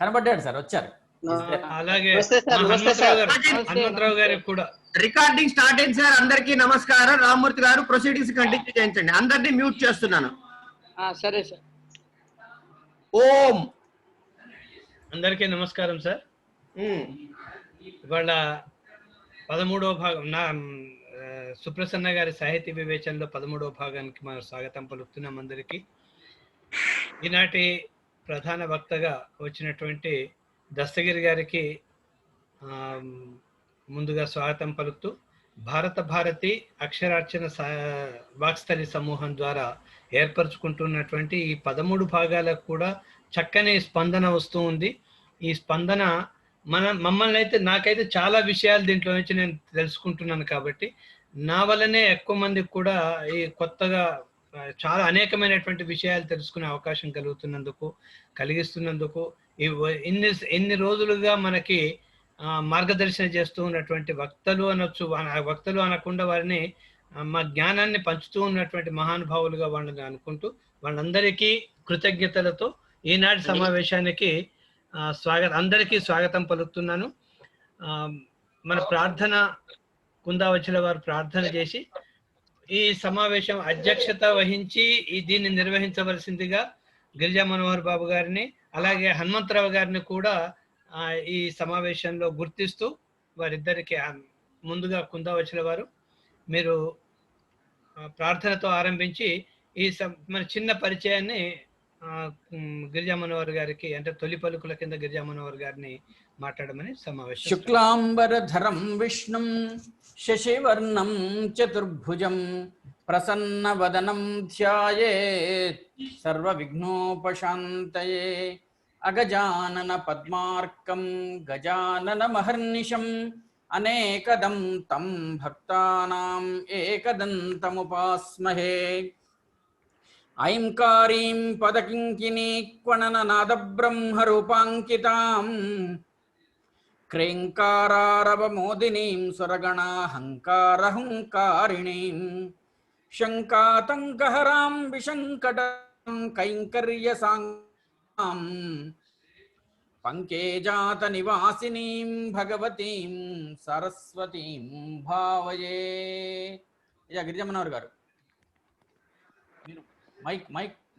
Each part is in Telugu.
కనబడ్డాడు సార్, వచ్చారు. అలాగే హనుమంతరావు గారికి కూడా రికార్డింగ్ స్టార్ట్ అయింది సార్. అందరికీ నమస్కారం. రామ్మూర్తి గారు ప్రొసీడింగ్స్ కంటిన్యూ చేయించండి. అందరినీ మ్యూట్ చేస్తున్నాను. సరే సార్. ఓం. అందరికీ నమస్కారం సార్. ఇవాళ 13వ భాగం సుప్రసన్న గారి సాహితీ వివేచనలో 13వ భాగానికి మనం స్వాగతం పలుకుతున్నాం అందరికీ. ఈనాటి ప్రధాన వక్తగా వచ్చినటువంటి దస్తగిరి గారికి ముందుగా స్వాగతం పలుకుతూ, భారత భారతి అక్షరార్చన వాక్స్థలి సమూహం ద్వారా ఏర్పరచుకుంటున్నటువంటి ఈ 13 భాగాలకు కూడా చక్కని స్పందన వస్తూ ఉంది. ఈ స్పందన మమ్మల్ని అయితే, నాకైతే చాలా విషయాలు దీంట్లో నుంచి నేను తెలుసుకుంటున్నాను. కాబట్టి నా వల్లనే ఎక్కువ మందికి కూడా ఈ కొత్తగా చాలా అనేకమైనటువంటి విషయాలు తెలుసుకునే అవకాశం కలిగిస్తున్నందుకు ఇన్ని రోజులుగా మనకి మార్గదర్శనం చేస్తూ ఉన్నటువంటి వక్తలు అనొచ్చు, వక్తలు అనకుండా వారిని మా జ్ఞానాన్ని పంచుతూ ఉన్నటువంటి మహానుభావులుగా వాళ్ళని అనుకుంటూ, వాళ్ళందరికీ కృతజ్ఞతలతో ఈనాటి సమావేశానికి అందరికీ స్వాగతం పలుకుతున్నాను. మన ప్రార్థన కుందావచ్చుల వారు ప్రార్థన చేసి ఈ సమావేశం అధ్యక్షత వహించి దీన్ని నిర్వహించవలసిందిగా గిరిజా మనోహర్ బాబు గారిని, అలాగే హనుమంతరావు గారిని కూడా ఈ సమావేశంలో గుర్తిస్తూ వారిద్దరికి ముందుగా కుందావచ్చుల వారు మీరు ప్రార్థనతో ఆరంభించి ఈ మన చిన్న పరిచయాన్ని గిరిజా మనోహర్ గారికి, అంటే తొలి పలుకుల కింద గిరిజా మనోహర్ గారిని మాట్లాడమని సమావేశం. శుక్లాంబరధరం విష్ణుం శశివర్ణం చతుర్భుజం ప్రసన్నవదనం ధ్యాయేత్ సర్వవిఘ్నోపశాంతయే అగజానన పద్మార్కం గజానన మహర్నిశం అనేకదం తం భక్తానాం ఏకదంతముపాస్మహే ఐంకారీం పదకింకినీక్వణననాదబ్రహ్మరూపాంకితాం క్రేంకారారవమోదినీం సురగణాహంకారహంకారిణీం శంకాతంకహరాం విశంకటం కైంకర్యసాంగాం పంకేజాత నివాసినీం భగవతీం సరస్వతీం భావయే. గిరిజా మనోహర్ గారు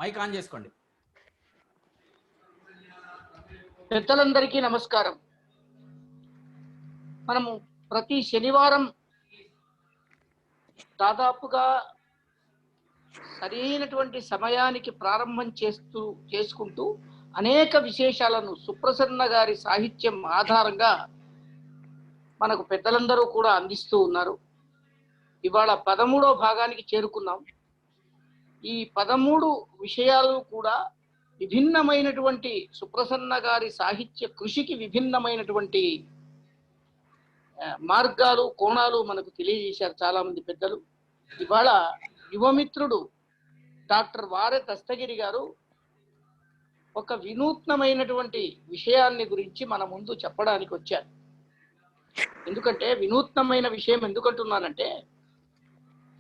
మైక్ ఆన్ చేసుకోండి. పెద్దలందరికీ నమస్కారం. మనము ప్రతి శనివారం దాదాపుగా సరైనటువంటి సమయానికి ప్రారంభం చేసుకుంటూ అనేక విశేషాలను సుప్రసన్న గారి సాహిత్యం ఆధారంగా మనకు పెద్దలందరూ కూడా అందిస్తూ ఉన్నారు. ఇవాళ 13వ భాగానికి చేరుకున్నాం. ఈ 13 విషయాలు కూడా విభిన్నమైనటువంటి సుప్రసన్న గారి సాహిత్య కృషికి విభిన్నమైనటువంటి మార్గాలు, కోణాలు మనకు తెలియజేశారు చాలా మంది పెద్దలు. ఇవాళ యువమిత్రుడు డాక్టర్ వారె దస్తగిరి గారు ఒక వినూత్నమైనటువంటి విషయాన్ని గురించి మన ముందు చెప్పడానికి వచ్చారు. ఎందుకంటే వినూత్నమైన విషయం ఎందుకంటున్నానంటే,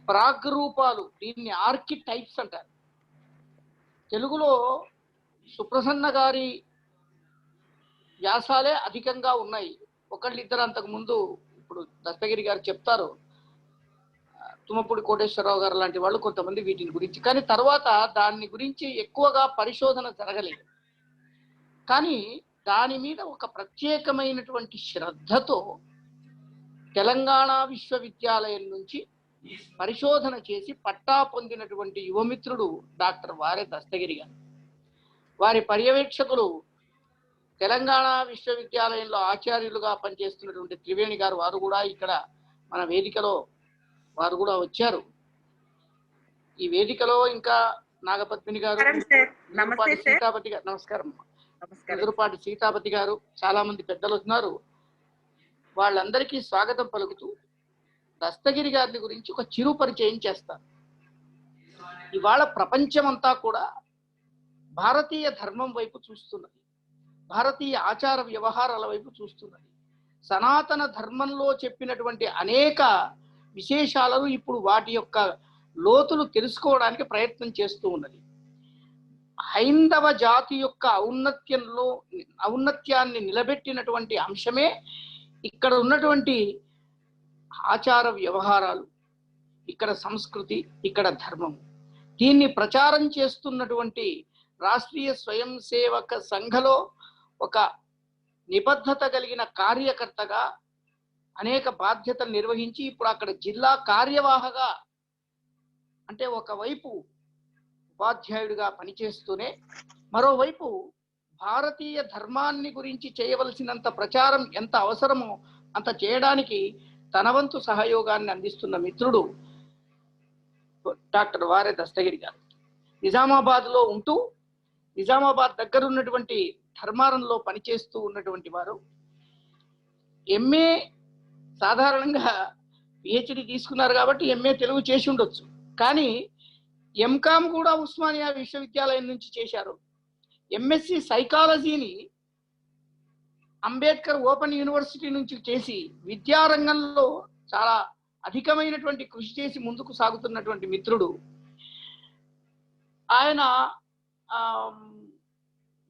ప్రాగ్రూపాలు, దీన్ని ఆర్కిటైప్స్ అంటారు. తెలుగులో సుప్రసన్న గారి వ్యాసాలే అధికంగా ఉన్నాయి. ఒకళ్ళిద్దరు అంతకు ముందు, ఇప్పుడు దస్తగిరి గారు చెప్తారు, తుమ్మపూడి కోటేశ్వరరావు గారు లాంటి వాళ్ళు కొంతమంది వీటిని గురించి, కానీ తర్వాత దాని గురించి ఎక్కువగా పరిశోధన జరగలేదు. కానీ దాని మీద ఒక ప్రత్యేకమైనటువంటి శ్రద్ధతో తెలంగాణ విశ్వవిద్యాలయం నుంచి పరిశోధన చేసి పట్టా పొందినటువంటి యువమిత్రుడు డాక్టర్ వారె దస్తగిరి గారు. వారి పర్యవేక్షకులు తెలంగాణ విశ్వవిద్యాలయంలో ఆచార్యులుగా పనిచేస్తున్నటువంటి త్రివేణి గారు, వారు కూడా ఇక్కడ మన వేదికలో వారు కూడా వచ్చారు. ఈ వేదికలో ఇంకా నాగపద్మిని గారు, సీతాపతి గారు, నమస్కారం, ఎదురుపాటి సీతాపతి గారు, చాలా మంది పెద్దలు ఉన్నారు. వాళ్ళందరికీ స్వాగతం పలుకుతూ దస్తగిరి గారిని గురించి ఒక చిరు పరిచయం చేస్తారు. ఇవాళ ప్రపంచమంతా కూడా భారతీయ ధర్మం వైపు చూస్తున్నది, భారతీయ ఆచార వ్యవహారాల వైపు చూస్తున్నది. సనాతన ధర్మంలో చెప్పినటువంటి అనేక విశేషాలను ఇప్పుడు వాటి యొక్క లోతులు తెలుసుకోవడానికి ప్రయత్నం చేస్తూ ఉన్నది. హైందవ జాతి యొక్క ఔన్నత్యాన్ని నిలబెట్టినటువంటి అంశమే ఇక్కడ ఉన్నటువంటి ఆచార వ్యవహారాలు, ఇక్కడ సంస్కృతి, ఇక్కడ ధర్మం. దీన్ని ప్రచారం చేస్తున్నటువంటి రాష్ట్రీయ స్వయం సేవక సంఘలో ఒక నిబద్ధత కలిగిన కార్యకర్తగా అనేక బాధ్యతలు నిర్వహించి ఇప్పుడు అక్కడ జిల్లా కార్యవాహగా, అంటే ఒకవైపు ఉపాధ్యాయుడిగా పనిచేస్తూనే మరోవైపు భారతీయ ధర్మాన్ని గురించి చేయవలసినంత ప్రచారం ఎంత అవసరమో అంత చేయడానికి తన వంతు సహయోగాన్ని అందిస్తున్న మిత్రుడు డాక్టర్ వారే దస్తగిరి గారు. నిజామాబాద్లో ఉంటూ నిజామాబాద్ దగ్గర ఉన్నటువంటి ధర్మారంలో పనిచేస్తూ ఉన్నటువంటి వారు. ఎంఏ సాధారణంగా పిహెచ్డి తీసుకున్నారు కాబట్టి ఎంఏ తెలుగు చేసి ఉండొచ్చు, కానీ ఎంకామ్ కూడా ఉస్మానియా విశ్వవిద్యాలయం నుంచి చేశారు. ఎంఎస్సి సైకాలజీని అంబేద్కర్ ఓపెన్ యూనివర్సిటీ నుంచి చేసి విద్యారంగంలో చాలా అధికమైనటువంటి కృషి చేసి ముందుకు సాగుతున్నటువంటి మిత్రుడు. ఆయన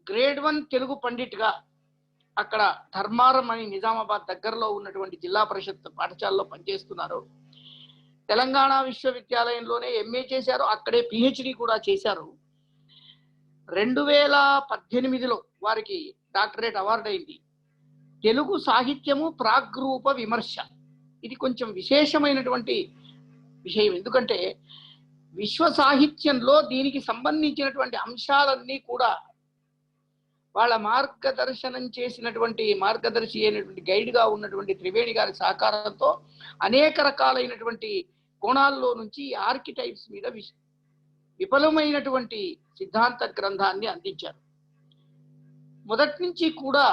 గ్రేడ్ 1 తెలుగు పండిట్గా అక్కడ ధర్మారం అని నిజామాబాద్ దగ్గరలో ఉన్నటువంటి జిల్లా పరిషత్ పాఠశాలలో పనిచేస్తున్నారు. తెలంగాణ విశ్వవిద్యాలయంలోనే ఎంఏ చేశారు, అక్కడే పిహెచ్డి కూడా చేశారు. 2018లో వారికి డాక్టరేట్ అవార్డు అయింది. తెలుగు సాహిత్యము ప్రాగ్రూప విమర్శ. ఇది కొంచెం విశేషమైనటువంటి విషయం, ఎందుకంటే విశ్వ సాహిత్యంలో దీనికి సంబంధించినటువంటి అంశాలన్నీ కూడా వాళ్ళ మార్గదర్శి అయినటువంటి గైడ్గా ఉన్నటువంటి త్రివేణి గారి సహకారంతో అనేక రకాలైనటువంటి కోణాల్లో నుంచి ఆర్కిటైప్స్ మీద విపులమైనటువంటి సిద్ధాంత గ్రంథాన్ని అందించారు. మొదటి నుంచి కూడా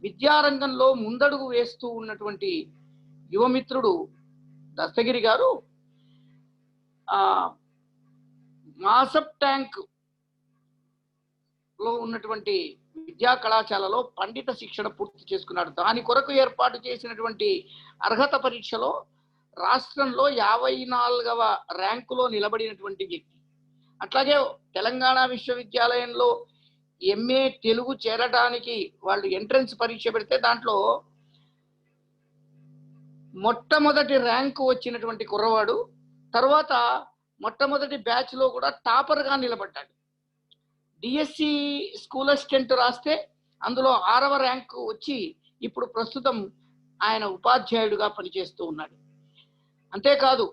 విద్యారంగంలో ముందడుగు వేస్తూ ఉన్నటువంటి యువమిత్రుడు దస్తగిరి గారు మాసప్ ట్యాంక్ లో ఉన్నటువంటి విద్యా కళాశాలలో పండిత శిక్షణ పూర్తి చేసుకున్నాడు. దాని కొరకు ఏర్పాటు చేసినటువంటి అర్హత పరీక్షలో రాష్ట్రంలో 54వ ర్యాంకులో నిలబడినటువంటి వ్యక్తి. అట్లాగే తెలంగాణ విశ్వవిద్యాలయంలో ఎంఏ తెలుగు చేరడానికి వాళ్ళు ఎంట్రన్స్ పరీక్ష పెడితే దాంట్లో మొట్టమొదటి ర్యాంకు వచ్చినటువంటి కుర్రవాడు. తర్వాత మొట్టమొదటి బ్యాచ్ లో కూడా టాపర్గా నిలబడ్డాడు. డిఎస్సి స్కూల్ అసిస్టెంట్ రాస్తే అందులో 6వ ర్యాంకు వచ్చి ఇప్పుడు ప్రస్తుతం ఆయన ఉపాధ్యాయుడిగా పనిచేస్తూ ఉన్నాడు. అంతేకాదు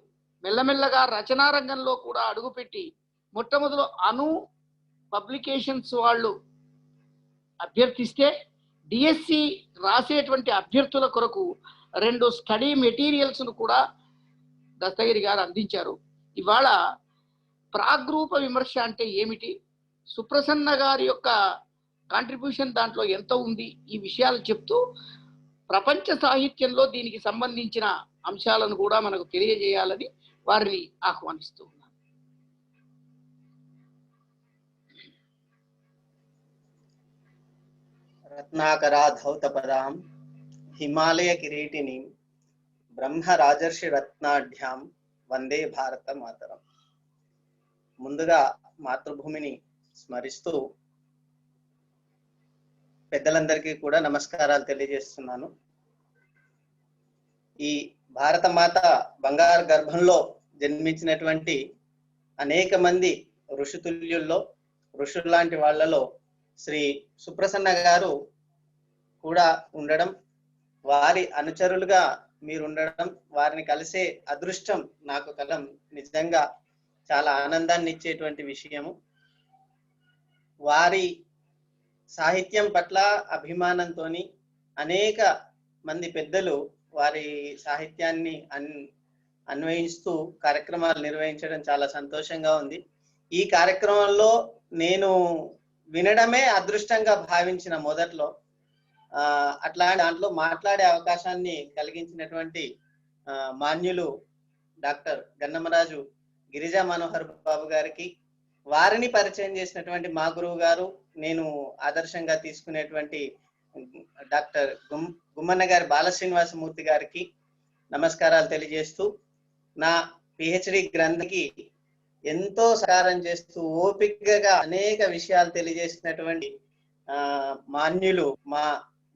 మెల్లమెల్లగా రచనా రంగంలో కూడా అడుగుపెట్టి మొట్టమొదలు అను పబ్లికేషన్స్ వాళ్ళు అభ్యర్థిస్తే డిఎస్సి రాసేటువంటి అభ్యర్థుల కొరకు 2 స్టడీ మెటీరియల్స్ను కూడా దస్తగిరి గారు అందించారు. ఇవాళ ప్రాగ్రూప విమర్శ అంటే ఏమిటి, సుప్రసన్న గారి యొక్క కాంట్రిబ్యూషన్ దాంట్లో ఎంత ఉంది, ఈ విషయాలు చెప్తూ ప్రపంచ సాహిత్యంలో దీనికి సంబంధించిన అంశాలను కూడా మనకు తెలియజేయాలని వారిని ఆహ్వానిస్తూ ఉన్నాను. రత్నాకరా ధౌతపదాం హిమాలయ కిరీటిని బ్రహ్మ రాజర్షి రత్నాఢ్యాం వందే భారత మాతరం. ముందుగా మాతృభూమిని స్మరిస్తూ పెద్దలందరికీ కూడా నమస్కారాలు తెలియజేస్తున్నాను. ఈ భారత మాత బంగారు గర్భంలో జన్మించినటువంటి అనేక మంది ఋషితుల్యుల్లో ఋషుల్లాంటి వాళ్ళలో శ్రీ సుప్రసన్న గారు కూడా ఉండడం, వారి అనుచరులుగా మీరు ఉండడం, వారిని కలిసే అదృష్టం నాకు కలం నిజంగా చాలా ఆనందాన్ని ఇచ్చేటువంటి విషయము. వారి సాహిత్యం పట్ల అభిమానంతో అనేక మంది పెద్దలు వారి సాహిత్యాన్ని అన్వయిస్తూ కార్యక్రమాలు నిర్వహించడం చాలా సంతోషంగా ఉంది. ఈ కార్యక్రమంలో నేను వినడమే అదృష్టంగా భావించిన మొదట్లో అట్లా దాంట్లో మాట్లాడే అవకాశాన్ని కలిగించినటువంటి మాన్యులు డాక్టర్ గన్నమరాజు గిరిజా మనోహర్ బాబు గారికి, వారిని పరిచయం చేసినటువంటి మా గురువు గారు, నేను ఆదర్శంగా తీసుకునేటువంటి డాక్టర్ గుమ్మన్న గారి బాలశ్రీనివాసమూర్తి గారికి నమస్కారాలు తెలియజేస్తూ, నా పిహెచ్డి గ్రంథకి ఎంతో సహకారం చేస్తూ ఓపికగా అనేక విషయాలు తెలియజేసినటువంటి మాన్యులు మా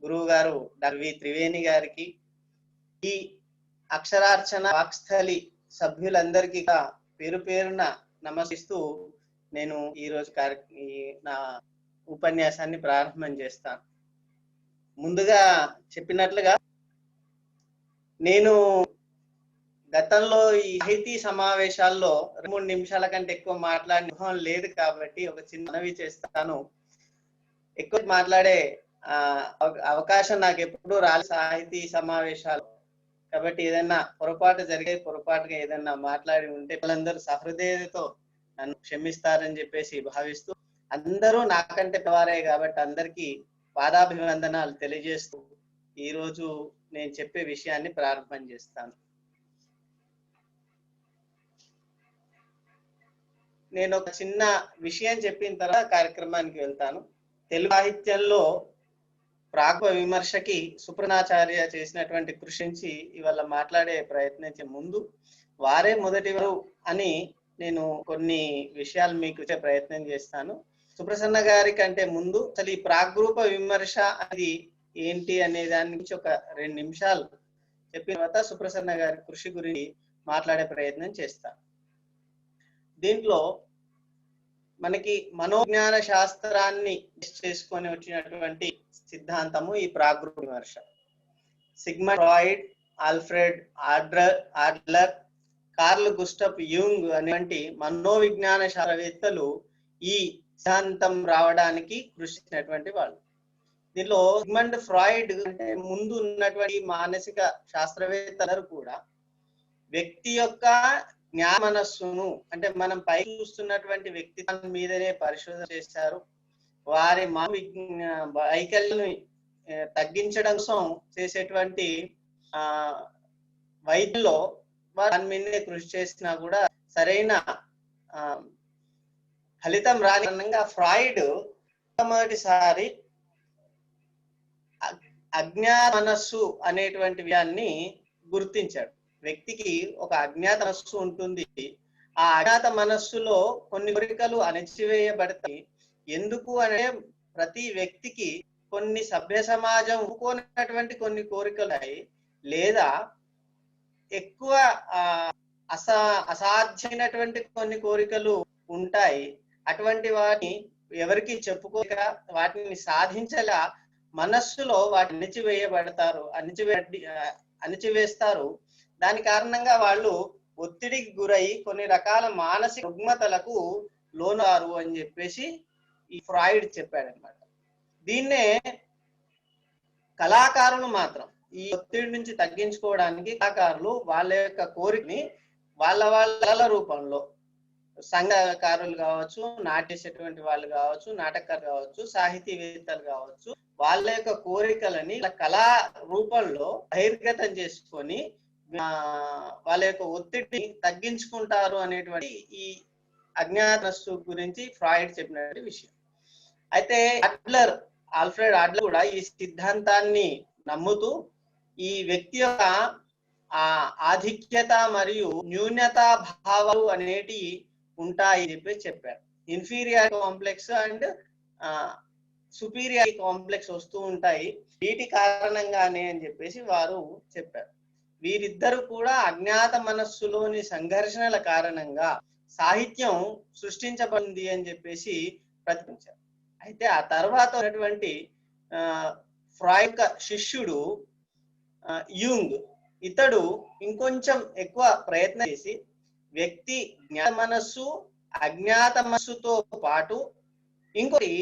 గురువు గారు డాక్టర్ వి త్రివేణి గారికి, ఈ అక్షరార్చన వాక్స్థలి సభ్యులందరికీ పేరు పేరున నమస్కరిస్తూ నేను ఈరోజు నా ఉపన్యాసాన్ని ప్రారంభం చేస్తాను. ముందుగా చెప్పినట్లుగా నేను గతంలో ఈ సాహితీ సమావేశాల్లో 2-3 నిమిషాల కంటే ఎక్కువ మాట్లాడే అనుభవం లేదు కాబట్టి ఒక చిన్న మనవి చేస్తాను. ఎక్కువ మాట్లాడే అవకాశం నాకు ఎప్పుడూ రాలేదు సాహితీ సమావేశాలు. కాబట్టి ఏదైనా పొరపాటుగా ఏదైనా మాట్లాడి ఉంటే వాళ్ళందరూ సహృదయతతో నన్ను క్షమిస్తారని చెప్పేసి భావిస్తూ, అందరూ నాకంటే పెద్దవారే కాబట్టి అందరికీ పాదాభివందనాలు తెలియజేస్తూ ఈరోజు నేను చెప్పే విషయాన్ని ప్రారంభం చేస్తాను. నేను ఒక చిన్న విషయం చెప్పిన తర్వాత కార్యక్రమానికి వెళ్తాను. తెలుగు సాహిత్యంలో ప్రాగ్వ విమర్శకి సుప్రనాచార్య చేసినటువంటి కృషించి ఇవాళ మాట్లాడే ప్రయత్నించే ముందు వారే మొదటివారు అని నేను కొన్ని విషయాలు మీకు ఇచ్చే ప్రయత్నం చేస్తాను. సుప్రసన్న గారి కంటే ముందు అసలు ఈ ప్రాగ్రూప విమర్శ అది ఏంటి అనే దాని గురించి ఒక 2 నిమిషాలు చెప్పిన తర్వాత సుప్రసన్న గారి కృషి గురించి మాట్లాడే ప్రయత్నం చేస్తాను. దీంట్లో మనకి మనోజ్ఞాన శాస్త్రాన్ని చేసుకొని వచ్చినటువంటి సిద్ధాంతము ఈ ప్రాగ్రూప విమర్శ. Sigmund Freud, Alfred Adler, Carl Gustav Jung అనేటువంటి మనోవిజ్ఞాన శాస్త్రవేత్తలు ఈ సిద్ధాంతం రావడానికి కృషి చేసినటువంటి వాళ్ళు. దీనిలో సిగ్మండ్ ఫ్రాయిడ్ అంటే ముందు ఉన్నటువంటి మానసిక శాస్త్రవేత్తలు కూడా వ్యక్తి యొక్క జ్ఞాన మనస్సును, అంటే మనం పై చూస్తున్నటువంటి వ్యక్తిత్వం మీదనే పరిశోధన చేశారు. వారి వైకల్యాన్ని తగ్గించడం కోసం చేసేటువంటి వైద్యంలో దాని మీదనే కృషి చేసినా కూడా సరైన ఫలితం రాని కారణంగా ఫ్రాయిడ్ మొదటిసారి అజ్ఞాత మనస్సు అనేటువంటి విషయాన్ని గుర్తించాడు. వ్యక్తికి ఒక అజ్ఞాత మనస్సు ఉంటుంది. ఆ అజ్ఞాత మనస్సులో కొన్ని కోరికలు అణచివేయబడతాయి. ఎందుకు అంటే ప్రతి వ్యక్తికి కొన్ని సభ్య సమాజం ఒప్పుకోనటువంటి కొన్ని కోరికలు లేదా ఎక్కువ అసాధ్యమైనటువంటి కొన్ని కోరికలు ఉంటాయి. అటువంటి వాటిని ఎవరికి చెప్పుకోక వాటిని సాధించలా మనస్సులో వాటిని అణిచివేస్తారు. దాని కారణంగా వాళ్ళు ఒత్తిడికి గురై కొన్ని రకాల మానసిక రుగ్మతలకు లోనారు అని చెప్పేసి ఈ ఫ్రాయిడ్ చెప్పాడనమాట. దీన్నే కళాకారులు మాత్రం ఈ ఒత్తిడి నుంచి తగ్గించుకోవడానికి కళాకారులు వాళ్ళ యొక్క కోరికని వాళ్ళ రూపంలో సంఘకారులు కావచ్చు, నాటేసేటువంటి వాళ్ళు కావచ్చు, నాటకాలు కావచ్చు, సాహితీవేత్తలు కావచ్చు, వాళ్ళ యొక్క కోరికలని కళా రూపంలో బహిర్గతం చేసుకొని వాళ్ళ యొక్క ఒత్తిడిని తగ్గించుకుంటారు అనేటువంటి ఈ అజ్ఞాతనస్సు గురించి ఫ్రాయిడ్ చెప్పినటువంటి విషయం. అయితే ఆల్ఫ్రెడ్ ఆడ్లర్ కూడా ఈ సిద్ధాంతాన్ని నమ్ముతూ ఈ వ్యక్తి యొక్క ఆధిక్యత మరియు న్యూనతా భావాలు అనేటి ఉంటాయి చెప్పి చెప్పారు. Inferiority complex and superiority complex వస్తూ ఉంటాయి. వీటి కారణంగానే అని చెప్పేసి వారు చెప్పారు. వీరిద్దరు కూడా అజ్ఞాత మనస్సులోని సంఘర్షణల కారణంగా సాహిత్యం సృష్టించబడింది అని చెప్పేసి ప్రతిపాదించారు. అయితే ఆ తర్వాత ఉన్నటువంటి ఫ్రాయిడ్ శిష్యుడు యూంగ్, ఇతడు ఇంకొంచెం ఎక్కువ ప్రయత్నం చేసి వ్యక్తి జ్ఞాత మనస్సు, అజ్ఞాత మనస్సుతో పాటు ఇంకొకటి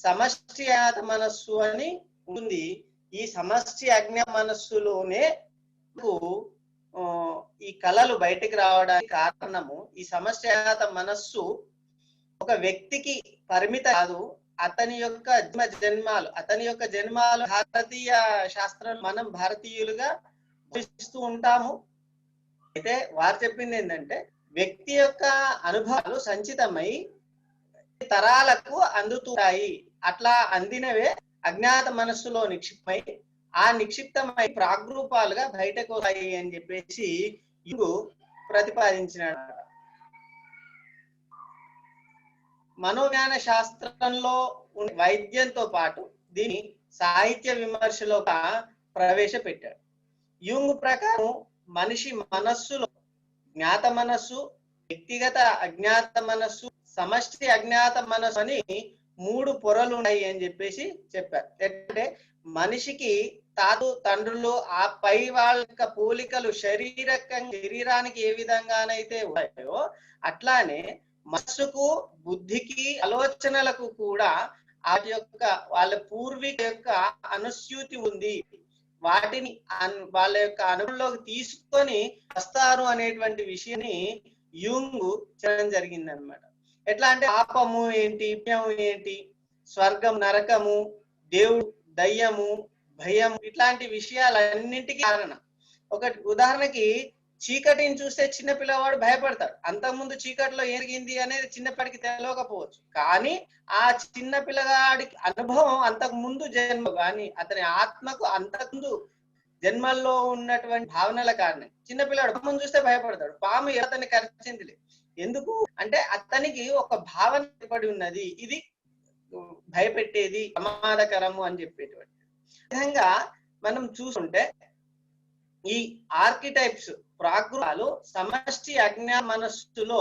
సమష్టి అజ్ఞాత మనస్సు అని ఉంది. ఈ సమష్టి అజ్ఞాత మనస్సులోనే ఈ కళలు బయటికి రావడానికి కారణము ఈ సమష్టి అజ్ఞాత మనస్సు ఒక వ్యక్తికి పరిమిత కాదు. అతని యొక్క జన్మాలు భారతీయ శాస్త్రం మనం భారతీయులుగా భావిస్తూ ఉంటాము. అయితే వారు చెప్పింది ఏంటంటే వ్యక్తి యొక్క అనుభవాలు సంచితమై తరాలకు అందుతాయి. అట్లా అందినవే అజ్ఞాత మనస్సులో నిక్షిప్తమై ఆ నిక్షిప్తమై ప్రాగ్రూపాలుగా బయటకు వస్తాయి అని చెప్పేసి యూంగ్ ప్రతిపాదించినాడు. మనోజ్ఞాన శాస్త్రంలో వైద్యంతో పాటు దీన్ని సాహిత్య విమర్శలో ప్రవేశపెట్టాడు. యూంగ్ ప్రకారం మనిషి మనస్సులో జ్ఞాత మనస్సు, వ్యక్తిగత అజ్ఞాత మనస్సు, సమష్టి అజ్ఞాత మనస్సు అని 3 పొరలు ఉన్నాయి అని చెప్పేసి చెప్పారు. అంటే మనిషికి తండ్రులు ఆ పై వాళ్ళ యొక్క పోలికలు శరీరానికి ఏ విధంగానైతే ఉన్నాయో అట్లానే మనస్సుకు, బుద్ధికి, ఆలోచనలకు కూడా వాటి యొక్క వాళ్ళ పూర్వీకుల యొక్క అనుస్యూతి ఉంది. వాటిని వాళ్ళ యొక్క అనుభవంలోకి తీసుకొని వస్తారు అనేటువంటి విషయాన్ని యూంగ్ చేయడం జరిగింది అనమాట. ఎట్లా అంటే పాపము ఏంటి, పుణ్యము ఏంటి, స్వర్గం, నరకము, దేవుడు, దయ్యము, భయం, ఇట్లాంటి విషయాలన్నింటికి కారణం. ఒకటి ఉదాహరణకి చీకటిని చూస్తే చిన్న పిల్లవాడు భయపడతాడు. అంతకుముందు చీకటిలో ఏరిగింది అనేది చిన్నప్పటికి తెలియకపోవచ్చు, కానీ ఆ చిన్న పిల్లగాడికి అనుభవం అంతకు ముందు జన్మ కానీ అతని ఆత్మకు అంతకుముందు జన్మల్లో ఉన్నటువంటి భావనల కారణం. చిన్నపిల్లాడు పామును చూస్తే భయపడతాడు. పాము అతన్ని కరిచింది ఎందుకు అంటే అతనికి ఒక భావన ఏర్పడి ఉన్నది, ఇది భయపెట్టేది, ప్రమాదకరము అని చెప్పేటువంటి విధంగా మనం చూసుంటే ఈ ఆర్కిటైప్స్ ప్రాకృతాలు సమష్టి అజ్ఞా మనస్సులో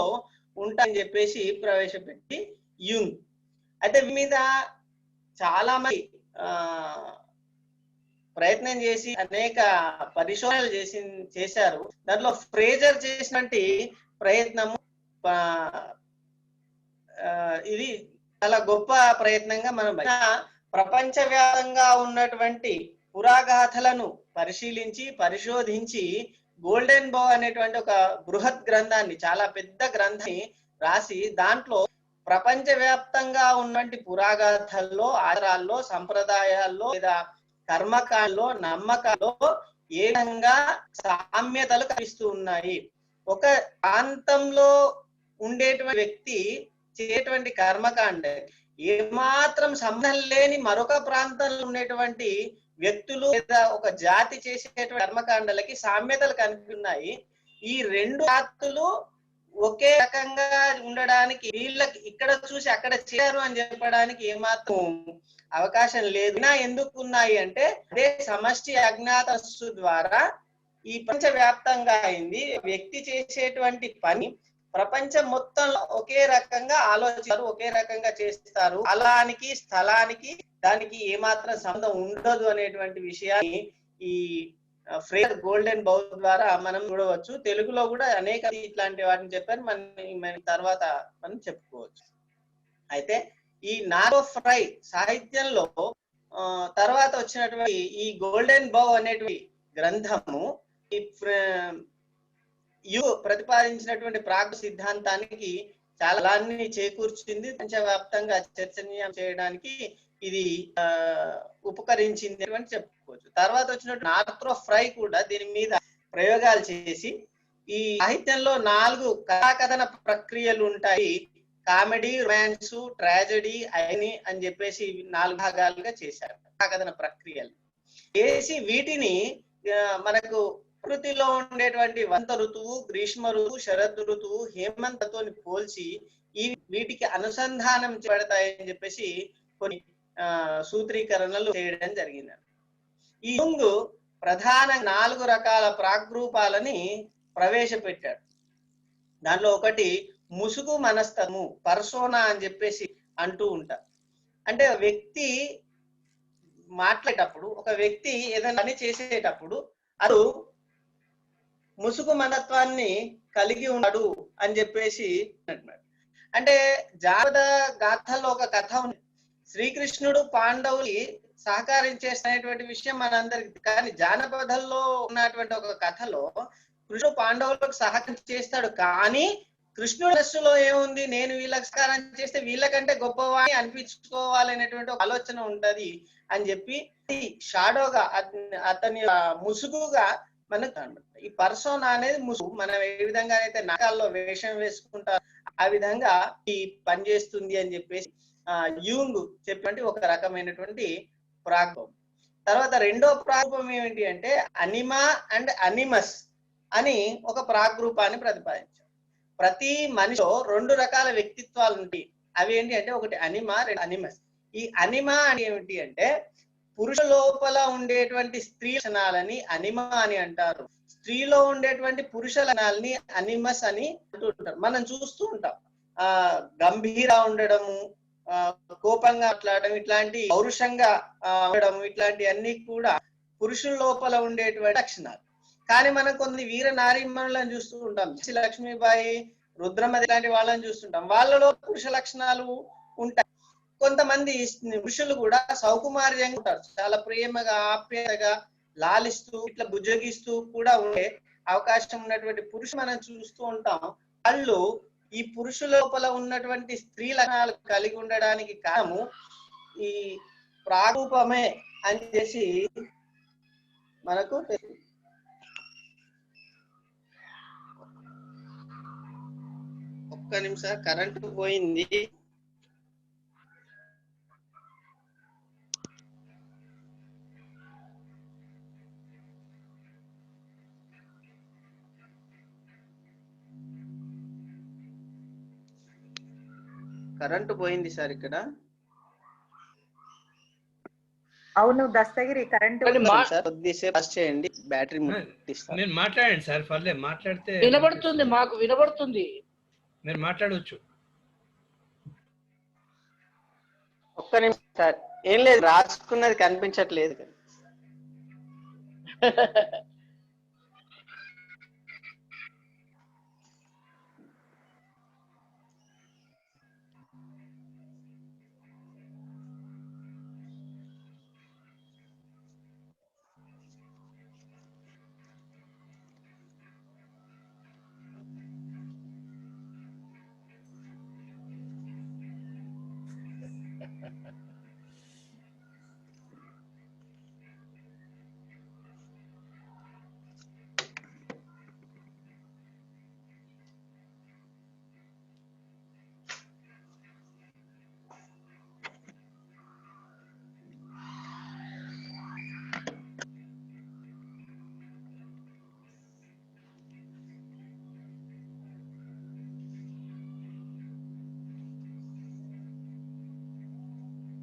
ఉంటాయని చెప్పేసి ప్రవేశపెట్టి యూంగ్. అయితే మీద చాలా మంది ప్రయత్నం చేసి అనేక పరిశోధనలు చేశారు. దాంట్లో ఫ్రేజర్ చేసినటువంటి ప్రయత్నము ఇది చాలా గొప్ప ప్రయత్నంగా మనం ప్రపంచవ్యాప్తంగా ఉన్నటువంటి పురాగాథలను పరిశీలించి పరిశోధించి గోల్డెన్ బౌ అనేటువంటి ఒక బృహత్ గ్రంథాన్ని, చాలా పెద్ద గ్రంథాన్ని రాసి దాంట్లో ప్రపంచవ్యాప్తంగా ఉన్నటువంటి పురాగాథల్లో, ఆచారాల్లో, సంప్రదాయాల్లో లేదా కర్మకాల్లో, నమ్మకాల్లో ఏ విధంగా సామ్యతలు కనిపిస్తూ ఉన్నాయి, ఒక ప్రాంతంలో ఉండేటువంటి వ్యక్తి చేసేటువంటి కర్మకాండ ఏమాత్రం సంబంధం లేని మరొక ప్రాంతంలో ఉండేటువంటి వ్యక్తులు లేదా ఒక జాతి చేసేటువంటి కర్మకాండలకి సామ్యతలు కనిపిస్తున్నాయి. ఈ 2 జాతులు ఒకే రకంగా ఉండడానికి వీళ్ళకి ఇక్కడ చూసి అక్కడ చేశారు అని చెప్పడానికి ఏమాత్రం అవకాశం లేదు. ఎందుకు ఉన్నాయి అంటే అదే సమష్టి అజ్ఞాతస్సు ద్వారా ఈ ప్రపంచవ్యాప్తంగా అయింది. వ్యక్తి చేసేటువంటి పని ప్రపంచం మొత్తంలో ఒకే రకంగా ఆలోచిస్తారు, ఒకే రకంగా చేస్తారు. అలానికి స్థలానికి దానికి ఏమాత్రం సంబంధం ఉండదు అనేటువంటి విషయాన్ని ఈ ఫ్రేజర్ గోల్డెన్ బౌ ద్వారా మనం చూడవచ్చు. తెలుగులో కూడా అనేక ఇట్లాంటి వాటిని చెప్పారు, మన తర్వాత మనం చెప్పుకోవచ్చు. అయితే ఈ నారో ఫ్రై సాహిత్యంలో తర్వాత వచ్చినటువంటి ఈ గోల్డెన్ బౌ అనేటువంటి గ్రంథము ప్రతిపాదించినటువంటి ప్రాక్ సిద్ధాంతానికి చాలా బలాన్ని చేకూర్చింది. ప్రపంచవ్యాప్తంగా చర్చనీయం చేయడానికి ఇది ఉపకరించింది అని చెప్పుకోవచ్చు. తర్వాత వచ్చినట్టు నార్త్రో ఫ్రై కూడా దీని మీద ప్రయోగాలు చేసి ఈ సాహిత్యంలో 4 కథాకథన ప్రక్రియలు ఉంటాయి. కామెడీ, రొమాన్స్, ట్రాజెడీ, ఐరనీ అని చెప్పేసి 4 భాగాలుగా చేశారు కథాకథన ప్రక్రియలు చేసి వీటిని మనకు ప్రకృతిలో ఉండేటువంటి వసంత ఋతువు, గ్రీష్మ ఋతువు, శరద్ ఋతువు, హేమంతతో పోల్చి వీటికి అనుసంధానం చేయబడతాయని చెప్పేసి కొన్ని సూత్రీకరణలు చేయడం జరిగింది. ఈ యూంగ్ ప్రధాన 4 రకాల ప్రాగ్రూపాలని ప్రవేశపెట్టాడు. దాంట్లో ఒకటి ముసుగు మనస్తత్వము, పర్సోనా అని చెప్పేసి అంటూ ఉంటారు. అంటే వ్యక్తి మాట్లాడేటప్పుడు, ఒక వ్యక్తి ఏదైనా పని చేసేటప్పుడు అది ముసుగు మనత్వాన్ని కలిగి ఉన్నాడు అని చెప్పేసి అంటే జానపద గాథల్లో ఒక కథ ఉంది. శ్రీకృష్ణుడు పాండవులు సహకరించేసినటువంటి విషయం మనందరికి, కానీ జానపదంలో ఉన్నటువంటి ఒక కథలో కృష్ణుడు పాండవులకు సహకారం చేస్తాడు, కానీ కృష్ణుడి మనస్సులో ఏముంది, నేను వీళ్ళకి సహకారం చేస్తే వీళ్ళకంటే గొప్పవాణి అనిపించుకోవాలనేటువంటి ఒక ఆలోచన ఉంటది అని చెప్పి షాడోగా అతని ముసుగుగా మనకు ఈ పర్సోనా అనేది ముసుగు. మనం ఏ విధంగా అయితే నాటకాల్లో వేషం వేసుకుంటారు ఆ విధంగా ఈ పనిచేస్తుంది అని చెప్పేసి యూంగ్ చెప్పినటువంటి ఒక రకమైనటువంటి ప్రాగ్రూపం. తర్వాత రెండో ప్రాగ్రూపం ఏమిటి అంటే అనిమా అండ్ అనిమస్ అని ఒక ప్రాగ్రూపాన్ని ప్రతిపాదించారు. ప్రతి మనిషిలో 2 రకాల వ్యక్తిత్వాలు ఉంటాయి. అవి ఏంటి అంటే ఒకటి అనిమా, రెండు అనిమస్. ఈ అనిమా అని ఏమిటి అంటే పురుష లోపల ఉండేటువంటి స్త్రీ లక్షణాలని అనిమా అని అంటారు, స్త్రీలో ఉండేటువంటి పురుష లక్షణాలని అనిమస్ అని అంటుంటారు. మనం చూస్తూ ఉంటాం గంభీర ఉండడము, కోపంగా మాట్లాడడం, ఇట్లాంటి పౌరుషంగా ఉండడం, ఇట్లాంటి అన్ని కూడా పురుషుల లోపల ఉండేటువంటి లక్షణాలు. కానీ మనం కొన్ని వీర నారీమణులను చూస్తూ ఉంటాం, లక్ష్మీబాయి, రుద్రమది ఇలాంటి వాళ్ళని చూస్తుంటాం, వాళ్ళలో పురుష లక్షణాలు ఉంటాయి. కొంతమంది పురుషులు కూడా సౌకుమార్యంగా ఉంటారు, చాలా ప్రేమగా ఆప్యాయతగా లాలిస్తూ ఇట్లా బుజ్జగిస్తూ కూడా ఉండే అవకాశం ఉన్నటువంటి పురుషులు మనం చూస్తూ ఉంటాం. వాళ్ళు ఈ పురుషుల లోపల ఉన్నటువంటి స్త్రీ లక్షణాలు కలిగి ఉండడానికి కారణము ఈ ప్రారూపమే అని చేసి మనకు ఒక్క నిమిషం కరెంటు పోయింది. కరెంటు పోయింది సార్ ఇక్కడ. అవును దస్తగిరి కరెంట్ కొద్దిసేపు పాస్ చేయండి, బ్యాటరీ మీరు మాట్లాడండి సార్, పర్లేదు మాట్లాడితే వినబడుతుంది, మాకు వినబడుతుంది, మీరు మాట్లాడవచ్చు. ఒక్క నిమిషం సార్, ఏం లేదు రాసుకున్నది కనిపించట్లేదు కదా.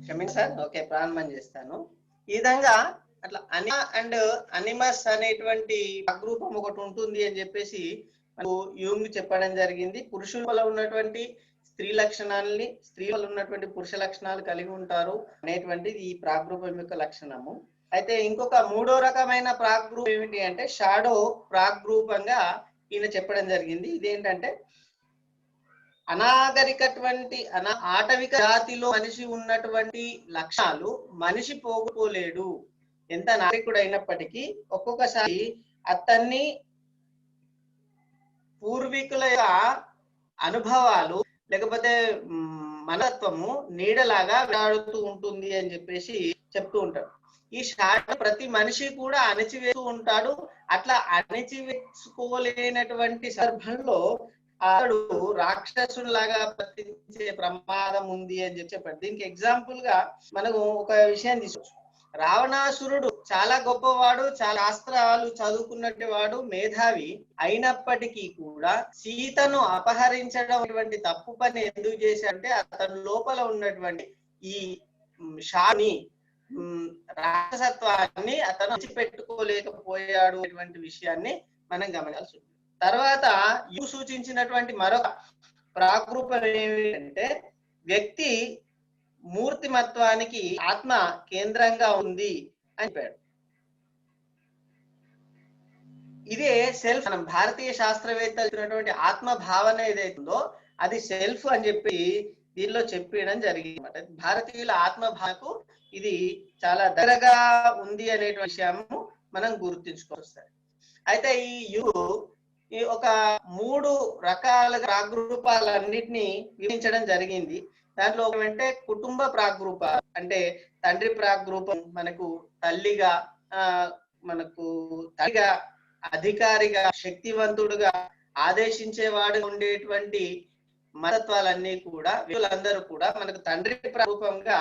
క్షమించండి సార్, ఓకే ప్రారంభం చేస్తాను. ఈ విధంగా అట్లా అనిమా అండ్ అనిమస్ అనేటువంటి గ్రూపం ఒకటి ఉంటుంది అని చెప్పేసి మనకు యూంగ్ చెప్పడం జరిగింది. పురుషుల ఉన్నటువంటి స్త్రీ లక్షణాలని, స్త్రీల ఉన్నటువంటి పురుష లక్షణాలు కలిగి ఉంటారు అనేటువంటిది ఈ ప్రాగ్రూపం యొక్క లక్షణము. అయితే ఇంకొక మూడో రకమైన ప్రాగ్రూపం ఏమిటి అంటే షాడో ప్రాగ్రూపంగా ఈయన చెప్పడం జరిగింది. ఇదేంటంటే అనాగరికటువంటి ఆటవిక జాతిలో మనిషి ఉన్నటువంటి లక్షణాలు మనిషి పోగొట్టుకోలేడు. ఎంత నాగరికుడు అయినప్పటికీ ఒక్కొక్కసారి అతన్ని పూర్వీకుల యొక్క అనుభవాలు లేకపోతే మనత్వము నీడలాగా వేలాడుతూ ఉంటుంది అని చెప్పేసి చెప్తూ ఉంటాడు. ఈ షాడో ప్రతి మనిషి కూడా అణిచివేస్తూ ఉంటాడు. అట్లా అణిచివేసుకోలేనటువంటి సందర్భంలో అతడు రాక్షసులాగా ప్రవర్తించే ప్రమాదం ఉంది అని చెప్పాడు. దీనికి ఎగ్జాంపుల్ గా మనకు ఒక విషయం తీసుకోవచ్చు. రావణాసురుడు చాలా గొప్పవాడు, చాలా శాస్త్రాలు చదువుకున్నట్టు వాడు, మేధావి అయినప్పటికీ కూడా సీతను అపహరించడం అటువంటి తప్పు పని ఎందుకు చేశాడంటే అతని లోపల ఉన్నటువంటి ఈ షాని రాక్షసత్వాన్ని అతను విడిచిపెట్టుకోలేకపోయాడు అటువంటి విషయాన్ని మనం గమనించాల్సి ఉంది. తర్వాత సూచించినటువంటి మరొక ప్రాగ్రూపం ఏమిటంటే వ్యక్తి మూర్తిమత్వానికి ఆత్మ కేంద్రంగా ఉంది అని చెప్పాడు. ఇదే సెల్ఫ్. మనం భారతీయ శాస్త్రవేత్తలు ఆత్మ భావన ఏదైతుందో అది సెల్ఫ్ అని చెప్పి దీనిలో చెప్పడం జరిగింది అన్నమాట. భారతీయుల ఆత్మ భావనకు ఇది చాలా దగ్గరగా ఉంది అనే విషయము మనం గుర్తుంచుకోవాలి. అయితే ఈ ఒక 3 రకాల ప్రాగ్రూపాలన్నిటినీ వివరించడం జరిగింది. దాంట్లో ఒకటంటే కుటుంబ ప్రాగ్రూపాలు, అంటే తండ్రి ప్రాగ్రూపం, మనకు తల్లిగా, మనకు తల్లిగా, అధికారిగా, శక్తివంతుడుగా, ఆదేశించేవాడు ఉండేటువంటి మనత్వాలన్నీ కూడా వీళ్ళందరూ కూడా మనకు తండ్రి ప్రాగ్రూపంగా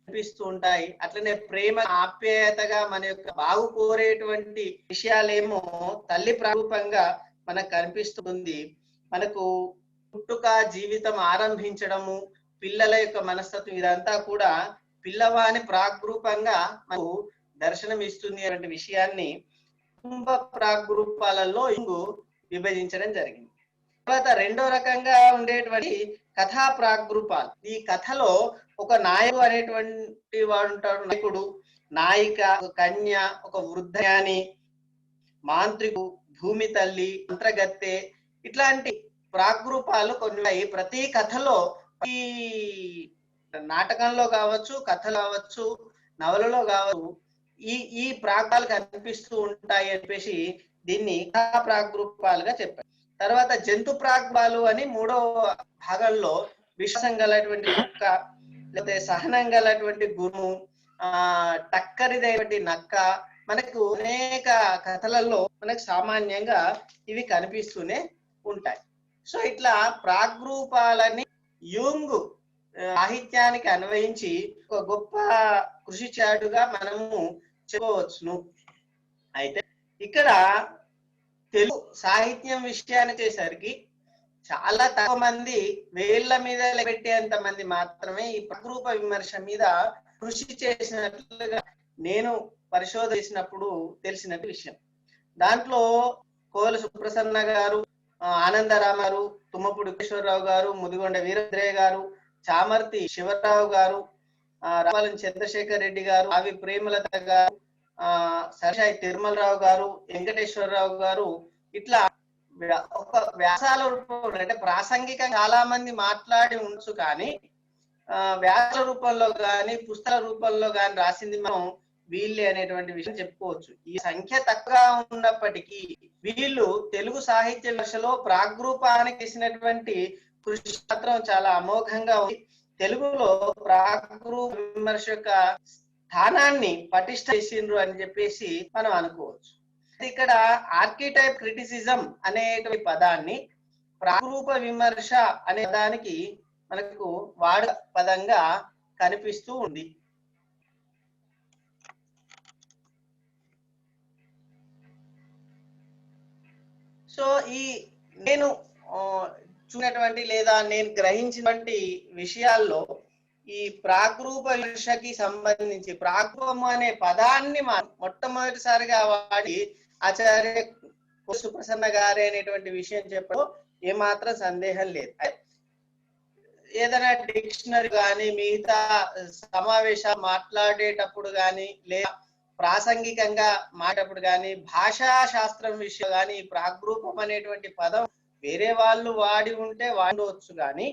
కనిపిస్తూ ఉంటాయి. అట్లనే ప్రేమ, ఆప్యాయతగా మన యొక్క బాగు కోరేటువంటి విషయాలేమో తల్లి ప్రాగ్రూపంగా మనకు కనిపిస్తుంది. మనకు పుట్టుక, జీవితం ఆరంభించడము, పిల్లల యొక్క మనస్తత్వం ఇదంతా కూడా పిల్లవాని ప్రాగ్రూపంగా మనకు దర్శనం ఇస్తుంది అనే విషయాన్ని కుటుంబ ప్రాగ్రూపాలలో ఇంగు విభజించడం జరిగింది. తర్వాత రెండో రకంగా ఉండేటువంటి కథా ప్రాగ్రూపాలు. ఈ కథలో ఒక నాయకుడు అనేటువంటి వాడు ఉంటాడు, నాయకుడు, నాయిక, ఒక కన్య, ఒక వృద్ధయాని, మాంత్రికు, భూమి తల్లి, మంత్రగత్తె, ఇట్లాంటి ప్రాగ్రూపాలు కొన్ని ప్రతి కథలో, ఈ నాటకంలో కావచ్చు, కథలు కావచ్చు, నవలలో కావచ్చు, ఈ ప్రాగ్రూపాలు కనిపిస్తూ ఉంటాయి అని చెప్పేసి దీన్ని కథా ప్రాగ్రూపాలుగా చెప్పారు. తర్వాత జంతు ప్రాగ్రూపాలు అని మూడో భాగంలో విశ్వాసం గలటువంటి కుక్క, లేకపోతే సహనం గలటువంటి గురుము, టక్కరిదైనటువంటి నక్క, మనకు అనేక కథలలో మనకు సామాన్యంగా ఇవి కనిపిస్తూనే ఉంటాయి. సో ఇట్లా ప్రాగ్రూపాలని యూంగ్ సాహిత్యానికి అన్వయించి ఒక గొప్ప కృషి చాటుగా మనము చెప్పవచ్చును. అయితే ఇక్కడ తెలుగు సాహిత్యం విషయానికి వచ్చేసరికి చాలా తక్కువ మంది, వేళ్ల మీద పెట్టేంత మంది మాత్రమే ఈ ప్రాగ్రూప విమర్శ మీద కృషి చేసినట్లుగా నేను పరిశోధన చేసినప్పుడు తెలిసిన విషయం. దాంట్లో కోవెల సుప్రసన్న గారు, ఆనందరామ గారు, తుమ్మపూడి కేశవరావు గారు, ముదిగొండ వీరభద్రయ్య గారు, చామర్తి శివరావు గారు, రామలం చంద్రశేఖర్ రెడ్డి గారు, ఆవి ప్రేమలత గారు, సరసాయి తిరుమలరావు గారు, వెంకటేశ్వరరావు గారు, ఇట్లా ఒక వ్యాసాల రూపంలో, అంటే ప్రాసంగికంగా చాలా మంది మాట్లాడి ఉండొచ్చు, కానీ వ్యాసాల రూపంలో కానీ పుస్తకాల రూపంలో కానీ రాసింది మనం వీళ్ళే అనేటువంటి విషయం చెప్పుకోవచ్చు. ఈ సంఖ్య తక్కువగా ఉన్నప్పటికీ వీళ్ళు తెలుగు సాహిత్య విమర్శలో ప్రాగ్రూపానికి చేసినటువంటి కృషి మాత్రం చాలా అమోఘంగా ఉంది. తెలుగులో ప్రాగ్రూప విమర్శ యొక్క స్థానాన్ని పటిష్ట చేసిండ్రు అని చెప్పేసి మనం అనుకోవచ్చు. ఇక్కడ ఆర్కిటైప్ క్రిటిసిజం అనేటువంటి పదాన్ని ప్రాగ్రూప విమర్శ అనే పదానికి మనకు వాడ పదంగా కనిపిస్తూ ఉంది. సో ఈ నేను చూసినటువంటి లేదా నేను గ్రహించినటువంటి విషయాల్లో ఈ ప్రాగ్రూప విమర్శకి సంబంధించి ప్రాగ్రూపము అనే పదాన్ని మొట్టమొదటిసారిగా వాడి ఆచార్య సుప్రసన్న గారే అనేటువంటి విషయం చెప్పడం ఏమాత్రం సందేహం లేదు. ఏదైనా డిక్షనరీ కానీ మిగతా సమావేశాలు మాట్లాడేటప్పుడు కానీ లేదా ప్రాసంగికంగా మాట్లాడేటప్పుడు కానీ భాషా శాస్త్రం విషయం కానీ ప్రాగ్రూపం అనేటువంటి పదం వేరే వాళ్ళు వాడి ఉంటే వాడవచ్చు, కానీ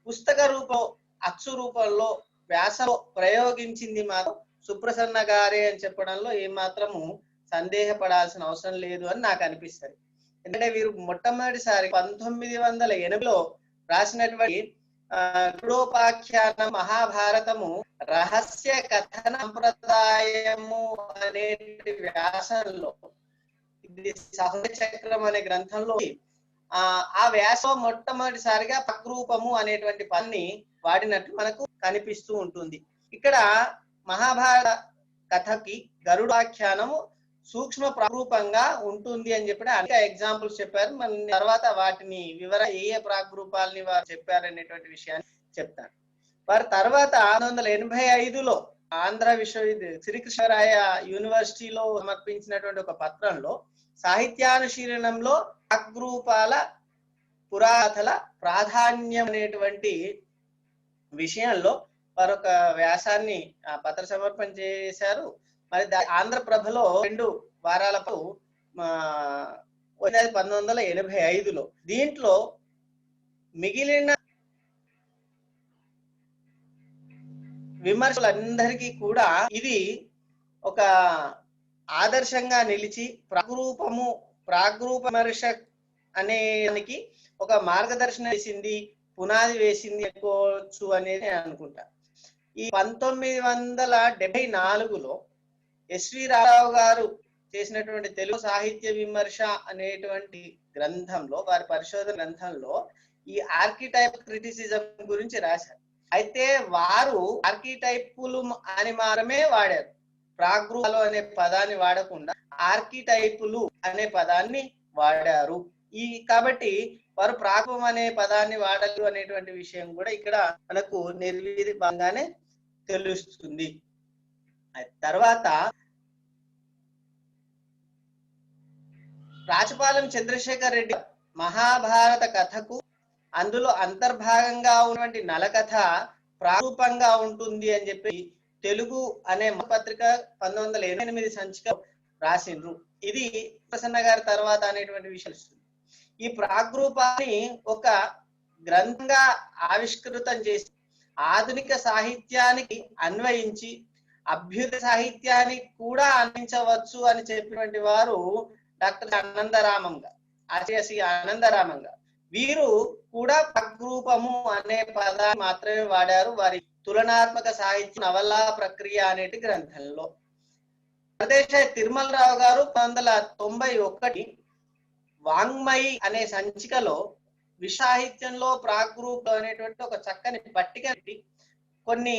పుస్తక రూపం అచ్చు రూపంలో వ్యాసంలో ప్రయోగించింది మాత్రం సుప్రసన్న గారే అని చెప్పడంలో ఏమాత్రము సందేహపడాల్సిన అవసరం లేదు అని నాకు అనిపిస్తుంది. ఎందుకంటే వీరు మొట్టమొదటిసారి 1980లో రాసినటువంటి గరుడోపాఖ్యానం మహాభారతము రహస్య కథన సంప్రదాయము అనే వ్యాసంలో, ఇది సహృదయ చక్రం అనే గ్రంథంలో ఆ వ్యాసం మొట్టమొదటిసారిగా ప్రాగ్రూపము అనేటువంటి పదాన్ని వాడినట్లు మనకు కనిపిస్తూ ఉంటుంది. ఇక్కడ మహాభారత కథకి గరుడాఖ్యానము సూక్ష్మ ప్రాగ్రూపంగా ఉంటుంది అని చెప్పి అనేక ఎగ్జాంపుల్స్ చెప్పారు. మన తర్వాత వాటిని వివర ఏ ప్రాగ్రూపాలని వారు చెప్పారు అనేటువంటి విషయాన్ని చెప్తాను. వారి తర్వాత 1985లో ఆంధ్ర విశ్వవిద్యాలయ శ్రీకృష్ణరాయ యూనివర్సిటీలో సమర్పించినటువంటి ఒక పత్రంలో సాహిత్యానుశీలనంలో ప్రాగ్రూపాల పురాతల ప్రాధాన్యం అనేటువంటి విషయంలో వారు ఒక వ్యాసాన్ని పత్ర సమర్పణ చేశారు. మరి ఆంధ్రప్రభలో 2 వారాలకు 1985లో. దీంట్లో మిగిలిన విమర్శలందరికీ కూడా ఇది ఒక ఆదర్శంగా నిలిచి ప్రాగ్రూప విమర్శ అనేదానికి ఒక మార్గదర్శనం వేసింది, పునాది వేసింది అనుకోవచ్చు అనేది అనుకుంటా. ఈ 1974లో ఎస్వి రావు గారు చేసినటువంటి తెలుగు సాహిత్య విమర్శ అనేటువంటి గ్రంథంలో, వారి పరిశోధన గ్రంథంలో ఈ ఆర్కిటైప్ క్రిటిసిజం గురించి రాశారు. అయితే వారు ఆర్కిటైపులు అని మాత్రమే వాడారు, ప్రాగ్రూపాలు అనే పదాన్ని వాడకుండా ఆర్కిటైపులు అనే పదాన్ని వాడారు. కాబట్టి వారు ప్రాగ్రూపం అనే పదాన్ని వాడరు అనేటువంటి విషయం కూడా ఇక్కడ మనకు నిర్వీర్యంగానే తెలుస్తుంది. తర్వాత రాచపాలెం చంద్రశేఖర్ రెడ్డి మహాభారత కథకు అందులో అంతర్భాగంగా ఉన్నటువంటి నలకథ ప్రారూపంగా ఉంటుంది అని చెప్పి తెలుగు అనే పత్రిక 1988 సంచిక రాసిండ్రు. ఇది ప్రసన్న గారి తర్వాత అనేటువంటి విషయం. ఈ ప్రాగ్రూపాన్ని ఒక గ్రంథంగా ఆవిష్కృతం చేసి ఆధునిక సాహిత్యానికి అన్వయించి అభ్యుదయ సాహిత్యానికి కూడా అందించవచ్చు అని చెప్పినటువంటి వారు డాక్టర్ ఆనందరామంగా, ఆచార్య శ్రీ ఆనందరామంగా. వీరు కూడా ప్రాగ్రూపము అనే పదాన్ని మాత్రమే వాడారు వారి తులనాత్మక సాహిత్య నవలా ప్రక్రియ అనేటి గ్రంథంలో. ప్రదేశ తిరుమలరావు గారు 1991 వాంగ్మయి అనే సంచికలో విశ్వసాహిత్యంలో ప్రాగ్రూపం అనేటువంటి ఒక చక్కని పట్టిక కొన్ని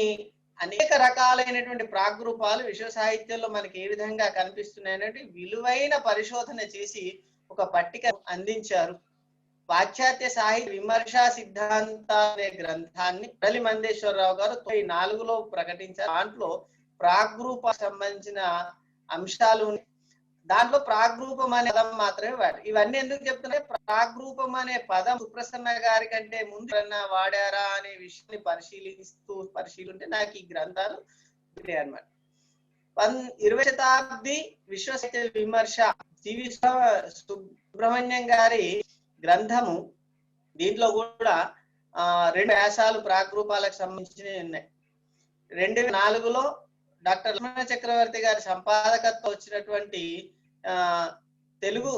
అనేక రకాలైనటువంటి ప్రాగ్రూపాలు విశ్వ సాహిత్యంలో మనకి ఏ విధంగా కనిపిస్తున్నాయనేది విలువైన పరిశోధన చేసి ఒక పట్టిక అందించారు. పాశ్చాత్య సాహిత్య విమర్శ సిద్ధాంత అనే గ్రంథాన్ని మురళి మందేశ్వరరావు గారు 1994లో ప్రకటించారు. దాంట్లో ప్రాగ్రూప సంబంధించిన అంశాలు, దాంట్లో ప్రాగ్రూపం అనే పదం మాత్రమే వాడారు. ఇవన్నీ ఎందుకు చెప్తున్నాయి? ప్రాగ్రూపం అనే పదం సుప్రసన్న గారి కంటే ముందు వాడారా అనే విషయాన్ని పరిశీలింటే నాకు ఈ గ్రంథాలు అన్నమాట. 20వ శతాబ్ది విశ్వ సాహిత్య విమర్శ సివి సుబ్రహ్మణ్యం గారి గ్రంథము. దీంట్లో కూడా 2 వ్యాసాలు ప్రాగ్రూపాలకు సంబంధించినవి ఉన్నాయి. 2004లో డాక్టర్ లక్ష్మణ చక్రవర్తి గారి సంపాదకత్వం వచ్చినటువంటి తెలుగు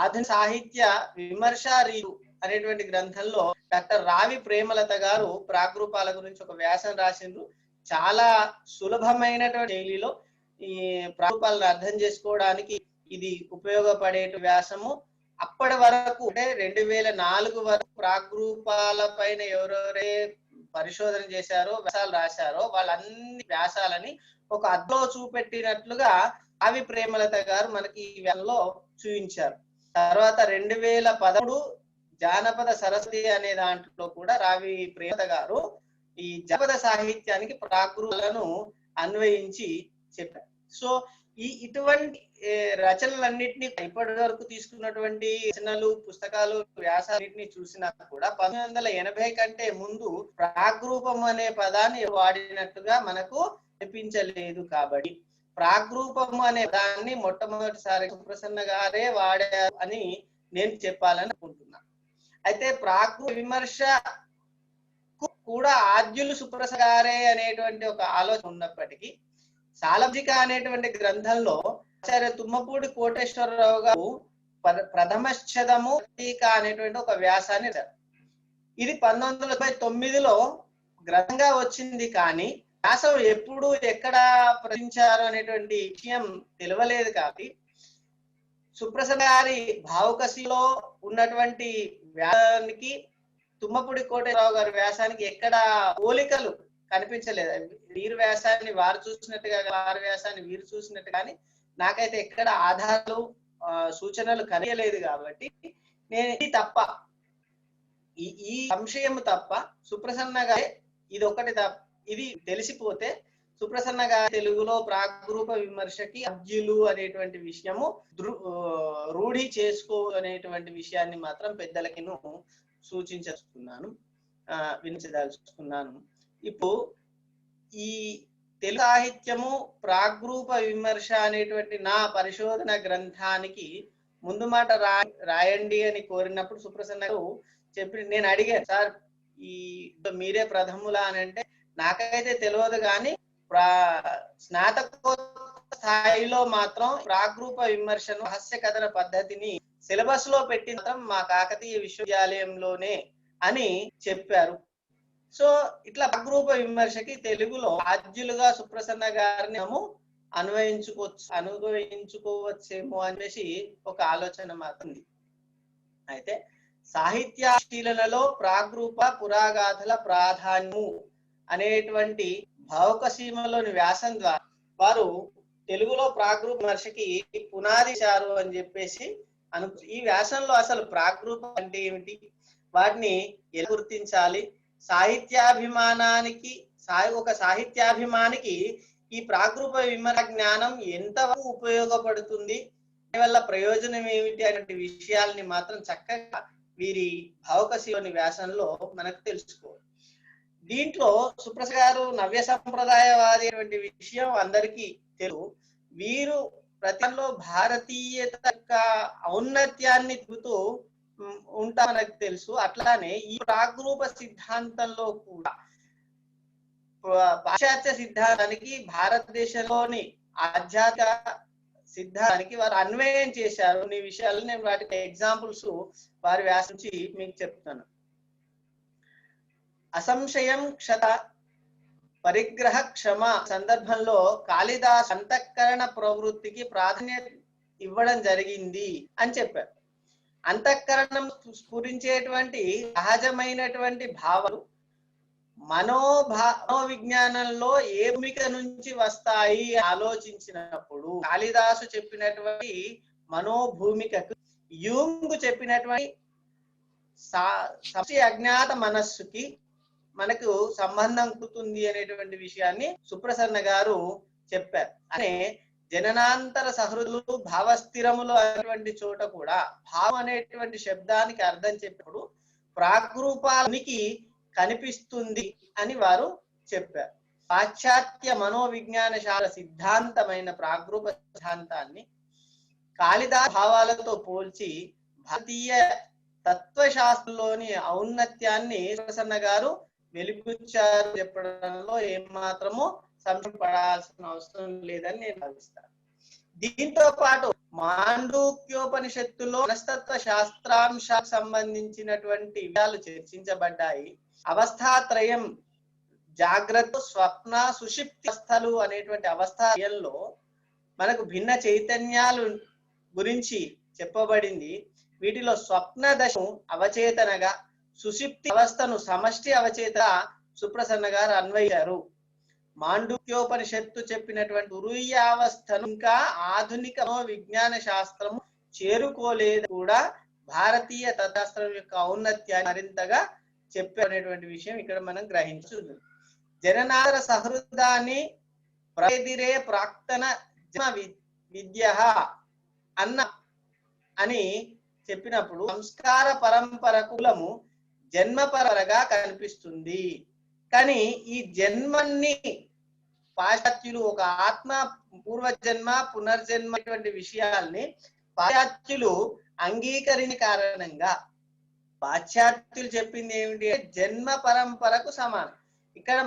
ఆధునిక సాహిత్య విమర్శ రీరు అనేటువంటి గ్రంథంలో డాక్టర్ రావి ప్రేమలత గారు ప్రాగ్రూపాల గురించి ఒక వ్యాసం రాసిండ్రు. చాలా సులభమైనటువంటి శైలిలో ఈ ప్రాగ్రూపాలను అర్థం చేసుకోవడానికి ఇది ఉపయోగపడే వ్యాసము. అప్పటి వరకు అంటే 2004 వరకు ప్రాగ్రూపాల పైన ఎవరెవరే పరిశోధన చేశారో, వ్యాసాలు రాశారో వాళ్ళన్ని వ్యాసాలని ఒక అద్దంలో చూపెట్టినట్లుగా రావి ప్రేమలత గారు మనకి ఈ వ్యాసంలో చూపించారు. తర్వాత 2013 జానపద సరస్వతి అనే దాంట్లో కూడా రావి ప్రేమలత గారు ఈ జానపద సాహిత్యానికి ప్రాగ్రూపాలను అన్వయించి చెప్పారు. సో ఇటువంటి రచనలన్నింటినీ ఇప్పటి వరకు తీసుకున్నటువంటి రచనలు, పుస్తకాలు, వ్యాసాలన్నింటినీ చూసినా కూడా 1980 కంటే ముందు ప్రాగ్రూపం అనే పదాన్ని వాడినట్టుగా మనకు అనిపించలేదు. కాబట్టి ప్రాగ్రూపం అనే పదాన్ని మొట్టమొదటిసారి సుప్రసన్న గారే వాడారు అని నేను చెప్పాలని అనుకుంటున్నా. అయితే ప్రాగ్రూప విమర్శ కూడా ఆద్యులు సుప్రసన్న గారే అనేటువంటి ఒక ఆలోచన ఉన్నప్పటికీ సాలబ్జిక అనేటువంటి గ్రంథంలో ఆచార్య తుమ్మపూడి కోటేశ్వరరావు గారు ప్రథమశ్చదము అనేటువంటి ఒక వ్యాసాన్ని రాశారు. ఇది 1999లో గ్రంథంగా వచ్చింది. కానీ వ్యాసం ఎప్పుడు ఎక్కడ ప్రచురించారు అనేటువంటి విషయం తెలియలేదు. కాబట్టి సుప్రసన్న గారి భావుకసిలో ఉన్నటువంటి వ్యాసానికి తుమ్మపూడి కోటేశ్వరరావు గారి వ్యాసానికి ఎక్కడ పోలికలు కనిపించలేదు. వీరు వ్యాసాన్ని వారు చూసినట్టుగా, వారి వ్యాసాన్ని వీరు చూసినట్టు కానీ నాకైతే ఎక్కడ ఆధారాలు, సూచనలు కనిపించలేదు. కాబట్టి నేను ఇది తప్ప, ఈ సంశయం తప్ప సుప్రసన్న గారి ఇది ఒకటి తప్ప, ఇది తెలిసిపోతే సుప్రసన్న గారి తెలుగులో ప్రాగ్రూప విమర్శకి అబ్జులు అనేటువంటి విషయము రూఢి చేసుకో అనేటువంటి విషయాన్ని మాత్రం పెద్దలకి సూచించుకున్నాను, వినించదలుచుకున్నాను. ఇప్పుడు ఈ తెలుగు సాహిత్యము ప్రాగ్రూప విమర్శ అనేటువంటి నా పరిశోధన గ్రంథానికి ముందు మాట రాయండి అని కోరినప్పుడు సుప్రసన్న గారు చెప్పి, నేను అడిగాను, సార్ ఈ మీరే ప్రథములా అని అంటే నాకైతే తెలియదు కానీ స్నాతకోత్తర స్థాయిలో మాత్రం ప్రాగ్రూప విమర్శను హాస్య కథన పద్ధతిని సిలబస్ లో పెట్టిన మా కాకతీయ విశ్వవిద్యాలయంలోనే అని చెప్పారు. సో ఇట్లా ప్రాగ్రూప విమర్శకి తెలుగులో ఆద్యులుగా సుప్రసన్న గారిని అనుభవించుకోవచ్చేమో అనేసి ఒక ఆలోచన మాత్రం ఉంది. అయితే సాహిత్యాశీలనలో ప్రాగ్రూప పురాగాథల ప్రాధాన్యము అనేటువంటి భావుకసీమలోని వ్యాసం ద్వారా వారు తెలుగులో ప్రాగ్రూప విమర్శకి పునాది చారు అని చెప్పేసి ఈ వ్యాసంలో అసలు ప్రాగ్రూపం అంటే ఏమిటి, వాటిని ఎలా గుర్తించాలి, సాహిత్యాభిమానానికి ఒక సాహిత్యాభిమానికి ఈ ప్రాగ్రూప విమర్శ జ్ఞానం ఎంతవరకు ఉపయోగపడుతుంది, వల్ల ప్రయోజనం ఏమిటి అనే విషయాల్ని మాత్రం చక్కగా వీరి భావకశిలోని వ్యాసంలో మనకు తెలుసుకోవాలి. దీంట్లో సుప్రసాద్ గారు నవ్య సంప్రదాయవాది అటువంటి విషయం అందరికీ తెలుసు. వీరు ప్రతిలో భారతీయత యొక్క ఔన్నత్యాన్ని తిరుగుతూ ఉంటా మనకు తెలుసు. అట్లానే ఈ ప్రాగ్రూప సిద్ధాంతంలో కూడా పాశ్చాత్య సిద్ధాంతానికి భారతదేశంలోని ఆధ్యాత్మిక సిద్ధాంతానికి వారు అన్వయం చేశారు. ఈ విషయాలు నేను వాటికి ఎగ్జాంపుల్స్ వారి వ్యాసం నుంచి మీకు చెప్తాను. అసంశయం క్షత పరిగ్రహ క్షమ సందర్భంలో కాళిదాస్ అంతఃకరణ ప్రవృత్తికి ప్రాధాన్యత ఇవ్వడం జరిగింది అని చెప్పారు. అంతఃకరణం స్ఫురించేటువంటి సహజమైనటువంటి భావాలు మనోవిజ్ఞానంలో ఏ భూమిక నుంచి వస్తాయి ఆలోచించినప్పుడు కాళిదాసు చెప్పినటువంటి మనోభూమికకు యూంగ్ చెప్పినటువంటి అజ్ఞాత మనస్సుకి మనకు సంబంధం కుతుంది అనేటువంటి విషయాన్ని సుప్రసన్న గారు చెప్పారు. అనే జననాంతర సహృదులు భావస్థిరములు అనేటువంటి చోట కూడా భావం అనేటువంటి శబ్దానికి అర్థం చెప్పినప్పుడు ప్రాగ్రూపానికి కనిపిస్తుంది అని వారు చెప్పారు. పాశ్చాత్య మనోవిజ్ఞాన శాస్త్ర సిద్ధాంతమైన ప్రాగ్రూప సిద్ధాంతాన్ని కాళిదాస్ భావాలతో పోల్చి భారతీయ తత్వశాస్త్రంలోని ఔన్నత్యాన్ని ప్రసన్న గారు వెలిబుచ్చారు చెప్పడంలో ఏమాత్రము సంశయం పడాల్సిన అవసరం లేదని నేను భావిస్తాను. దీంతో పాటు మాండూక్యోపనిషత్తులో మనస్తత్వ శాస్త్రాంశాలకు సంబంధించినటువంటి విషయాలు చర్చించబడ్డాయి. అవస్థాత్రయం, జాగ్రత్త, స్వప్న, సుషిప్తి అవస్థలు అనేటువంటి అవస్థలో మనకు భిన్న చైతన్యాలు గురించి చెప్పబడింది. వీటిలో స్వప్న దశను అవచేతనగా, సుషిప్తి అవస్థను సమష్టి అవచేత సుప్రసన్న గారు అన్వయించారు. మాండూక్యోపనిషత్తు చెప్పినటువంటి తురీయావస్థను ఇంకా ఆధునిక విజ్ఞాన శాస్త్రము చేరుకోలేదు కూడా భారతీయ తత్వశాస్త్రం యొక్క ఔన్నత్యాన్ని మరింతగా చెప్పేటువంటి విషయం ఇక్కడ మనం గ్రహించుతుంది. జననాంతర సహృదాన్ని ప్రతిరే ప్రాక్తన విద్య అని చెప్పినప్పుడు సంస్కార పరంపర కులము జన్మపరగా కనిపిస్తుంది. కానీ ఈ జన్మని పాశ్చాత్యులు ఒక ఆత్మ పూర్వజన్మ పునర్జన్మ అటువంటి విషయాల్ని పాశ్చాత్యులు అంగీకరించిన కారణంగా పాశ్చాత్యులు చెప్పింది ఏమిటి, జన్మ పరంపరకు సమానం. ఇక్కడ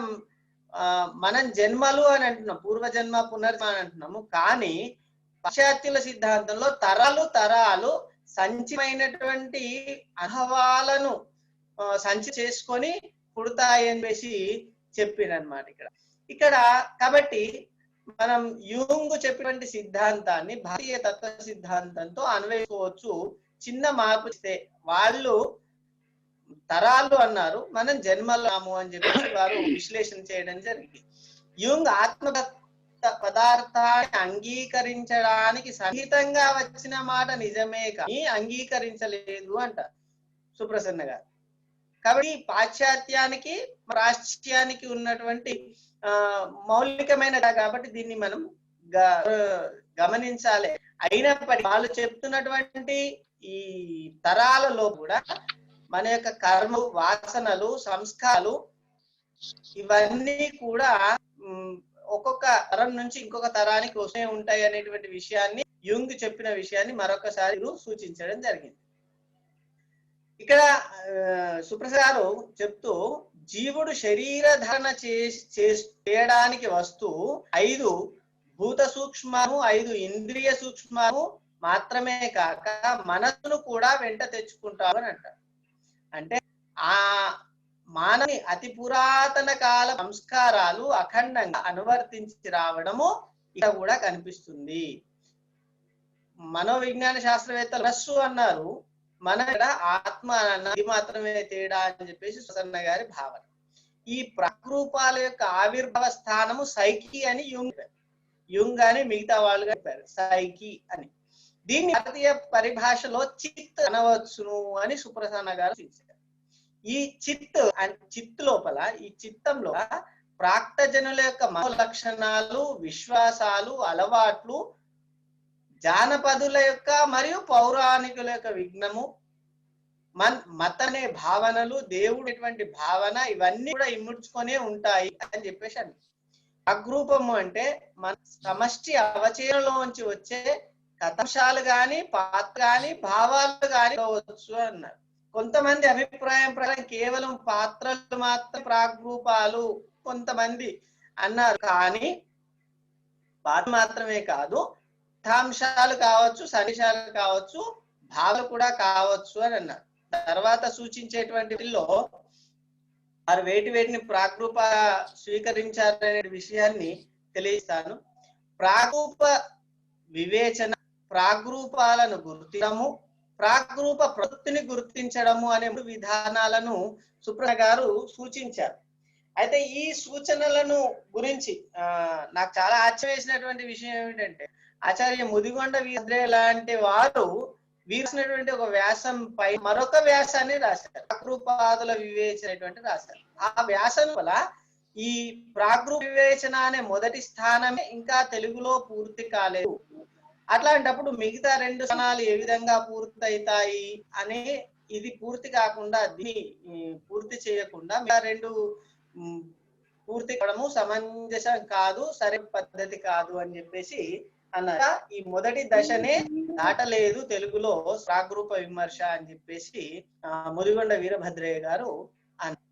మనం జన్మలు అని అంటున్నాం, పూర్వజన్మ పునర్జన్మ అని అంటున్నాము. కానీ పాశ్చాత్యుల సిద్ధాంతంలో తరాలు సంచిమైనటువంటి అనుభవాలను సంచి చేసుకొని పుడతాయని వేసి చెప్పినమాట ఇక్కడ. కాబట్టి మనం యూంగ్ చెప్పినటువంటి సిద్ధాంతాన్ని భారతీయ తత్వ సిద్ధాంతంతో అన్వయించుకోవచ్చు. చిన్న మార్పు ఇస్తే వాళ్ళు తరాలు అన్నారు, మనం జన్మలాము అని చెప్పి వారు విశ్లేషణ చేయడం జరిగింది. యూంగ్ ఆత్మ పదార్థాన్ని అంగీకరించడానికి సహితంగా వచ్చిన మాట నిజమే కానీ అంగీకరించలేదు అంటారు సుప్రసన్న గారు. కాబట్టి పాశ్చాత్యానికి ప్రాచ్యానికి ఉన్నటువంటి మౌలికమైన కాబట్టి దీన్ని మనం గమనించాలి. అయినప్పటికీ వాళ్ళు చెప్తున్నటువంటి ఈ తరాలలో కూడా మన యొక్క కర్మ, వాసనలు, సంస్కారాలు ఇవన్నీ కూడా ఒక్కొక్క తరం నుంచి ఇంకొక తరానికి వస్తూనే ఉంటాయి అనేటువంటి విషయాన్ని యూంగ్ చెప్పిన విషయాన్ని మరొకసారి సూచించడం జరిగింది. ఇక్కడ సుప్రసాద్ గారు చెప్తూ జీవుడు శరీర ధారణ చేయడానికి వస్తూ 5 భూత సూక్ష్మము, 5 ఇంద్రియ సూక్ష్మము మాత్రమే కాక మనసును కూడా వెంట తెచ్చుకుంటారు అని అంటారు. అంటే ఆ మానవుని అతి పురాతన కాల సంస్కారాలు అఖండంగా అనువర్తించి రావడము ఇక్కడ కూడా కనిపిస్తుంది. మనోవిజ్ఞాన శాస్త్రవేత్తలు మనస్సు అన్నారు, మన ఆత్మ అన్నది మాత్రమే తేడా అని చెప్పేసి సుప్రసన్న గారి భావన. ఈ ప్రాగ్రూపాల యొక్క ఆవిర్భావ స్థానము సైకి అని యుంగ్ అని మిగతా వాళ్ళు చెప్పారు, సైకి అని. దీన్ని భారతీయ పరిభాషలో చిత్ అనవచ్చును అని సుప్రసన్న గారు సూచించారు. ఈ చిత్ లోపల, ఈ చిత్తంలో ప్రాక్తజనుల యొక్క మనోలక్షణాలు, విశ్వాసాలు, అలవాట్లు, జానపదుల యొక్క మరియు పౌరాణికుల యొక్క విఘ్నము, మతనే భావనలు, దేవుడటువంటి భావన, ఇవన్నీ కూడా ఇముడ్చుకొనే ఉంటాయి అని చెప్పేసి అన్నారు. అగ్రూపము అంటే మన సమష్టి అవచయంలోంచి వచ్చే కథాంశాలు గాని, పాత్ర గాని, భావాలు గాని కావచ్చు అన్నారు. కొంతమంది అభిప్రాయం ప్రకారం కేవలం పాత్రలు మాత్రం ప్రాగ్రూపాలు కొంతమంది అన్నారు. కానీ పాత్ర మాత్రమే కాదు, కథాంశాలు కావచ్చు, సన్నివేశాలు కావచ్చు, భావాలు కూడా కావచ్చు అని అన్నారు. తర్వాత సూచించేటువంటి వారు వేటిని ప్రాగ్రూప స్వీకరించారనే విషయాన్ని తెలియజేస్తాను. ప్రాగ్రూప వివేచన, ప్రాగ్రూపాలను గుర్తించడము, ప్రాగ్రూప ప్రవృత్తిని గుర్తించడము అనే విధానాలను సుప్రసన్న గారు సూచించారు. అయితే ఈ సూచనలను గురించి నాకు చాలా ఆశ్చర్యం వేసినటువంటి విషయం ఏమిటంటే, ఆచార్య ముదిగొండ వీరభద్రయ్య లాంటి వారు వీరిసినటువంటి ఒక వ్యాసం పై మరొక వ్యాసాన్ని రాశారు, ప్రాగ్రూపాదుల వివేచన రాశారు. ఆ వ్యాసం వల్ల ఈ ప్రాగ్రూప వివేచన అనే మొదటి స్థానమే ఇంకా తెలుగులో పూర్తి కాలేదు. అట్లాంటప్పుడు మిగతా 2 స్థానాలు ఏ విధంగా పూర్తయితాయి అని, ఇది పూర్తి కాకుండా దీన్ని పూర్తి చేయకుండా మిగతా 2 పూర్తి కావడము సమంజసం కాదు, సరైన పద్ధతి కాదు అని చెప్పేసి అన్నారు. ఈ మొదటి దశనే దాటలేదు తెలుగులో ప్రాగ్రూప విమర్శ అని చెప్పేసి ముదిగొండ వీరభద్రయ్య గారు అన్నారు.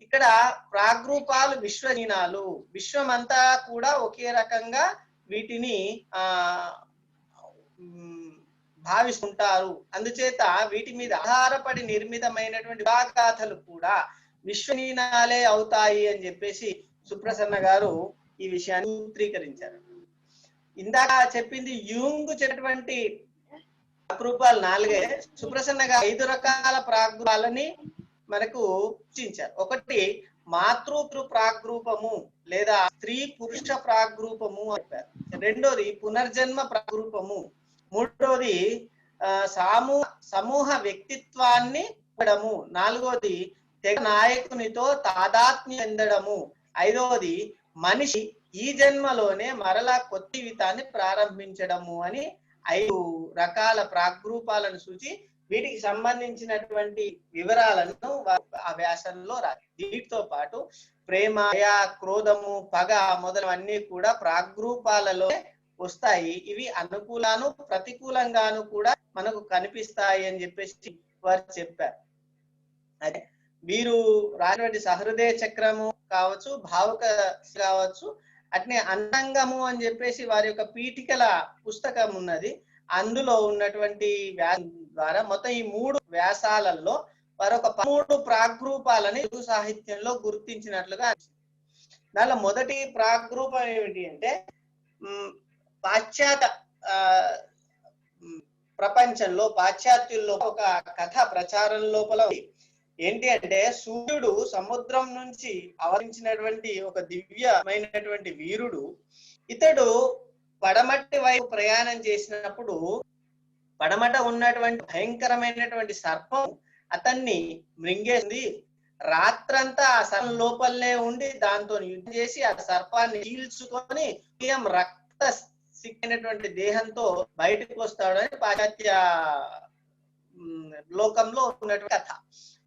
ఇక్కడ ప్రాగ్రూపాలు విశ్వజీనాలు, విశ్వమంతా కూడా ఒకే రకంగా వీటిని భావిస్తుంటారు. అందుచేత వీటి మీద ఆధారపడి నిర్మితమైనటువంటి గాథలు కూడా విశ్వనీనాలే అవుతాయి అని చెప్పేసి సుప్రసన్న గారు ఈ విషయాన్ని సూత్రీకరించారు. ఇందాక చెప్పింది యూంగ్ చెప్పినటువంటి ప్రాగ్రూపాలు 4. సుప్రసన్న గారు 5 రకాల ప్రాగ్రూపాలని మనకు సూచించారు. ఒకటి మాతృ ప్రాగ్రూపము లేదా స్త్రీ పురుష ప్రాగ్రూపము అని చెప్పారు. రెండోది పునర్జన్మ ప్రాగ్రూపము. మూడోది సమూహ వ్యక్తిత్వాన్ని ఇవ్వడము. నాలుగోది తెగ నాయకునితో తాదాత్మ్యం చెందడము. ఐదవది మనిషి ఈ జన్మలోనే మరలా కొత్త జీవితాన్ని ప్రారంభించడము అని 5 రకాల ప్రాగ్రూపాలను సూచి వీటికి సంబంధించినటువంటి వివరాలను ఆ వ్యాసంలో రాశారు. వీటితో పాటు ప్రేమ, దయ, క్రోధము, పగ మొదలవన్నీ కూడా ప్రాగ్రూపాలలో వస్తాయి. ఇవి అనుకూలాను ప్రతికూలంగాను కూడా మనకు కనిపిస్తాయి అని చెప్పేసి వారు చెప్పారు. అదే వీరు రాసినటువంటి సహృదయ చక్రము కావచ్చు, భావుక కావచ్చు, అట్నే అందంగము అని చెప్పేసి వారి యొక్క పీఠికల పుస్తకం ఉన్నది. అందులో ఉన్నటువంటి వ్యాసం ద్వారా మొత్తం ఈ 3 వ్యాసాలలో వారొక 13 ప్రాగ్రూపాలని తెలుగు సాహిత్యంలో గుర్తించినట్లుగా. దానిలో మొదటి ప్రాగ్రూపం ఏమిటి అంటే, పాశ్చాత్య ప్రపంచంలో, పాశ్చాత్యుల్లో ఒక కథ ప్రచారం లోపల ఏంటి అంటే, సూర్యుడు సముద్రం నుంచి అవతరించినటువంటి ఒక దివ్యమైనటువంటి వీరుడు. ఇతడు పడమటి వైపు ప్రయాణం చేసినప్పుడు పడమట ఉన్నటువంటి భయంకరమైనటువంటి సర్పం అతన్ని మృంగేసింది. రాత్రంతా ఆ సర్పం లోపలనే ఉండి దాంతో యుద్ధం చేసి ఆ సర్పాన్ని చీల్చుకొని రక్త సిక్కినటువంటి దేహంతో బయటకు వస్తాడని పాశ్చాత్య లోకంలో ఉన్నటువంటి కథ.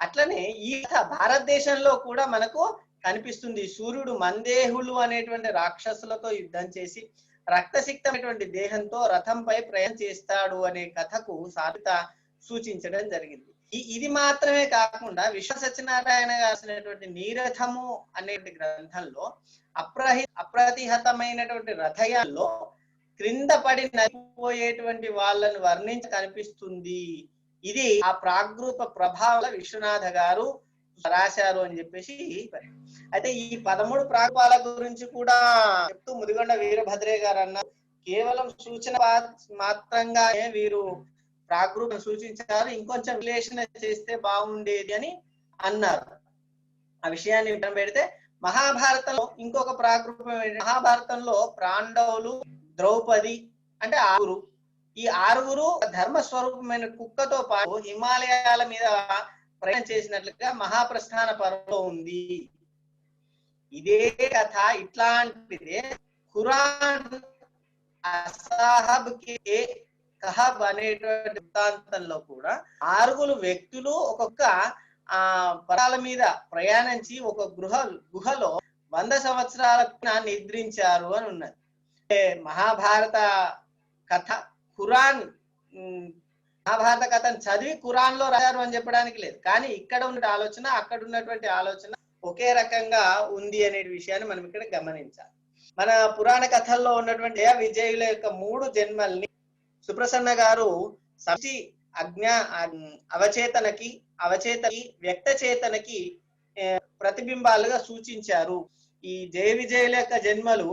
అట్లనే ఈ కథ భారతదేశంలో కూడా మనకు కనిపిస్తుంది. సూర్యుడు మందేహులు అనేటువంటి రాక్షసులతో యుద్ధం చేసి రక్తసిక్తమైనటువంటి దేహంతో రథంపై ప్రయాణం చేస్తాడు అనే కథకు సారిత సూచించడం జరిగింది. ఇది మాత్రమే కాకుండా విశ్వ సత్యనారాయణ రాసినటువంటి నీరథము అనేటువంటి గ్రంథంలో అప్రతిహతమైనటువంటి రథయాల్లో క్రింద పడి నలిపోయేటువంటి వాళ్ళను వర్ణించ కనిపిస్తుంది. ఇది ఆ ప్రాగ్రూప ప్రభావాల విశ్వనాథ గారు రాశారు అని చెప్పేసి. అయితే ఈ 13 ప్రాగ్రూపాల గురించి కూడా చెప్తూ ముదిగొండ వీరభద్రయ్య గారు అన్నారు, కేవలం సూచన మాత్రంగానే వీరు ప్రాగ్రూపం సూచించారు, ఇంకొంచెం విశ్లేషణ చేస్తే బాగుండేది అని అన్నారు. ఆ విషయాన్ని వింటం పెడితే, మహాభారతంలో ఇంకొక ప్రాగ్రూపం ఏంటంటే, మహాభారతంలో పాండవులు, ద్రౌపది అంటే 6, ఈ 6 ధర్మ స్వరూపమైన కుక్కతో పాటు హిమాలయాల మీద ప్రయాణం చేసినట్లుగా మహాప్రస్థాన పర్వంలో ఉంది. ఇదే కథ ఇట్లాంటిదే ఖురాన్ అసాహబ్ కే కహబ్ అనేటువంటి వృత్తాంతంలో కూడా 6 వ్యక్తులు ఒక్కొక్క పర్వతాల మీద ప్రయాణించి ఒక గుహలో 100 సంవత్సరాల నిద్రించారు అని ఉన్నది. మహాభారత కథ ఖురాన్ మహాభారత కథను చదివి ఖురాన్ లో రాశారు అని చెప్పడానికి లేదు, కానీ ఇక్కడ ఉన్న ఆలోచన అక్కడ ఉన్నటువంటి ఆలోచన ఒకే రకంగా ఉంది అనే విషయాన్ని మనం ఇక్కడ గమనించాలి. మన పురాణ కథల్లో ఉన్నటువంటి విజయుల యొక్క 3 జన్మల్ని సుప్రసన్న గారు సమష్టి అవచేతనకి వ్యక్త చేతనకి ప్రతిబింబాలుగా సూచించారు. ఈ జయ విజయుల యొక్క జన్మలు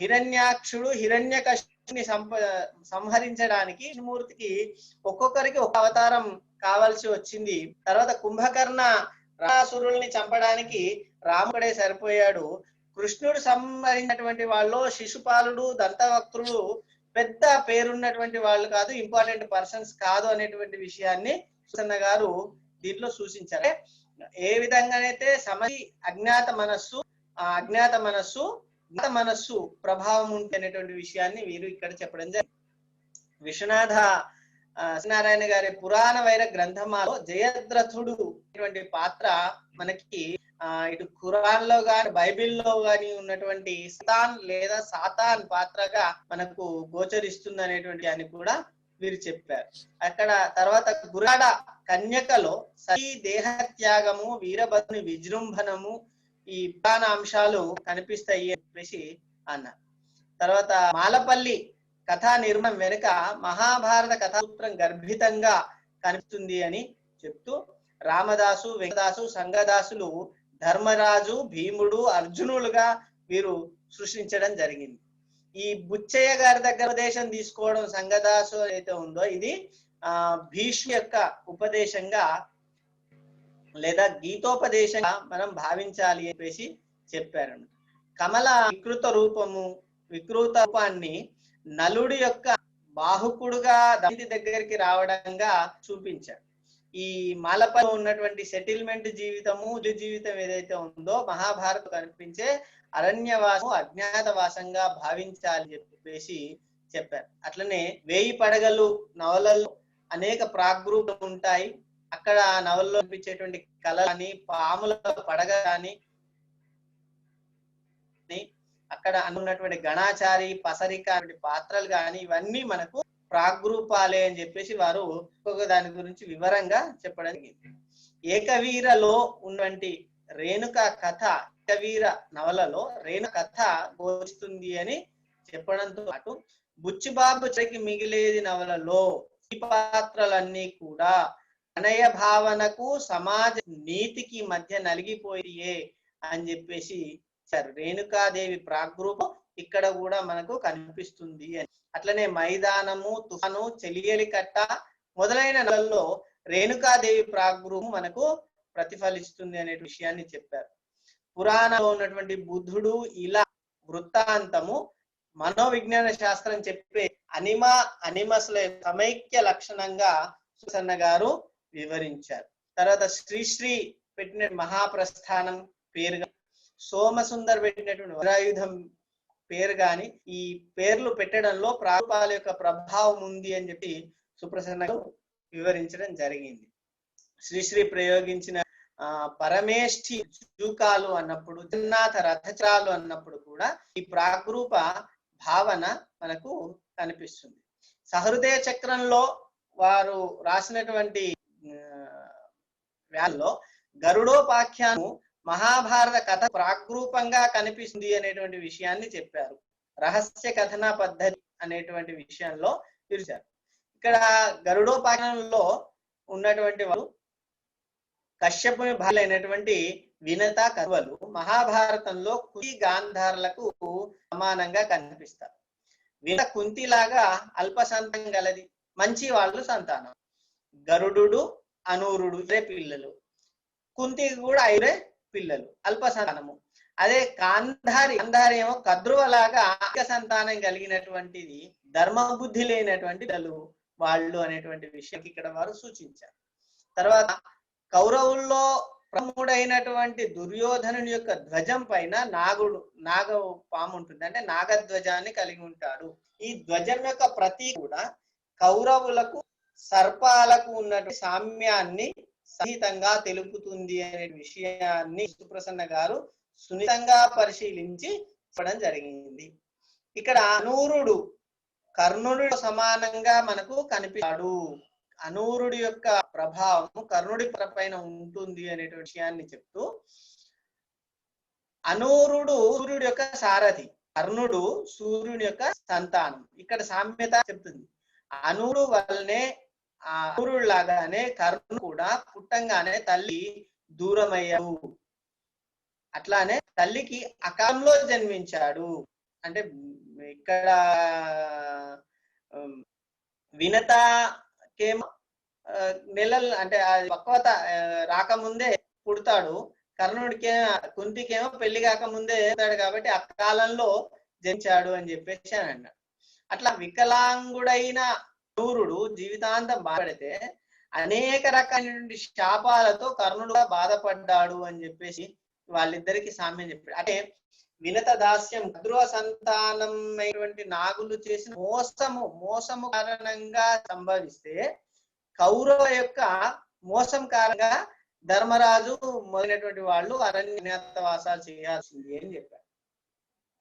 హిరణ్యాక్షుడు హిరణ్యకశిపుని సంహరించడానికి విష్ణుమూర్తికి ఒక్కొక్కరికి ఒక అవతారం కావాల్సి వచ్చింది. తర్వాత కుంభకర్ణ రాసురుల్ని చంపడానికి రాముడే సరిపోయాడు. కృష్ణుడు సంహరించినటువంటి వాళ్ళు శిశుపాలుడు దంతవక్త్రుడు పెద్ద పేరున్నటువంటి వాళ్ళు కాదు, ఇంపార్టెంట్ పర్సన్స్ కాదు అనేటువంటి విషయాన్ని సుప్రసన్న గారు దీంట్లో సూచించారు. ఏ విధంగానైతే సమష్టి అజ్ఞాత మనస్సు ప్రభావం ఉంటుంది అనేటువంటి విషయాన్ని వీరు ఇక్కడ చెప్పడం జరిగింది. విశ్వనాథ సత్యనారాయణ గారి పురాణ వైర గ్రంథమాలో జయద్రథుడు అనేటువంటి పాత్ర మనకి ఇటు ఖురాన్ లో గాని బైబిల్లో గాని ఉన్నటువంటి సతాన్ లేదా సాతాన్ పాత్రగా మనకు గోచరిస్తుంది అనేటువంటి అని కూడా వీరు చెప్పారు. అక్కడ తర్వాత గురాడ కన్యకలో సతీ దేహత్యాగము వీరభద్రుని విజృంభణము ఈ పురాణ అంశాలు కనిపిస్తాయి అని చెప్పేసి అన్నారు. తర్వాత మాలపల్లి కథా నిర్మాణం వెనుక మహాభారత కథాసూత్రం గర్భితంగా కనిపిస్తుంది అని చెప్తూ రామదాసు వెంకదాసు సంగదాసులు ధర్మరాజు భీముడు అర్జునులుగా వీరు సృష్టించడం జరిగింది. ఈ బుచ్చయ్య గారి దగ్గర ఉపదేశం తీసుకోవడం సంగదాసు అయితే ఉందో ఇది భీష్మ యొక్క ఉపదేశంగా లేదా గీతోపదేశంగా మనం భావించాలి అని చెప్పేసి చెప్పారు. కమల వికృత రూపాన్ని నలుడి యొక్క బాహుకుడుగా దళిత దగ్గరికి రావడంగా చూపించాడు. ఈ మాలపై ఉన్నటువంటి సెటిల్మెంట్ జీవితం ఏదైతే ఉందో మహాభారత కనిపించే అరణ్యవాసం అజ్ఞాతవాసంగా భావించాలి చెప్పేసి చెప్పారు. అట్లనే 1000 పడగలు నవలల్లో అనేక ప్రాగ్రూపులు ఉంటాయి. అక్కడ నవల్లో కనిపించేటువంటి కళ కానీ పాముల పడగ కానీ అక్కడ అనున్నటువంటి గణాచారి పసరిక పాత్రలు కానీ ఇవన్నీ మనకు ప్రాగ్రూపాలే అని చెప్పేసి వారు ఒక్కొక్క దాని గురించి వివరంగా చెప్పడం జరిగింది. ఏకవీరలో ఉన్నటువంటి రేణుక కథ ఏకవీర నవలలో రేణుక కథ గోచిస్తుంది అని చెప్పడంతో పాటు బుచ్చిబాబు చివరికి మిగిలేది నవలలో ఈ పాత్రలన్నీ కూడా అనయ భావనకు సమాజ నీతికి మధ్య నలిగిపోయే అని చెప్పేసి రేణుకాదేవి ప్రాగ్రూపం ఇక్కడ కూడా మనకు కనిపిస్తుంది అని. అట్లనే మైదానము తుఫాను చెలియలి కట్ట మొదలైన నవలల్లో రేణుకాదేవి ప్రాగ్రూపం మనకు ప్రతిఫలిస్తుంది అనే విషయాన్ని చెప్పారు. పురాణంలో ఉన్నటువంటి బుద్ధుడు ఇలా వృత్తాంతము మనోవిజ్ఞాన శాస్త్రం చెప్పే అనిమస్ల సమైక్య లక్షణంగా సుప్రసన్న గారు వివరించారు. తర్వాత శ్రీశ్రీ పెట్టిన మహాప్రస్థానం పేరుగా సోమసుందర్ పెట్టినటువంటి వరాయుధం పేరు గాని ఈ పేర్లు పెట్టడంలో ప్రారూపాల యొక్క ప్రభావం ఉంది అని చెప్పి సుప్రసన్న వివరించడం జరిగింది. శ్రీశ్రీ ప్రయోగించిన పరమేష్ఠి జూకాలు అన్నప్పుడు జగన్నాథ రథచరాలు అన్నప్పుడు కూడా ఈ ప్రాగ్రూప భావన మనకు కనిపిస్తుంది. సహృదయ చక్రంలో వారు రాసినటువంటి వ్యాల్లో గరుడోపాఖ్యానము మహాభారత కథ ప్రాగ్రూపంగా కనిపిస్తుంది అనేటువంటి విషయాన్ని చెప్పారు. రహస్య కథన పద్ధతి అనేటువంటి విషయంలో తీర్చారు. ఇక్కడ గరుడోపాఖ్యానంలో ఉన్నటువంటి వారు కశ్యపుని భార్యలైనటువంటి వినత కరువలు మహాభారతంలో కుంతి గాంధార్లకు సమానంగా కనిపిస్తారు. వినత కుంతిలాగా అల్ప సంతానం గలది, మంచి వాళ్ళు సంతానం. గరుడు అనూరుడు 5 పిల్లలు, కుంతికి కూడా 5 పిల్లలు, అల్ప సంతానము. అదే గాంధారి ఏమో కద్రువలాగా సంతానం కలిగినటువంటిది, ధర్మబుద్ధి లేనటువంటి వాళ్ళు అనేటువంటి విషయం ఇక్కడ వారు సూచించారు. తర్వాత కౌరవుల్లో ప్రముఖుడైనటువంటి దుర్యోధనుని యొక్క ధ్వజం పైన నాగ పాము ఉంటుంది, అంటే నాగధ్వజాన్ని కలిగి ఉంటాడు. ఈ ధ్వజం యొక్క ప్రతీక కూడా కౌరవులకు సర్పాలకు ఉన్నటువంటి సామ్యాన్ని సహితంగా తెలుపుతుంది అనే విషయాన్ని సుప్రసన్న గారు సున్నితంగా పరిశీలించి చెప్పడం జరిగింది. ఇక్కడ అనూరుడు కర్ణుడు సమానంగా మనకు కనిపిస్తాడు, అనూరుడి యొక్క ప్రభావం కర్ణుడి పైన ఉంటుంది అనేటువంటి విషయాన్ని చెప్తూ, అనూరుడు సూర్యుడి యొక్క సారథి, కర్ణుడు సూర్యుని యొక్క సంతానం. ఇక్కడ సామ్యత చెప్తుంది. అనూరుడు వల్లనే అనూరుడు లాగానే కర్ణుడు కూడా పుట్టంగానే తల్లి దూరమయ్యాడు, అట్లానే తల్లికి అకాలంలో జన్మించాడు. అంటే ఇక్కడ వినతకేమో నెలలు అంటే పక్వత రాకముందే పుడతాడు, కుంతికేమో పెళ్లి కాకముందే పుడతాడు, కాబట్టి అకాలంలో జన్మించాడు అని చెప్పేసి అని అన్నాడు. అట్లా వికలాంగుడైన అనూరుడు జీవితాంతం బాధపడితే అనేక రకాలైనటువంటి శాపాలతో కర్ణుడు బాధపడ్డాడు అని చెప్పేసి వాళ్ళిద్దరికి సామ్యం చెప్పాడు. అంటే వినత దాస్యం, కద్రువ సంతానం అయినటువంటి నాగులు చేసిన మోసము కారణంగా సంభవిస్తే కౌరవ యొక్క మోసం కారణంగా ధర్మరాజు మొదలైనటువంటి వాళ్ళు అరణ్యవాసాలు చేయాల్సింది అని చెప్పారు.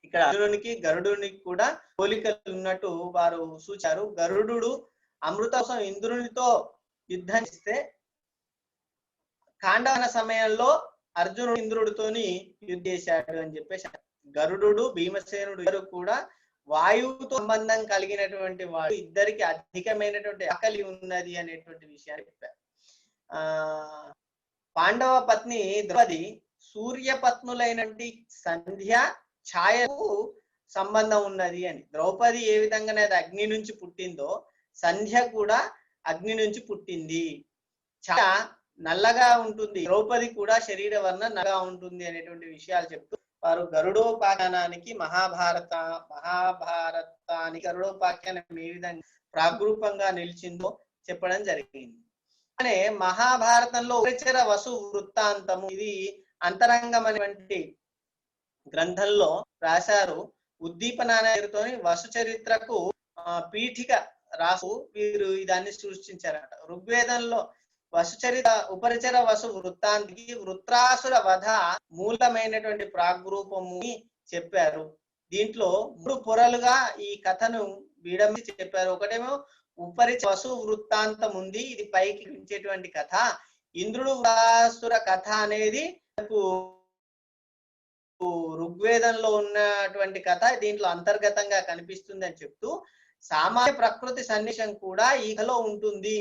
ఇక్కడ అర్జునునికి గరుడునికి కూడా పోలికలు ఉన్నట్టు వారు సూచారు. గరుడు అమృత కోసం ఇంద్రునితో యుద్ధం చేస్తే ఖాండవన సమయంలో అర్జునుడు ఇంద్రుడితోని యుద్ధం చేశాడు అని చెప్పేసి, గరుడు భీమసేనుడు ఇద్దరు కూడా వాయువుతో సంబంధం కలిగినటువంటి వాడు, ఇద్దరికి అధికమైనటువంటి ఆకలి ఉన్నది అనేటువంటి విషయాన్ని చెప్పారు. పాండవ పత్ని ద్రౌపది సూర్యపత్నులైనటువంటి సంధ్య ఛాయకు సంబంధం ఉన్నది అని. ద్రౌపది ఏ విధంగానే అగ్ని నుంచి పుట్టిందో సంధ్య కూడా అగ్ని నుంచి పుట్టింది. ఛాయ నల్లగా ఉంటుంది, ద్రౌపది కూడా శరీర వర్ణం నల్లగా ఉంటుంది అనేటువంటి విషయాలు చెప్తూ వారు గరుడోపాఖ్యానానికి మహాభారతానికి గరుడోపాఖ్యానం ఏ విధంగా ప్రాగ్రూపంగా నిలిచిందో చెప్పడం జరిగింది. అనే మహాభారతంలో ఉపచర వసు వృత్తాంతము, ఇది అంతరంగమైనటువంటి గ్రంథంలో రాశారు. ఉద్దీపన పేరుతోని వసు చరిత్రకు పీఠిక రాసు వీరు దాన్ని సృష్టించారట. ఋగ్వేదంలో ఉపరిచర వసు వృత్తాంతికి వృత్రాసుర వధ మూలమైనటువంటి ప్రాగ్రూపము చెప్పారు. దీంట్లో 3 పొరలుగా ఈ కథను విడమించి చెప్పారు. ఒకటేమో ఉపరిచర వసు వృత్తాంతం ఉంది, ఇది పైకి ఉంచేటువంటి కథ. ఇంద్రుడు వృత్రాసుర కథ అనేది ఋగ్వేదంలో ఉన్నటువంటి కథ, దీంట్లో అంతర్గతంగా కనిపిస్తుంది అని చెప్తూ, సామాన్య ప్రకృతి సన్నివేశం కూడా ఈ కథలో ఉంటుంది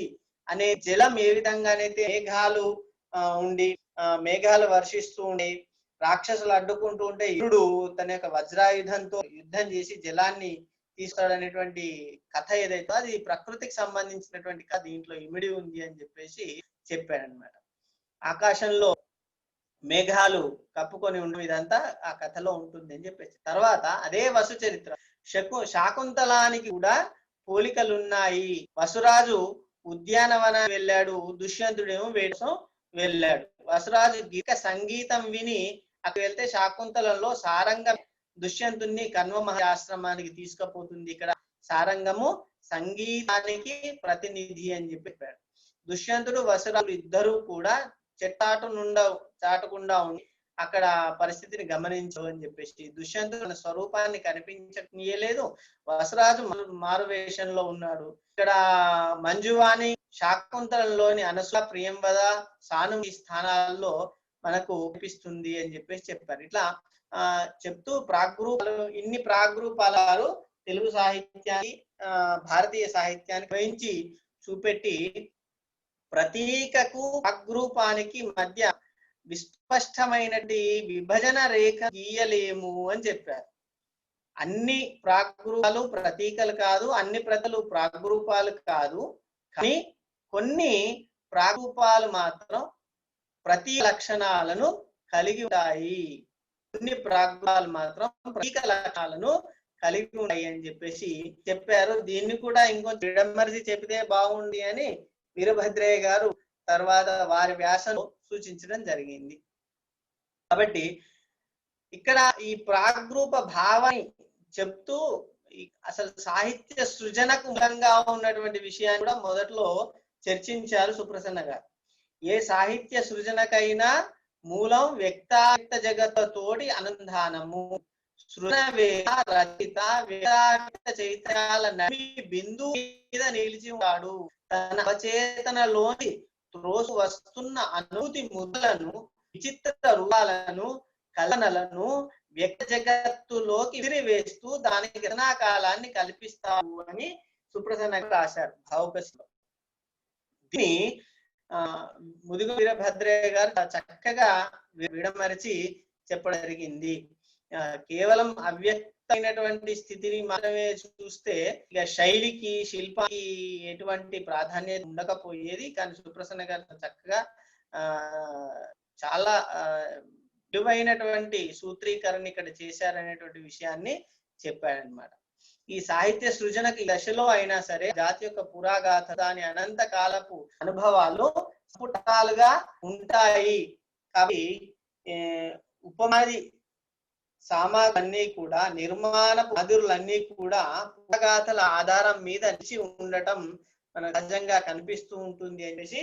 అనే, జలం ఏ విధంగానైతే మేఘాలు ఉండి మేఘాలు వర్షిస్తూ ఉండి రాక్షసులు అడ్డుకుంటూ ఉంటే ఇంద్రుడు తన యొక్క వజ్రాయుధంతో యుద్ధం చేసి జలాన్ని తీస్తాడనేటువంటి కథ ఏదైతే అది ప్రకృతికి సంబంధించినటువంటి కథ దీంట్లో ఇమిడి ఉంది అని చెప్పేసి చెప్పాడనమాట. ఆకాశంలో మేఘాలు కప్పుకొని ఉండడం ఇదంతా ఆ కథలో ఉంటుంది అని చెప్పేసి. తర్వాత అదే వసు చరిత్ర శాకుంతలానికి కూడా పోలికలు ఉన్నాయి. వసురాజు ఉద్యానవనానికి వెళ్ళాడు, దుష్యంతుడేమో వేసం వెళ్ళాడు. వసురాజు గీత సంగీతం విని అక్కడ వెళ్తే శాకుంతలంలో సారంగం దుష్యంతుణ్ణి కణ్వ మహాశ్రమానికి తీసుకుపోతుంది. ఇక్కడ సారంగము సంగీతానికి ప్రతినిధి అని చెప్పాడు. దుష్యంతుడు వసురాజు ఇద్దరు కూడా చాటకుండా ఉండి అక్కడ పరిస్థితిని గమనించు అని చెప్పేసి, దుష్యంతుడు తన స్వరూపాన్ని కనిపించనీయలేదు. వసురాజు మారువేషంలో ఉన్నాడు. ఇక్కడ మంజువాణి శాకుంతలంలోని అనసూయ, ప్రియంవద, సాను ఈ స్థానాల్లో మనకు కనిపిస్తుంది అని చెప్పేసి చెప్పారు. ఇట్లా చెప్తూ ఇన్ని ప్రాగ్రూపాలు తెలుగు సాహిత్యాన్ని భారతీయ సాహిత్యానికి వహించి చూపెట్టి ప్రతీకకు ప్రాగ్రూపానికి మధ్య విస్పష్టమైనటువంటి విభజన రేఖ గీయలేము అని చెప్పారు. అన్ని ప్రాగ్రూపాలు ప్రతీకలు కాదు, అన్ని ప్రతలు ప్రాగ్రూపాలు కాదు, కానీ కొన్ని ప్రాగ్రూపాలు మాత్రం ప్రతి లక్షణాలను కలిగి ఉంటాయి. కొన్ని ప్రాగ్రూపాలు మాత్రం ప్రతీక లక్షణాలను కలిగి ఉన్నాయి అని చెప్పేసి చెప్పారు. దీన్ని కూడా ఇంకొంచెం విడమరిచి చెబితే బాగుంది అని వీరభద్రయ్య గారు తర్వాత వారి వ్యాసంలో సూచించడం జరిగింది. కాబట్టి ఇక్కడ ఈ ప్రాగ్రూప భావాన్ని చెప్తూ అసలు సాహిత్య సృజనకు మూలంగా ఉన్నటువంటి విషయాన్ని కూడా మొదట్లో చర్చించారు సుప్రసన్న గారు. ఏ సాహిత్య సృజనకైనా మూలం వ్యక్తావ్యక్త జగత్తోటి అనుసంధానము. సృజనవేత్త రచయిత వ్యక్తావ్యక్త చైతన్యాల నడి బిందువు మీద నిలిచి ఉన్నాడు. తన అవచేతనలోని త్రోసు వస్తున్న అనుభూతి ముద్రలను, విచిత్ర రూపాలను, కల్పనలను వ్యక్త జగత్తులోకి విసిరివేస్తూ దానికి రచనాకాలాన్ని కల్పిస్తాడు అని సుప్రసన్న రాశారు భావుకశిలో. దీన్ని ముదుగు వీరభద్రయ్య గారు చక్కగా విడమరిచి చెప్పడం జరిగింది. కేవలం అవ్యక్తమైనటువంటి స్థితిని మాత్రమే చూస్తే ఇక శైలికి శిల్పానికి ఎటువంటి ప్రాధాన్యత ఉండకపోయేది. కానీ సుప్రసన్న గారు చక్కగా చాలా విలువైనటువంటి సూత్రీకరణ ఇక్కడ చేశారనేటువంటి విషయాన్ని చెప్పాడనమాట. ఈ సాహిత్య సృజనకి దశలో అయినా సరే జాతి యొక్క పురాగాథ, దాని అనంత కాలపు అనుభవాలు స్ఫుటాలుగా ఉంటాయి. కాబట్టి ఉపమాది సామాగ్రి కూడా, నిర్మాణ మాధురులన్నీ కూడా పురాగాథల ఆధారం మీద నిలిచి ఉండటం మనకు సహజంగా కనిపిస్తూ ఉంటుంది అనేసి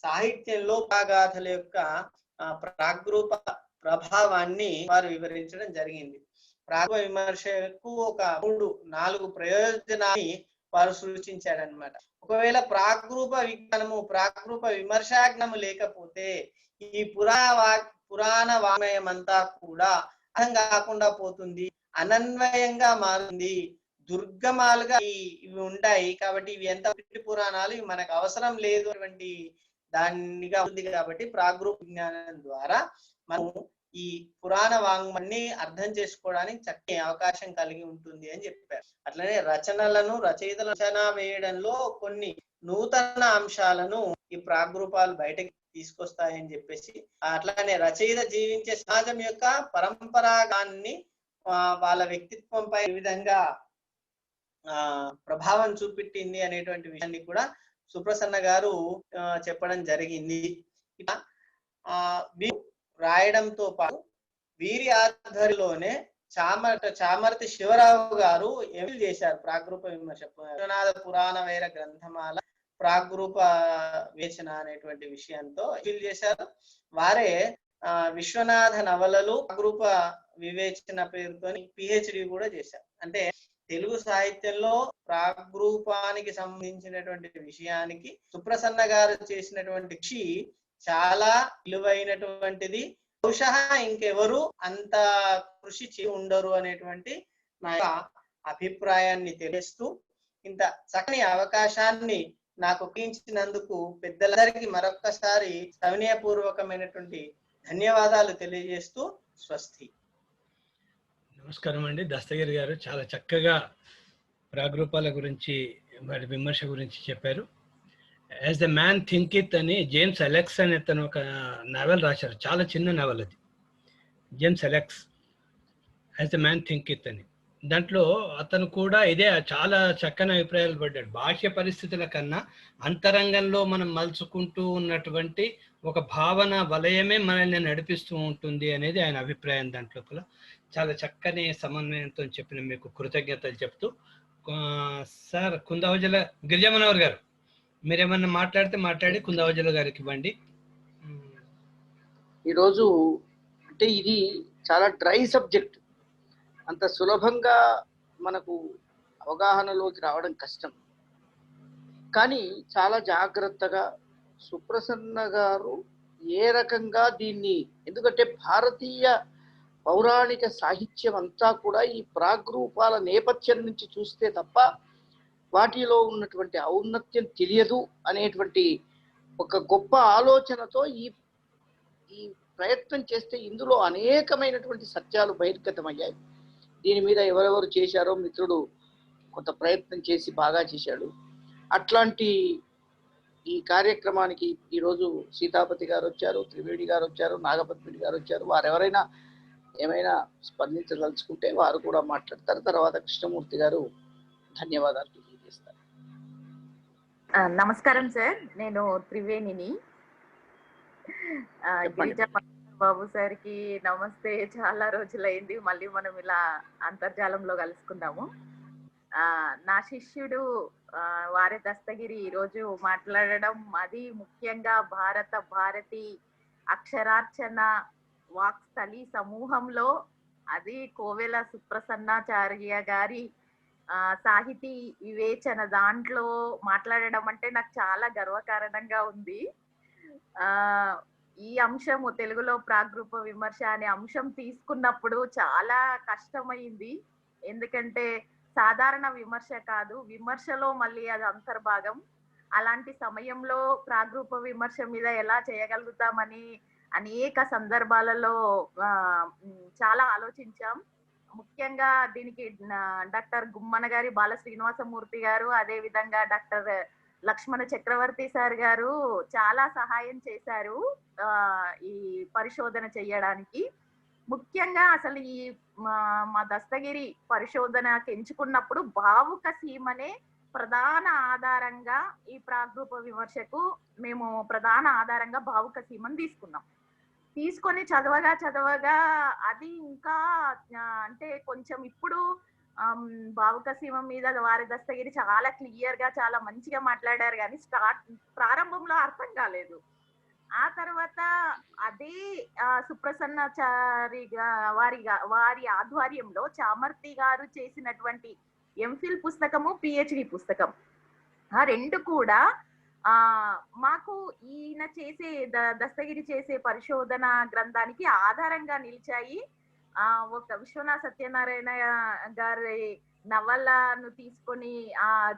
సాహిత్యంలో పురాగాథల యొక్క ప్రాగ్రూప ప్రభావాన్ని వారు వివరించడం జరిగింది. ప్రాగ్రూప విమర్శకు ఒక 3-4 ప్రయోజనాన్ని వారు సూచించారనమాట. ఒకవేళ ప్రాగ్రూప విజ్ఞానము, ప్రాగ్రూప విమర్శాజ్ఞానము లేకపోతే ఈ పురాణ వాంగ్మయం అంతా కూడా అర్థం కాకుండా పోతుంది, అనన్వయంగా మారుతుంది, దుర్గమాలుగా ఇవి ఉంటాయి. కాబట్టి ఇవి ఎంత పురాణాలు, ఇవి మనకు అవసరం లేదు అటువంటి దానిగా ఉంది. కాబట్టి ప్రాగ్రూప విజ్ఞానం ద్వారా మనం ఈ పురాణ వాంగ్మయాన్ని అర్థం చేసుకోవడానికి చక్కని అవకాశం కలిగి ఉంటుంది అని చెప్పారు. అట్లనే రచనలను, రచయితలను అంచనా వేయడంలో కొన్ని నూతన అంశాలను ఈ ప్రాగ్రూపాలు బయటకి తీసుకొస్తాయని చెప్పేసి, అట్లానే రచయిత జీవించే సమాజం యొక్క పరంపరాగాన్ని, వాళ్ళ వ్యక్తిత్వంపై ఏ విధంగా ప్రభావం చూపెట్టింది అనేటువంటి విషయాన్ని కూడా సుప్రసన్న గారు చెప్పడం జరిగింది. ఇలా రాయడంతో పాటు వీరి ఆధ్వర్యంలోనే చామర్తి శివరావు గారు ఎంపిక చేశారు ప్రాగ్రూప విమర్శ. విశ్వనాథ పురాణ వేర గ్రంథమాల ప్రాగ్రూప వివేచన అనేటువంటి విషయంతో ఎంపిక చేశారు. వారే విశ్వనాథ నవలలు ప్రాగ్రూప వివేచన పేరుతో పిహెచ్డి కూడా చేశారు. అంటే తెలుగు సాహిత్యంలో ప్రాగ్రూపానికి సంబంధించినటువంటి విషయానికి సుప్రసన్న గారు చేసినటువంటి కృషి చాలా విలువైనటువంటిది. బహుశా ఇంకెవరు అంత కృషి చేసి ఉండరు అనేటువంటి నా అభిప్రాయాన్ని తెలియస్తూ, ఇంత చక్కని అవకాశాన్ని నాకు ఉపయోగించినందుకు పెద్దలందరికీ మరొక్కసారి సవినయపూర్వకమైనటువంటి ధన్యవాదాలు తెలియజేస్తూ స్వస్తి. నమస్కారం అండి. దస్తగిరి గారు చాలా చక్కగా ప్రాగ్రూపాల గురించి, వారి విమర్శ గురించి చెప్పారు. యాజ్ ద మ్యాన్ థింకిత్ అని జేమ్స్ అలెక్స్ అని అతను ఒక నవల్ రాశారు. చాలా చిన్న నవల్ అది, James Alex as the man thinketh అని. దాంట్లో అతను కూడా ఇదే చాలా చక్కని అభిప్రాయాలు పడ్డాడు. బాహ్య పరిస్థితుల కన్నా అంతరంగంలో మనం మలుచుకుంటూ ఉన్నటువంటి ఒక భావన వలయమే మనల్ని నడిపిస్తూ ఉంటుంది అనేది ఆయన అభిప్రాయం. దాంట్లో కూడా చాలా చక్కని సమన్వయంతో చెప్పిన మీకు కృతజ్ఞతలు చెప్తూ, సార్ కుందవజల గిరిజమనోహర్ గారు మీరేమన్నా మాట్లాడి కుందవజల గారికి ఇవ్వండి. ఈరోజు అంటే ఇది చాలా డ్రై సబ్జెక్ట్, అంత సులభంగా మనకు అవగాహనలోకి రావడం కష్టం. కానీ చాలా జాగ్రత్తగా సుప్రసన్న గారు ఏ రకంగా దీన్ని, ఎందుకంటే భారతీయ పౌరాణిక సాహిత్యం అంతా కూడా ఈ ప్రాగ్రూపాల నేపథ్యం నుంచి చూస్తే తప్ప వాటిలో ఉన్నటువంటి ఔన్నత్యం తెలియదు అనేటువంటి ఒక గొప్ప ఆలోచనతో ఈ ప్రయత్నం చేస్తే ఇందులో అనేకమైనటువంటి సత్యాలు బహిర్గతమయ్యాయి. దీని మీద ఎవరెవరు చేశారో మిత్రుడు కొంత ప్రయత్నం చేసి బాగా చేశాడు. అట్లాంటి ఈ కార్యక్రమానికి ఈరోజు సీతాపతి గారు వచ్చారు, త్రివేణి గారు వచ్చారు, నాగపద్మిని గారు వచ్చారు. వారెవరైనా ఏమైనా స్పందించదలుచుకుంటే వారు కూడా మాట్లాడతారు. తర్వాత కృష్ణమూర్తి గారు ధన్యవాదాలు తెలియజేస్తారు. నమస్కారం సార్, నేను త్రివేణిని. గిరిజా బాబు సార్కి నమస్తే. చాలా రోజులైంది, మళ్ళీ మనం ఇలా అంతర్జాలంలో కలుసుకుందాము. నా శిష్యుడు వారి దస్తగిరి ఈరోజు మాట్లాడడం, అది ముఖ్యంగా భారతి అక్షరార్చన వాక్స్థలి సమూహంలో, అది కోవెల సుప్రసన్నాచార్య గారి సాహితీ వివేచన దాంట్లో మాట్లాడడం అంటే నాకు చాలా గర్వకారణంగా ఉంది. ఈ అంశము తెలుగులో ప్రాగ్రూప విమర్శ అనే అంశం తీసుకున్నప్పుడు చాలా కష్టమైంది. ఎందుకంటే సాధారణ విమర్శ కాదు, విమర్శలో మళ్ళీ అది అంతర్భాగం. అలాంటి సమయంలో ప్రాగ్రూప విమర్శ మీద ఎలా చేయగలుగుతామని అనేక సందర్భాలలో చాలా ఆలోచించాం. ముఖ్యంగా దీనికి డాక్టర్ గుమ్మన గారి బాల శ్రీనివాసమూర్తి గారు, అదే విధంగా డాక్టర్ లక్ష్మణ చక్రవర్తి సార్ గారు చాలా సహాయం చేశారు ఈ పరిశోధన చేయడానికి. ముఖ్యంగా అసలు ఈ మా దస్తగిరి పరిశోధనకి ఎంచుకున్నప్పుడు భావుక సీమనే ప్రధాన ఆధారంగా, ఈ ప్రాగ్రూప విమర్శకు మేము ప్రధాన ఆధారంగా భావుక సీమను తీసుకొని చదవగా అది ఇంకా అంటే కొంచెం ఇప్పుడు భావుక సీమ మీద వారి దస్తగిరి చాలా క్లియర్ గా చాలా మంచిగా మాట్లాడారు, కానీ ప్రారంభంలో అర్థం కాలేదు. ఆ తర్వాత అదే సుప్రసన్నాచారి వారి ఆధ్వర్యంలో చామర్తి గారు చేసినటువంటి ఎంఫిల్ పుస్తకము, పిహెచ్డి పుస్తకం, ఆ రెండు కూడా మాకు ఈయన చేసే దస్తగిరి చేసే పరిశోధన గ్రంథానికి ఆధారంగా నిలిచాయి. ఒక విశ్వనాథ సత్యనారాయణ గారి నవలను తీసుకొని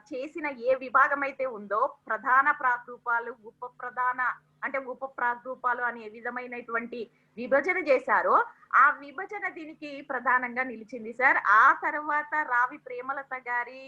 చేసిన ఏ విభాగం అయితే ఉందో, ప్రధాన ప్రాగ్రూపాలు, ఉప ప్రాగ్రూపాలు అనే విధమైనటువంటి విభజన చేశారో, ఆ విభజన దీనికి ప్రధానంగా నిలిచింది సార్. ఆ తర్వాత రావి ప్రేమలత గారి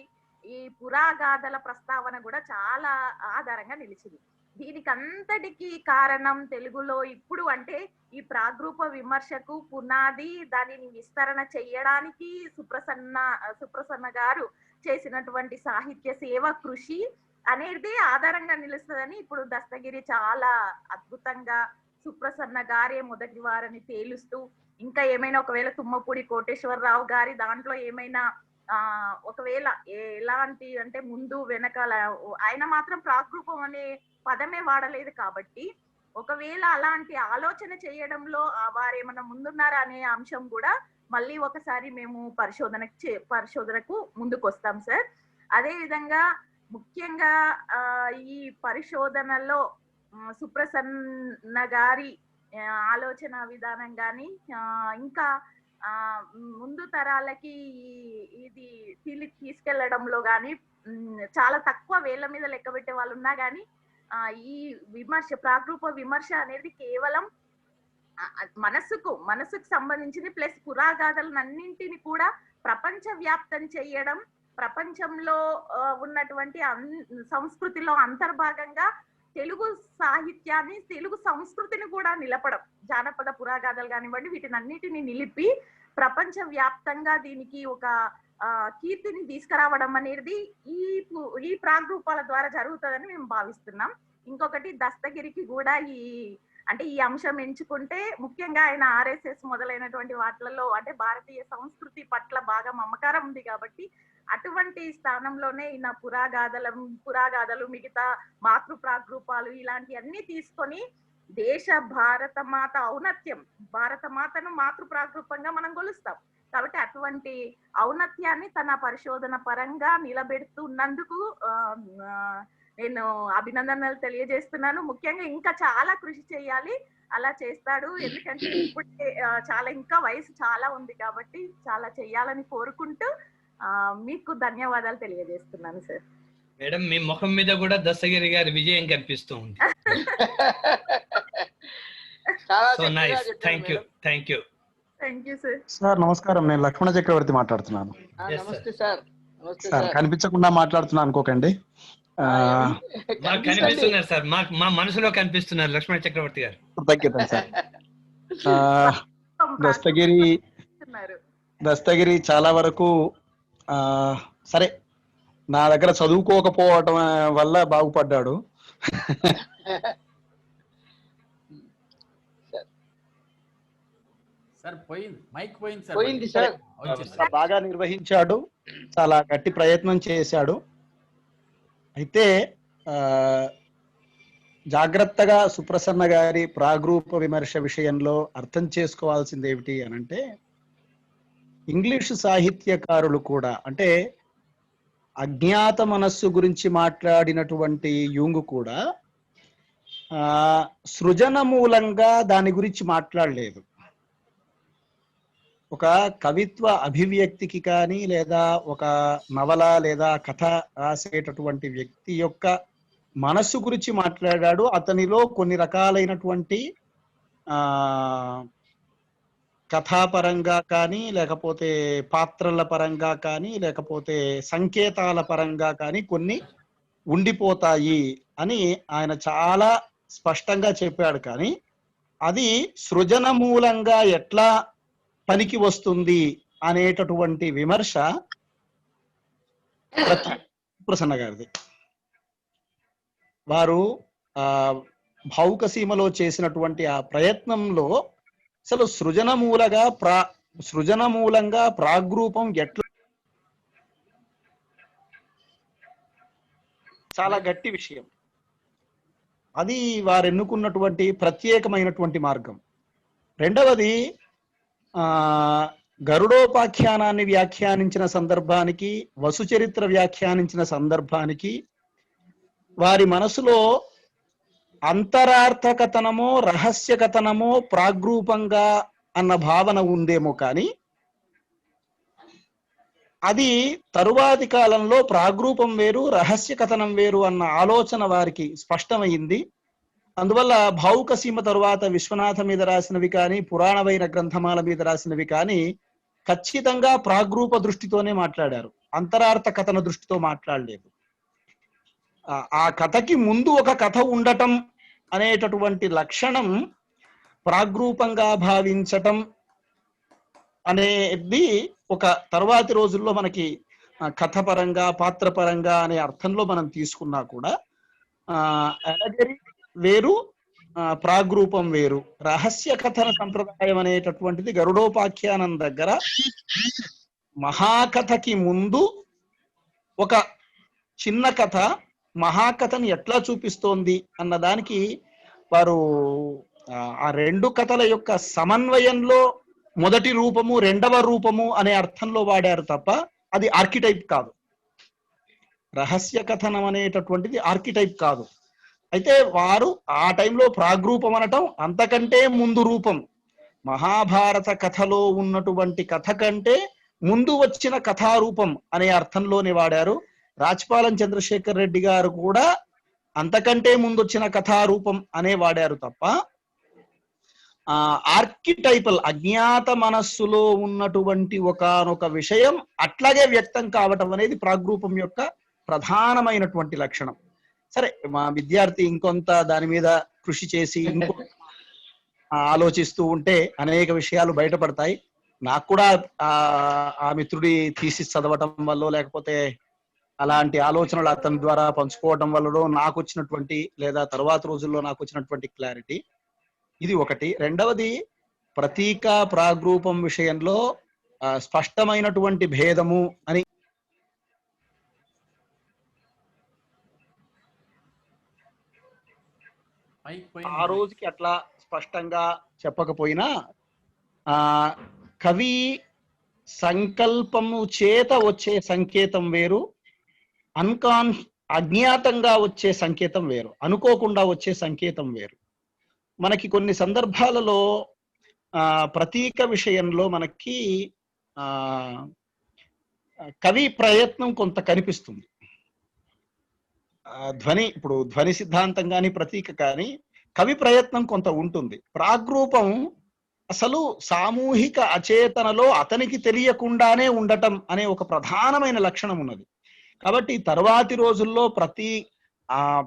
ఈ పురాగాథల ప్రస్తావన కూడా చాలా ఆధారంగా నిలిచింది. దీనికి అంతటికి కారణం తెలుగులో ఇప్పుడు అంటే ఈ ప్రాగ్రూప విమర్శకు పునాది, దానిని విస్తరణ చేయడానికి సుప్రసన్న గారు చేసినటువంటి సాహిత్య సేవ కృషి అనేది ఆధారంగా నిలుస్తుందని ఇప్పుడు దస్తగిరి చాలా అద్భుతంగా సుప్రసన్న గారే మొదటి వారని తేలుస్తూ, ఇంకా ఏమైనా ఒకవేళ తుమ్మపూడి కోటేశ్వరరావు గారి దాంట్లో ఏమైనా ఒకవేళ ఎలాంటి అంటే ముందు వెనకాల, ఆయన మాత్రం ప్రాగ్రూపం అనే పదమే వాడలేదు కాబట్టి ఒకవేళ అలాంటి ఆలోచన చేయడంలో వారేమన్నా ముందున్నారా అనే అంశం కూడా మళ్ళీ ఒకసారి మేము పరిశోధనకు ముందుకు వస్తాం సార్. అదే విధంగా ముఖ్యంగా ఈ పరిశోధనలో సుప్రసన్న గారి ఆలోచన విధానం కానీ, ఇంకా ముందు తరాలకి ఇది తీసుకెళ్లడంలో కానీ, చాలా తక్కువ వేళ్ల మీద లెక్క పెట్టే వాళ్ళు ఉన్నా కానీ ఈ విమర్శ, ప్రాగ్రూప విమర్శ అనేది కేవలం మనసుకు సంబంధించింది, ప్లస్ పురాగాథలన్నింటిని కూడా ప్రపంచ వ్యాప్తం చేయడం, ప్రపంచంలో ఉన్నటువంటి సంస్కృతిలో అంతర్భాగంగా తెలుగు సాహిత్యాన్ని, తెలుగు సంస్కృతిని కూడా నిలపడం, జానపద పురాగాథలు కానివ్వండి, వీటిని అన్నిటిని నిలిపి ప్రపంచ వ్యాప్తంగా దీనికి ఒక కీర్తిని తీసుకురావడం అనేది ఈ ప్రాగ్రూపాల ద్వారా జరుగుతుందని మేము భావిస్తున్నాం. ఇంకొకటి దస్తగిరికి కూడా ఈ అంశం ఎంచుకుంటే ముఖ్యంగా ఆయన ఆర్ఎస్ఎస్ మొదలైనటువంటి వాటిలలో అంటే భారతీయ సంస్కృతి పట్ల బాగా మమకారం ఉంది కాబట్టి అటువంటి స్థానంలోనే ఈయన పురాగాథలు మిగతా మాతృ ప్రాగ్రూపాలు ఇలాంటివన్నీ తీసుకొని దేశ భారత మాత ఔన్నత్యం, భారత మాతను మాతృ ప్రాగ్రూపంగా మనం కొలుస్తాం కాబట్టి అటువంటి ఔన్నత్యాన్ని తన పరిశోధన పరంగా నిలబెడుతున్నందుకు నేను అభినందనలు తెలియజేస్తున్నాను. ముఖ్యంగా ఇంకా చాలా కృషి చేయాలి, అలా చేస్తాడు. ఎందుకంటే ఇప్పుడే చాలా ఇంకా వయసు చాలా ఉంది కాబట్టి చాలా చెయ్యాలని కోరుకుంటూ మీకు ధన్యవాదాలు తెలియజేస్తున్నాను సార్. మేడం, మీ ముఖం మీద కూడా దస్తగిరి గారి విజయం కనిపిస్తూ ఉంది. So nice, thank you sir. నమస్కారం, నేను లక్ష్మణ చక్రవర్తి మాట్లాడుతున్నాను. నమస్తే సార్. సార్ కనిపించకుండా మాట్లాడుతున్నా అనుకోకండి. మాకు కనిపిస్తున్నారు సార్, మా మనసులో కనిపిస్తున్నారు లక్ష్మణ చక్రవర్తి గారు. తగ్గిద్దాం సార్. దస్తగిరి చాలా వరకు సరే నా దగ్గర చదువుకోకపోవటం వల్ల బాగుపడ్డాడు. సార్ పోయింది, మైక్ పోయింది పోయింది సార్. బాగా నిర్వహించాడు, చాలా గట్టి ప్రయత్నం చేశాడు. అయితే జాగ్రత్తగా సుప్రసన్న గారి ప్రాగ్రూప విమర్శ విషయంలో అర్థం చేసుకోవాల్సింది ఏమిటి అనంటే, ఇంగ్లీషు సాహిత్యకారులు కూడా, అంటే అజ్ఞాత మనస్సు గురించి మాట్లాడినటువంటి యూంగ్ కూడా సృజన మూలంగా దాని గురించి మాట్లాడలేదు. ఒక కవిత్వ అభివ్యక్తికి కానీ లేదా ఒక నవల లేదా కథ రాసేటటువంటి వ్యక్తి యొక్క మనస్సు గురించి మాట్లాడాడు. అతనిలో కొన్ని రకాలైనటువంటి కథాపరంగా కానీ లేకపోతే పాత్రల పరంగా కానీ లేకపోతే సంకేతాల పరంగా కానీ కొన్ని ఉండిపోతాయి అని ఆయన చాలా స్పష్టంగా చెప్పాడు. కానీ అది సృజన మూలంగా ఎట్లా పనికి వస్తుంది అనేటటువంటి విమర్శ ప్రసన్న గారిది. వారు భావుక సీమలో చేసినటువంటి ఆ ప్రయత్నంలో అసలు సృజన మూలంగా ప్రాగ్రూపం ఎట్లా, చాలా గట్టి విషయం. అది వారు ఎన్నుకున్నటువంటి ప్రత్యేకమైనటువంటి మార్గం. రెండవది, గరుడోపాఖ్యానాన్ని వ్యాఖ్యానించిన సందర్భానికి, వసుచరిత్ర వ్యాఖ్యానించిన సందర్భానికి వారి మనసులో అంతరార్థకథనమో రహస్య కథనమో ప్రాగ్రూపంగా అన్న భావన ఉందేమో కానీ అది తరువాతి కాలంలో ప్రాగ్రూపం వేరు రహస్య కథనం వేరు అన్న ఆలోచన వారికి స్పష్టమైంది. అందువల్ల భావుక సీమ తరువాత విశ్వనాథ మీద రాసినవి కానీ పురాణ వైర గ్రంథమాల మీద రాసినవి కానీ ఖచ్చితంగా ప్రాగ్రూప దృష్టితోనే మాట్లాడారు, అంతరార్థ కథన దృష్టితో మాట్లాడలేదు. ఆ కథకి ముందు ఒక కథ ఉండటం అనేటటువంటి లక్షణం ప్రాగ్రూపంగా భావించటం అనేది ఒక తర్వాతి రోజుల్లో మనకి కథ పరంగా పాత్ర పరంగా అనే అర్థంలో మనం తీసుకున్నా కూడా అలజరి వేరు, ప్రాగ్రూపం వేరు. రహస్య కథన సంప్రదాయం అనేటటువంటిది గరుడోపాఖ్యానం దగ్గర మహాకథకి ముందు ఒక చిన్న కథ మహాకథని ఎట్లా చూపిస్తోంది అన్నదానికి వారు ఆ రెండు కథల యొక్క సమన్వయంలో మొదటి రూపము రెండవ రూపము అనే అర్థంలో వాడారు తప్ప అది ఆర్కిటైప్ కాదు. రహస్య కథనం అనేటటువంటిది ఆర్కిటైప్ కాదు. అయితే వారు ఆ టైంలో ప్రాగ్రూపం అనటం అంతకంటే ముందు రూపం, మహాభారత కథలో ఉన్నటువంటి కథ కంటే ముందు వచ్చిన కథారూపం అనే అర్థంలోనే వాడారు. రాజపాలెం చంద్రశేఖర్ రెడ్డి గారు కూడా అంతకంటే ముందు వచ్చిన కథారూపం అనే వాడారు తప్ప ఆర్కిటైపల్ అజ్ఞాత మనస్సులో ఉన్నటువంటి ఒకానొక విషయం అట్లాగే వ్యక్తం కావటం అనేది ప్రాగ్రూపం యొక్క ప్రధానమైనటువంటి లక్షణం. సరే, మా విద్యార్థి ఇంకొంత దాని మీద కృషి చేసి ఇంకో ఆలోచిస్తూ ఉంటే అనేక విషయాలు బయటపడతాయి. నాకు కూడా ఆ మిత్రుడి థీసిస్ చదవటం వల్ల లేకపోతే అలాంటి ఆలోచనలు అతని ద్వారా పంచుకోవటం వల్ల నాకు వచ్చినటువంటి లేదా తర్వాత రోజుల్లో నాకు వచ్చినటువంటి క్లారిటీ ఇది ఒకటి. రెండవది, ప్రతీక ప్రాగ్రూపం విషయంలో స్పష్టమైనటువంటి భేదము అని ఆ రోజుకి అట్లా స్పష్టంగా చెప్పకపోయినా కవి సంకల్పము చేత వచ్చే సంకేతం వేరు, అజ్ఞాతంగా వచ్చే సంకేతం వేరు, అనుకోకుండా వచ్చే సంకేతం వేరు. మనకి కొన్ని సందర్భాలలో ప్రతీక విషయంలో మనకి కవి ప్రయత్నం కొంత కనిపిస్తుంది. ఇప్పుడు ధ్వని సిద్ధాంతం కానీ ప్రతీక కానీ కవి ప్రయత్నం కొంత ఉంటుంది. ప్రాగ్రూపం అసలు సామూహిక అచేతనలో అతనికి తెలియకుండానే ఉండటం అనే ఒక ప్రధానమైన లక్షణం ఉన్నది. కాబట్టి తర్వాతి రోజుల్లో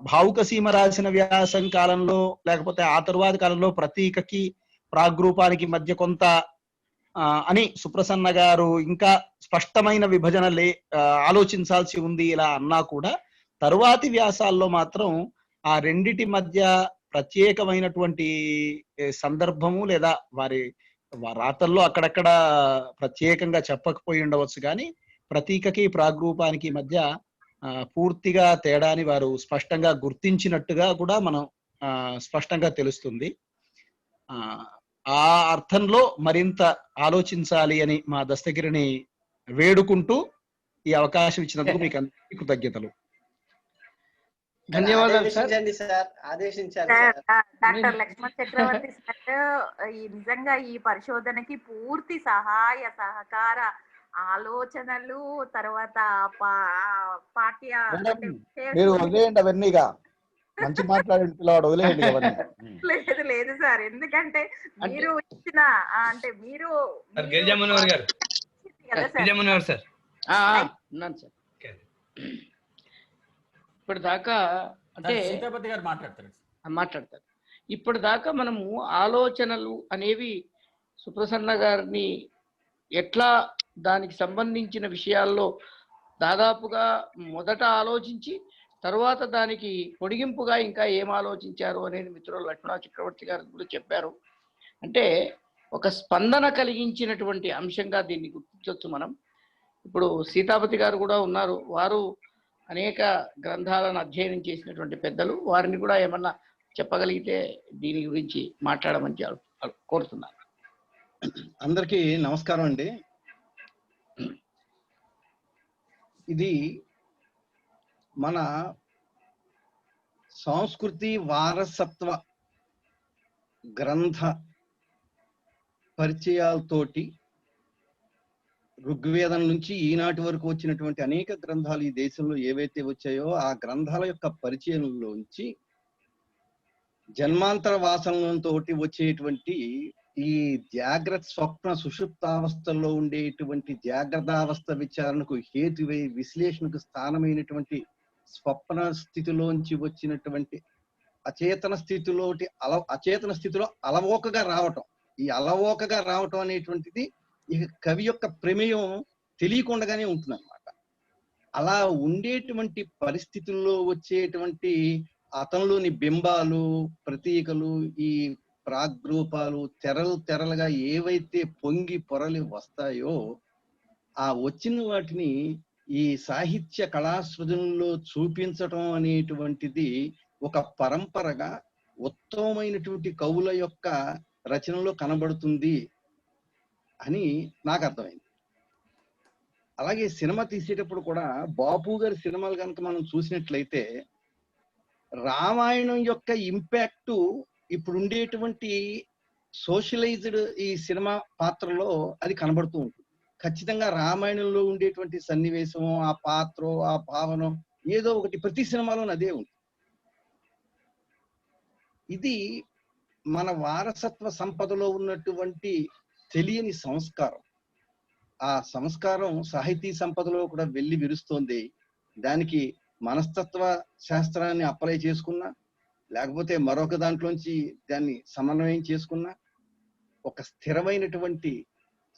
భావుక సీమ రాసిన వ్యాసం కాలంలో లేకపోతే ఆ తరువాతి కాలంలో ప్రతీకకి ప్రాగ్రూపానికి మధ్య కొంత అని సుప్రసన్న గారు ఇంకా స్పష్టమైన విభజన ఆలోచించాల్సి ఉంది ఇలా అన్నా కూడా తరువాతి వ్యాసాల్లో మాత్రం ఆ రెండిటి మధ్య ప్రత్యేకమైనటువంటి సందర్భము లేదా వారి రాతల్లో అక్కడక్కడ ప్రత్యేకంగా చెప్పకపోయి ఉండవచ్చు, కానీ ప్రతీకకి ప్రాగ్రూపానికి మధ్య పూర్తిగా తేడాని వారు స్పష్టంగా గుర్తించినట్టుగా కూడా మనం స్పష్టంగా తెలుస్తుంది. ఆ అర్థంలో మరింత ఆలోచించాలి అని మా దస్తగిరిని వేడుకుంటూ ఈ అవకాశం ఇచ్చినందుకు మీకు అందరికీ కృతజ్ఞతలు. ధన్యవాదాలు సార్. ఆదేశించాలి డాక్టర్ లక్ష్మణ్ చక్రవర్తి సార్ నిజంగా ఈ పరిశోధనకి పూర్తి సహాయ సహకార ఆలోచనలు తర్వాత పాఠ్య మీరు వదిలేయండి అవన్నీగా మంచి మాట్లాడే పిల్లవాడు వదిలేయండి అవన్నీ. లేదు లేదు సార్, ఎందుకంటే మీరు ఇచ్చిన అంటే మీరు గిరిజామనోహర్ గారు గిరిజామనోహర్ సార్ ఉన్నాను సార్. ఇప్పటిదాకా అంటే సీతాపతి గారు మాట్లాడతారు. ఇప్పటిదాకా మనము ఆలోచనలు అనేవి సుప్రసన్న గారిని ఎట్లా దానికి సంబంధించిన విషయాల్లో దాదాపుగా మొదట ఆలోచించి తర్వాత దానికి పొడిగింపుగా ఇంకా ఏం ఆలోచించారు అనేది మిత్రులు లక్ష్మణ చక్రవర్తి గారు కూడా చెప్పారు. అంటే ఒక స్పందన కలిగించినటువంటి అంశంగా దీన్ని గుర్తించవచ్చు మనం. ఇప్పుడు సీతాపతి గారు కూడా ఉన్నారు, వారు అనేక గ్రంథాలను అధ్యయనం చేసినటువంటి పెద్దలు, వారిని కూడా ఏమన్నా చెప్పగలిగితే దీని గురించి మాట్లాడమని కోరుతున్నాను. అందరికీ నమస్కారం అండి. ఇది మన సంస్కృతి వారసత్వ గ్రంథ పరిచయాలతోటి ఋగ్వేదం నుంచి ఈనాటి వరకు వచ్చినటువంటి అనేక గ్రంథాలు ఈ దేశంలో ఏవైతే వచ్చాయో ఆ గ్రంథాల యొక్క పరిచయంలోంచి జన్మాంతర వాసనలతో వచ్చేటువంటి ఈ జాగ్రత్త స్వప్న సుషుప్తావస్థల్లో ఉండేటువంటి జాగ్రత్తావస్థ విచారణకు హేతువై విశ్లేషణకు స్థానమైనటువంటి స్వప్న స్థితిలోంచి వచ్చినటువంటి అచేతన స్థితిలో అలవోకగా రావటం, ఈ అలవోకగా రావటం అనేటువంటిది ఇక కవి యొక్క ప్రమేయం తెలియకుండానే ఉంటుంది అన్నమాట. అలా ఉండేటువంటి పరిస్థితుల్లో వచ్చేటువంటి అతనిలోని బింబాలు, ప్రతీకలు, ఈ ప్రాగ్రూపాలు తెరలుగా ఏవైతే పొంగి పొరలి వస్తాయో ఆ వచ్చిన వాటిని ఈ సాహిత్య కళాసృజనలో చూపించటం అనేటువంటిది ఒక పరంపరగా ఉత్తమమైనటువంటి కవుల యొక్క రచనలో కనబడుతుంది అని నాకు అర్థమైంది. అలాగే సినిమా తీసేటప్పుడు కూడా బాపు గారి సినిమాలు కనుక మనం చూసినట్లయితే రామాయణం యొక్క ఇంపాక్ట్ ఇప్పుడు ఉండేటువంటి సోషలైజ్డ్ ఈ సినిమా పాత్రలో అది కనబడుతూ ఉంటుంది. ఖచ్చితంగా రామాయణంలో ఉండేటువంటి సన్నివేశం, ఆ పాత్ర, ఆ భావన ఏదో ఒకటి ప్రతి సినిమాలోనూ అదే ఉంది. ఇది మన వారసత్వ సంపదలో ఉన్నటువంటి తెలియని సంస్కారం. ఆ సంస్కారం సాహితీ సంపదలో కూడా వెళ్ళి విరుస్తోంది. దానికి మనస్తత్వ శాస్త్రాన్ని అప్లై చేసుకున్నా, లేకపోతే మరొక దాంట్లోంచి దాన్ని సమన్వయం చేసుకున్నా, ఒక స్థిరమైనటువంటి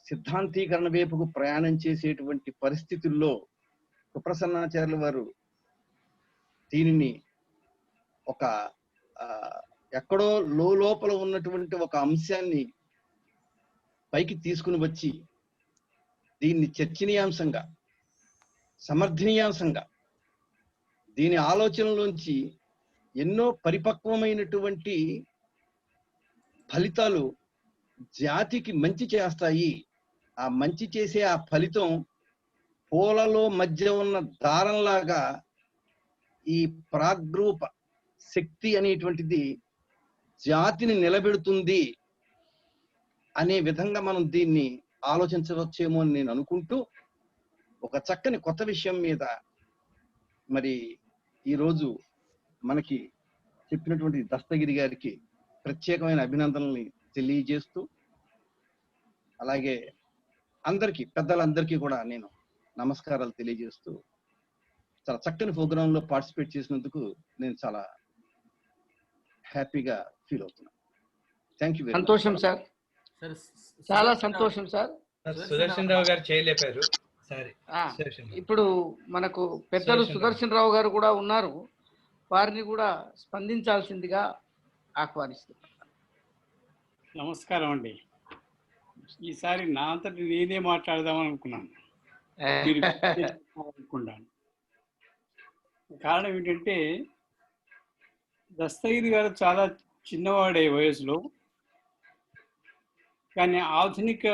సిద్ధాంతీకరణ వైపుకు ప్రయాణం చేసేటువంటి పరిస్థితుల్లో సుప్రసన్నాచార్యుల వారు దీనిని ఒక ఎక్కడో లోపల ఉన్నటువంటి ఒక అంశాన్ని పైకి తీసుకుని వచ్చి దీన్ని చర్చనీయాంశంగా, సమర్థనీయాంశంగా, దీని ఆలోచనలోంచి ఎన్నో పరిపక్వమైనటువంటి ఫలితాలు జాతికి మంచి చేస్తాయి. ఆ మంచి చేసే ఆ ఫలితం పూలలో మధ్య ఉన్న దారంలాగా ఈ ప్రాగ్రూప శక్తి అనేటువంటిది జాతిని నిలబెడుతుంది అనే విధంగా మనం దీన్ని ఆలోచించవచ్చేమో అని నేను అనుకుంటూ, ఒక చక్కని కొత్త విషయం మీద మరి ఈరోజు మనకి చెప్పినటువంటి దస్తగిరి గారికి ప్రత్యేకమైన అభినందనల్ని తెలియజేస్తూ, అలాగే అందరికీ పెద్దలందరికీ కూడా నేను నమస్కారాలు తెలియజేస్తూ, చాలా చక్కని ప్రోగ్రాంలో పార్టిసిపేట్ చేసినందుకు నేను చాలా హ్యాపీగా ఫీల్ అవుతున్నాను. Thank you very much. సంతోషం సార్, సరే, చాలా సంతోషం సార్. సుదర్శన్ రావు గారు చేయలేపారు. సారీ, ఆ, సుదర్శన్ రావు. ఇప్పుడు మనకు పెద్దలు సుదర్శన్ రావు గారు కూడా ఉన్నారు, వారిని కూడా స్పందించాల్సిందిగా ఆహ్వానిస్తున్నారు. నమస్కారం అండి. ఈసారి నా అంతటి నేనే మాట్లాడదామని అనుకున్నాను. మీరు అనుకున్నాను. కారణం ఏంటంటే దస్తగిరి గారు చాలా చిన్నవాడే వయసులో, కానీ ఆధునిక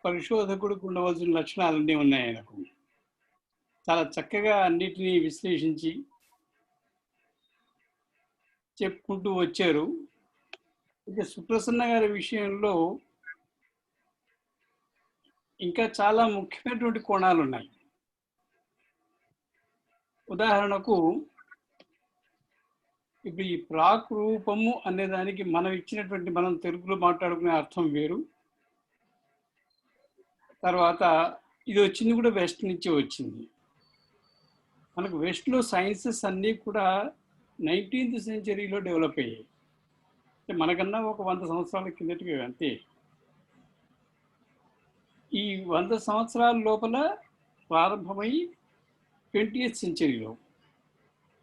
పరిశోధకుడికి ఉండవలసిన లక్షణాలన్నీ ఉన్నాయి ఆయనకు. చాలా చక్కగా అన్నిటినీ విశ్లేషించి చెప్పుకుంటూ వచ్చారు. ఇక సుప్రసన్న గారి విషయంలో ఇంకా చాలా ముఖ్యమైనటువంటి కోణాలు ఉన్నాయి. ఉదాహరణకు ఇప్పుడు ఈ ప్రాక్ రూపము అనే దానికి మనం ఇచ్చినటువంటి, మనం తెలుగులో మాట్లాడుకునే అర్థం వేరు. తర్వాత ఇది వచ్చింది కూడా వెస్ట్ నుంచి వచ్చింది. మనకు వెస్ట్లో సైన్సెస్ అన్నీ కూడా 19th సెంచరీలో డెవలప్ అయ్యాయి. మనకన్నా ఒక 100 సంవత్సరాల కిందటివి అంతే. ఈ 100 సంవత్సరాల లోపల ప్రారంభమై 20th సెంచరీలో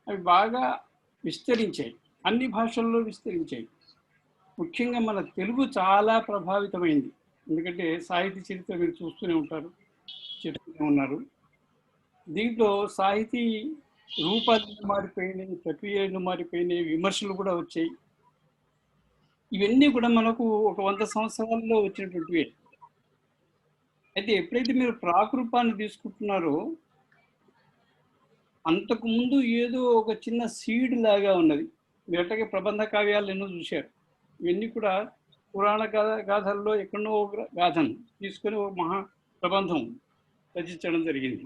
అవి బాగా విస్తరించాయి, అన్ని భాషల్లో విస్తరించాయి. ముఖ్యంగా మన తెలుగు చాలా ప్రభావితమైంది. ఎందుకంటే సాహితీ చరిత్ర మీరు చూస్తూనే ఉంటారు, చెప్తూనే ఉన్నారు. దీంట్లో సాహితీ రూపాలు మారిపోయినాయి, ప్రక్రియలు మారిపోయినాయి, విమర్శలు కూడా వచ్చాయి. ఇవన్నీ కూడా మనకు ఒక 100 సంవత్సరాల్లో వచ్చినటువంటివే. అయితే ఎప్పుడైతే మీరు ప్రాకృపాన్ని తీసుకుంటున్నారో, అంతకుముందు ఏదో ఒక చిన్న సీడ్ లాగా ఉన్నది. మీరు అట్లాగే ప్రబంధ కావ్యాలు ఎన్నో చూశారు. ఇవన్నీ కూడా పురాణ గాథల్లో ఎక్కడో ఒక గాథను తీసుకొని ఒక మహా ప్రబంధం రచించడం జరిగింది.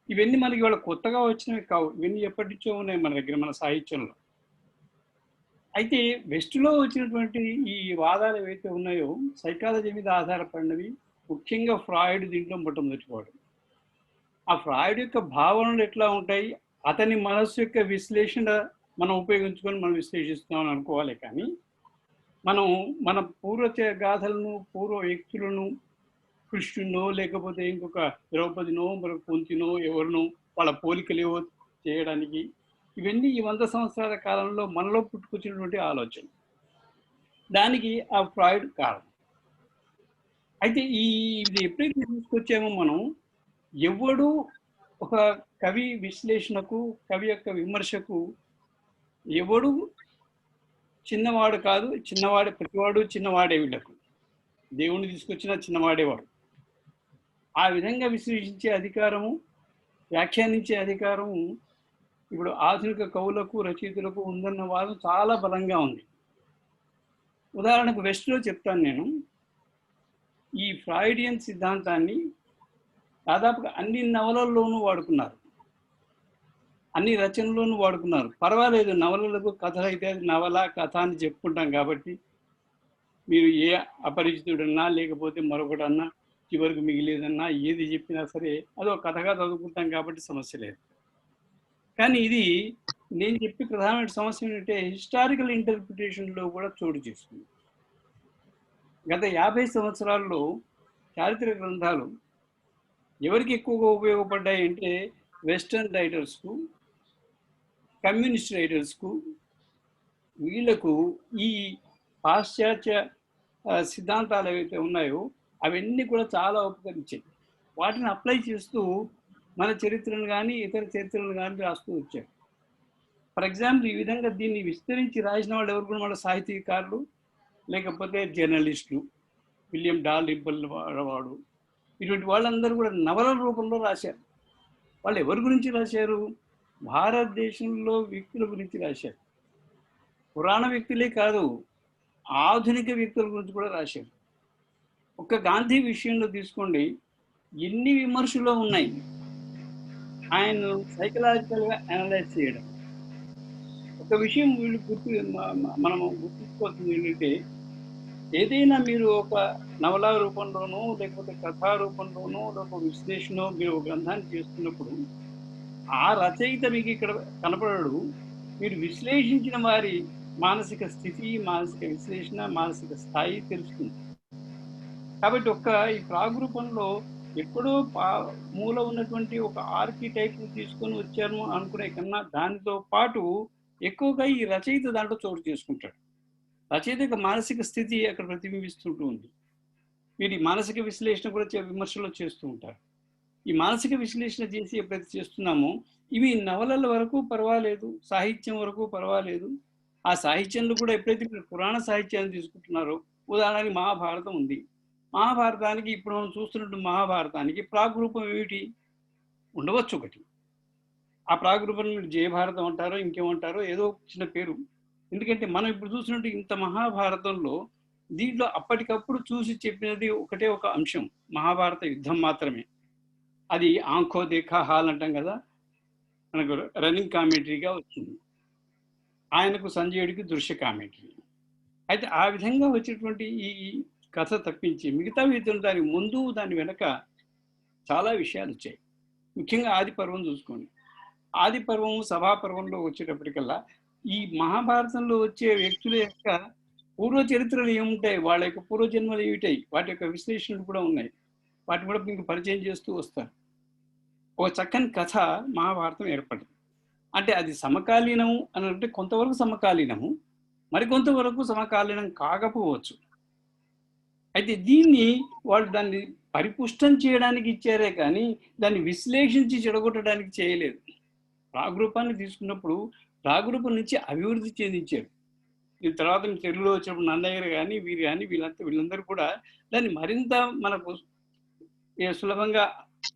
ఇవన్నీ మనకి ఇవాళ కొత్తగా వచ్చినవి కావు, ఇవన్నీ ఎప్పటి నుంచో ఉన్నాయి మన దగ్గర, మన సాహిత్యంలో. అయితే వెస్ట్లో వచ్చినటువంటి ఈ వాదాలు ఏవైతే ఉన్నాయో సైకాలజీ మీద ఆధారపడినవి. ముఖ్యంగా ఫ్రాయిడ్ దీంట్లో మొట్టమొదటివాడు. ఆ ఫ్రాయిడ్ యొక్క భావనలు ఎట్లా ఉంటాయి, అతని మనస్సు యొక్క విశ్లేషణ మనం ఉపయోగించుకొని మనం విశ్లేషిస్తామని అనుకోవాలి. కానీ మనం మన పూర్వ గాథలను, పూర్వ వ్యక్తులను, కృష్ణునో లేకపోతే ఇంకొక ద్రౌపదినో మరొక కుంతినో ఎవరినో వాళ్ళ పోలికలేవో చేయడానికి, ఇవన్నీ ఈ 100 సంవత్సరాల కాలంలో మనలో పుట్టుకొచ్చినటువంటి ఆలోచన. దానికి ఆ ఫ్రాయిడ్ కారణం. అయితే ఇది ఎప్పుడైతే తీసుకొచ్చామో మనం, ఎవడు ఒక కవి విశ్లేషణకు, కవి యొక్క విమర్శకు ఎవడు చిన్నవాడు కాదు. చిన్నవాడే, ప్రతివాడు చిన్నవాడే. వీళ్ళకు దేవుణ్ణి తీసుకొచ్చిన చిన్నవాడేవాడు. ఆ విధంగా విశ్లేషించే అధికారము, వ్యాఖ్యానించే అధికారము ఇప్పుడు ఆధునిక కవులకు, రచయితలకు ఉందన్న వాదం చాలా బలంగా ఉంది. ఉదాహరణకు వెస్ట్లో చెప్తాను నేను. ఈ ఫ్రాయిడియన్ సిద్ధాంతాన్ని దాదాపుగా అన్ని నవలల్లోనూ వాడుకున్నారు, అన్ని రచనల్లోనూ వాడుకున్నారు. పర్వాలేదు, నవలలకు కథ అయితే అది నవల, కథ అని చెప్పుకుంటాం కాబట్టి మీరు ఏ అపరిచితుడన్నా లేకపోతే మరొకటన్నా చివరికి మిగిలేదన్నా ఏది చెప్పినా సరే అది ఒక కథగా చదువుకుంటాం కాబట్టి సమస్య లేదు. కానీ ఇది నేను చెప్పే ప్రధానమైన సమస్య ఏంటంటే హిస్టారికల్ ఇంటర్ప్రిటేషన్లో కూడా చోటు చేసుకుంది. గత 50 సంవత్సరాల్లో చారిత్రక గ్రంథాలు ఎవరికి ఎక్కువగా ఉపయోగపడ్డాయి అంటే వెస్టర్న్ రైటర్స్కు, కమ్యూనిస్ట్ రైటర్స్కు, వీళ్లకు ఈ పాశ్చాత్య సిద్ధాంతాలు ఏవైతే ఉన్నాయో అవన్నీ కూడా చాలా ఉపకరించాయి. వాటిని అప్లై చేస్తూ మన చరిత్రను కానీ ఇతర చరిత్రలను కానీ రాస్తూ వచ్చారు. ఫర్ ఎగ్జాంపుల్, ఈ విధంగా దీన్ని విస్తరించి రాసిన వాళ్ళు ఎవరు కూడా మన సాహితీకారులు, లేకపోతే జర్నలిస్టులు. విలియం డాల్రింపుల్ వాడు, ఇటువంటి వాళ్ళందరూ కూడా నవల రూపంలో రాశారు. వాళ్ళు ఎవరి గురించి రాశారు? భారతదేశంలో వ్యక్తుల గురించి రాశారు. పురాణ వ్యక్తులే కాదు, ఆధునిక వ్యక్తుల గురించి కూడా రాశారు. ఒక్క గాంధీ విషయంలో తీసుకోండి, ఎన్ని విమర్శలు ఉన్నాయి. ఆయన సైకలాజికల్గా అనలైజ్ చేయడం. ఒక విషయం వీళ్ళు మనము గుర్తుంచుకోవాల్సింది ఏంటంటే, ఏదైనా మీరు ఒక నవలా రూపంలోనో లేకపోతే కథా రూపంలోనో లేకపోతే విశ్లేషణ మీరు ఒక గ్రంథాన్ని చేస్తున్నప్పుడు ఆ రచయిత మీకు ఇక్కడ కనపడడు. మీరు విశ్లేషించిన వారి మానసిక స్థితి, మానసిక విశ్లేషణ, మానసిక స్థాయి తెలుస్తుంది. కాబట్టి ఈ ప్రాగ్రూపంలో ఎక్కడో మూల ఉన్నటువంటి ఒక ఆర్కిటైప్ తీసుకొని వచ్చాను అనుకునే కన్నా దానితో పాటు ఎక్కువగా ఈ రచయిత దాంట్లో చోటు చేసుకుంటాడు. రచయిత యొక్క మానసిక స్థితి అక్కడ ప్రతిబింబిస్తుంటూ ఉంది. వీరి మానసిక విశ్లేషణ కూడా విమర్శలో చేస్తూ ఉంటారు. ఈ మానసిక విశ్లేషణ చేసి ఎప్పుడైతే చేస్తున్నామో ఇవి నవలల వరకు పర్వాలేదు, సాహిత్యం వరకు పర్వాలేదు. ఆ సాహిత్యంలో కూడా ఎప్పుడైతే పురాణ సాహిత్యాన్ని తీసుకుంటున్నారో, ఉదాహరణకి మహాభారతం ఉంది. మహాభారతానికి ఇప్పుడు మనం చూస్తున్నట్టు మహాభారతానికి ప్రాగ్రూపం ఏమిటి ఉండవచ్చు ఒకటి. ఆ ప్రాగ్రూపం జయభారతం అంటారో ఇంకేమంటారో ఏదో చిన్న పేరు. ఎందుకంటే మనం ఇప్పుడు చూసినట్టు ఇంత మహాభారతంలో దీంట్లో అప్పటికప్పుడు చూసి చెప్పినది ఒకటే ఒక అంశం, మహాభారత యుద్ధం మాత్రమే. అది ఆంఖో దేఖా హాల్ అంటాం కదా, మనకు రన్నింగ్ కామెంటరీగా వచ్చింది. ఆయనకు సంజయుడికి దృశ్య కామెంటరీ. అయితే ఆ విధంగా వచ్చేటువంటి ఈ కథ తప్పించి మిగతా విధంగా దాని ముందు దాని వెనక చాలా విషయాలు వచ్చాయి. ముఖ్యంగా ఆది పర్వం చూసుకోండి. ఆది పర్వము సభాపర్వంలో వచ్చేటప్పటికల్లా ఈ మహాభారతంలో వచ్చే వ్యక్తుల యొక్క పూర్వ చరిత్రలు ఏముంటాయి, వాళ్ళ యొక్క పూర్వజన్మలు ఏమిటాయి, వాటి యొక్క విశ్లేషణలు కూడా ఉన్నాయి. వాటిని కూడా మీకు పరిచయం చేస్తూ వస్తారు. ఒక చక్కని కథ మహాభారతం ఏర్పడింది. అంటే అది సమకాలీనము అని అంటే కొంతవరకు సమకాలీనము, మరికొంతవరకు సమకాలీనం కాకపోవచ్చు. అయితే దీన్ని వాళ్ళు దాన్ని పరిపుష్టం చేయడానికి ఇచ్చారే కానీ దాన్ని విశ్లేషించి చెడగొట్టడానికి చేయలేదు. ప్రాగ్రూపాన్ని తీసుకున్నప్పుడు ప్రాగ్రూపం నుంచి అభివృద్ధి చెందించారు. ఈ తర్వాత తెలుగులో వచ్చినప్పుడు నన్నయ్య గారు కానీ వీరు కానీ వీళ్ళందరూ కూడా దాన్ని మరింత మనకు సులభంగా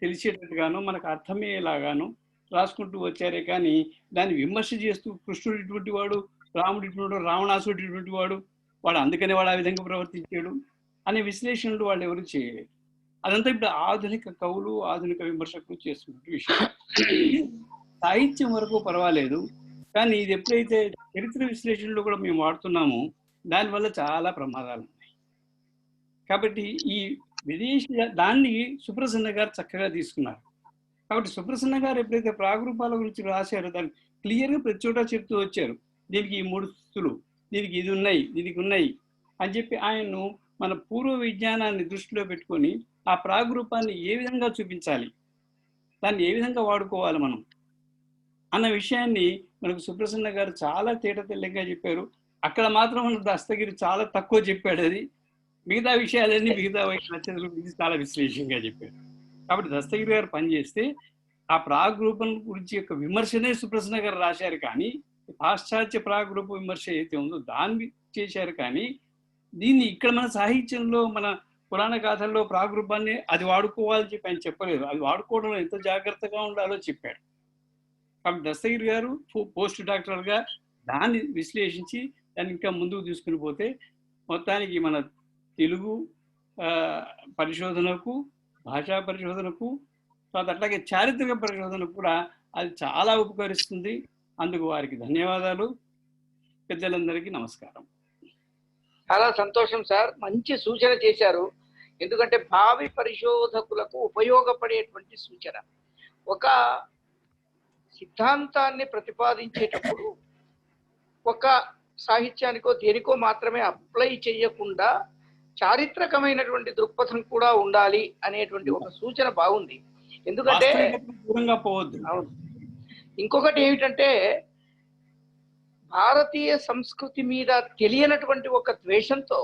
తెలిసేటట్టుగాను మనకు అర్థమయ్యేలాగాను రాసుకుంటూ వచ్చారే కానీ దాన్ని విమర్శ చేస్తూ కృష్ణుడు ఇటువంటి వాడు, రాముడు ఇటువంటి వాడు, రావణాసుడు ఇటువంటి వాడు అందుకనే వాడు ఆ విధంగా ప్రవర్తించాడు అనే విశ్లేషణలు వాళ్ళు ఎవరు చేయలేరు. అదంతా ఇప్పుడు ఆధునిక కవులు, ఆధునిక విమర్శకులు చేస్తున్న విషయం. సాహిత్యం వరకు పర్వాలేదు, కానీ ఇది ఎప్పుడైతే చరిత్ర విశ్లేషణలో కూడా మేము వాడుతున్నామో దానివల్ల చాలా ప్రమాదాలు ఉన్నాయి. కాబట్టి ఈ విదేశీ దాన్ని సుప్రసన్న గారు చక్కగా తీసుకున్నారు. కాబట్టి సుప్రసన్న గారు ఎప్పుడైతే ప్రాగ్రూపాల గురించి రాశారో దాన్ని క్లియర్గా ప్రతి చోట చెప్తూ వచ్చారు. దీనికి ఈ 3 స్థుతులు, దీనికి ఇది ఉన్నాయి, దీనికి ఉన్నాయి అని చెప్పి ఆయన్ను మన పూర్వ విజ్ఞానాన్ని దృష్టిలో పెట్టుకొని ఆ ప్రాగ్రూపాన్ని ఏ విధంగా చూపించాలి, దాన్ని ఏ విధంగా వాడుకోవాలి మనం అన్న విషయాన్ని మనకు సుప్రసన్న గారు చాలా తేటతెల్లంగా చెప్పారు. అక్కడ మాత్రం మన దస్తగిరి చాలా తక్కువ చెప్పాడు. అది మిగతా విషయాలన్నీ మిగతా నచ్చదులు చాలా విశ్లేషంగా చెప్పారు. కాబట్టి దస్తగిరి గారు పనిచేస్తే ఆ ప్రాగ్రూపం గురించి యొక్క విమర్శనే సుప్రసన్న గారు రాశారు, కానీ పాశ్చాత్య ప్రాగ్రూప విమర్శ అయితే ఉందో దాన్ని చేశారు. కానీ దీన్ని ఇక్కడ మన సాహిత్యంలో మన పురాణ గాథల్లో ప్రాగ్రూపాన్ని అది వాడుకోవాలని చెప్పి ఆయన చెప్పలేదు. అది వాడుకోవడంలో ఎంత జాగ్రత్తగా ఉండాలో చెప్పాడు. కాబట్టి దస్తగిరి గారు పోస్ట్ డాక్టర్గా దాన్ని విశ్లేషించి దాన్ని ఇంకా ముందుకు తీసుకుని పోతే మొత్తానికి మన తెలుగు పరిశోధనకు, భాషా పరిశోధనకు, తర్వాత అట్లాగే చారిత్రక పరిశోధనకు కూడా అది చాలా ఉపకరిస్తుంది. అందుకు వారికి ధన్యవాదాలు. పెద్దలందరికీ నమస్కారం. చాలా సంతోషం సార్, మంచి సూచన చేశారు. ఎందుకంటే భావి పరిశోధకులకు ఉపయోగపడేటువంటి సూచన. ఒక సిద్ధాంతాన్ని ప్రతిపాదించేటప్పుడు ఒక సాహిత్యానికో దేనికో మాత్రమే అప్లై చేయకుండా చారిత్రకమైనటువంటి దృక్పథం కూడా ఉండాలి అనేటువంటి ఒక సూచన బాగుంది. ఎందుకంటే దూరంగా పోవద్దు. అవును. ఇంకొకటి ఏమిటంటే భారతీయ సంస్కృతి మీద తెలియనటువంటి ఒక ద్వేషంతో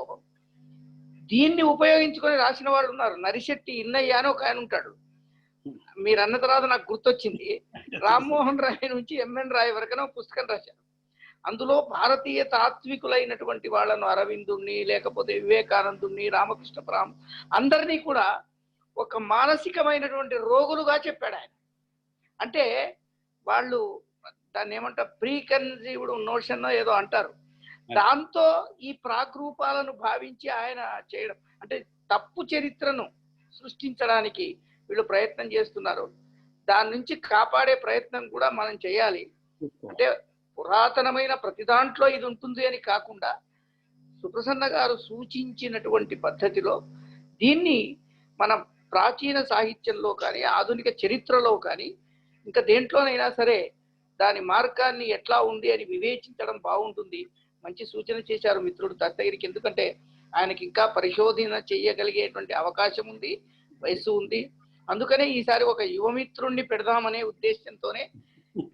దీన్ని ఉపయోగించుకొని రాసిన వాళ్ళు ఉన్నారు. నరిశెట్టి ఇన్నయ్య అని ఒక ఆయన ఉంటాడు. మీరు అన్న తర్వాత నాకు గుర్తొచ్చింది, రామ్మోహన్ రాయ్ నుంచి ఎంఎన్ రాయ్ వరకనే పుస్తకం రాశారు. అందులో భారతీయ తాత్వికులైనటువంటి వాళ్ళను, అరవిందుణ్ణి, లేకపోతే వివేకానందుణ్ణి, రామకృష్ణ పరమ అందరినీ కూడా ఒక మానసికమైనటువంటి రోగులుగా చెప్పాడు ఆయన. అంటే వాళ్ళు దాన్ని ఏమంటారు, ప్రీ కన్సీవ్డ్ నోషన్ ఏదో అంటారు. దాంతో ఈ ప్రాగ్రూపాలను భావించి ఆయన చేయడం అంటే తప్పు చరిత్రను సృష్టించడానికి వీళ్ళు ప్రయత్నం చేస్తున్నారు. దాని నుంచి కాపాడే ప్రయత్నం కూడా మనం చేయాలి. అంటే పురాతనమైన ప్రతి దాంట్లో ఇది ఉంటుంది అని కాకుండా సుప్రసన్న గారు సూచించినటువంటి పద్ధతిలో దీన్ని మన ప్రాచీన సాహిత్యంలో కానీ, ఆధునిక చరిత్రలో కానీ, ఇంకా దేంట్లోనైనా సరే దాని మార్గాన్ని ఎట్లా ఉంది అని వివేచించడం బాగుంటుంది. మంచి సూచన చేశారు మిత్రుడు దస్తగిరికి. ఎందుకంటే ఆయనకి ఇంకా పరిశోధన చేయగలిగేటువంటి అవకాశం ఉంది, వయస్సు ఉంది. అందుకనే ఈసారి ఒక యువమిత్రుణ్ణి పెడదామనే ఉద్దేశంతోనే,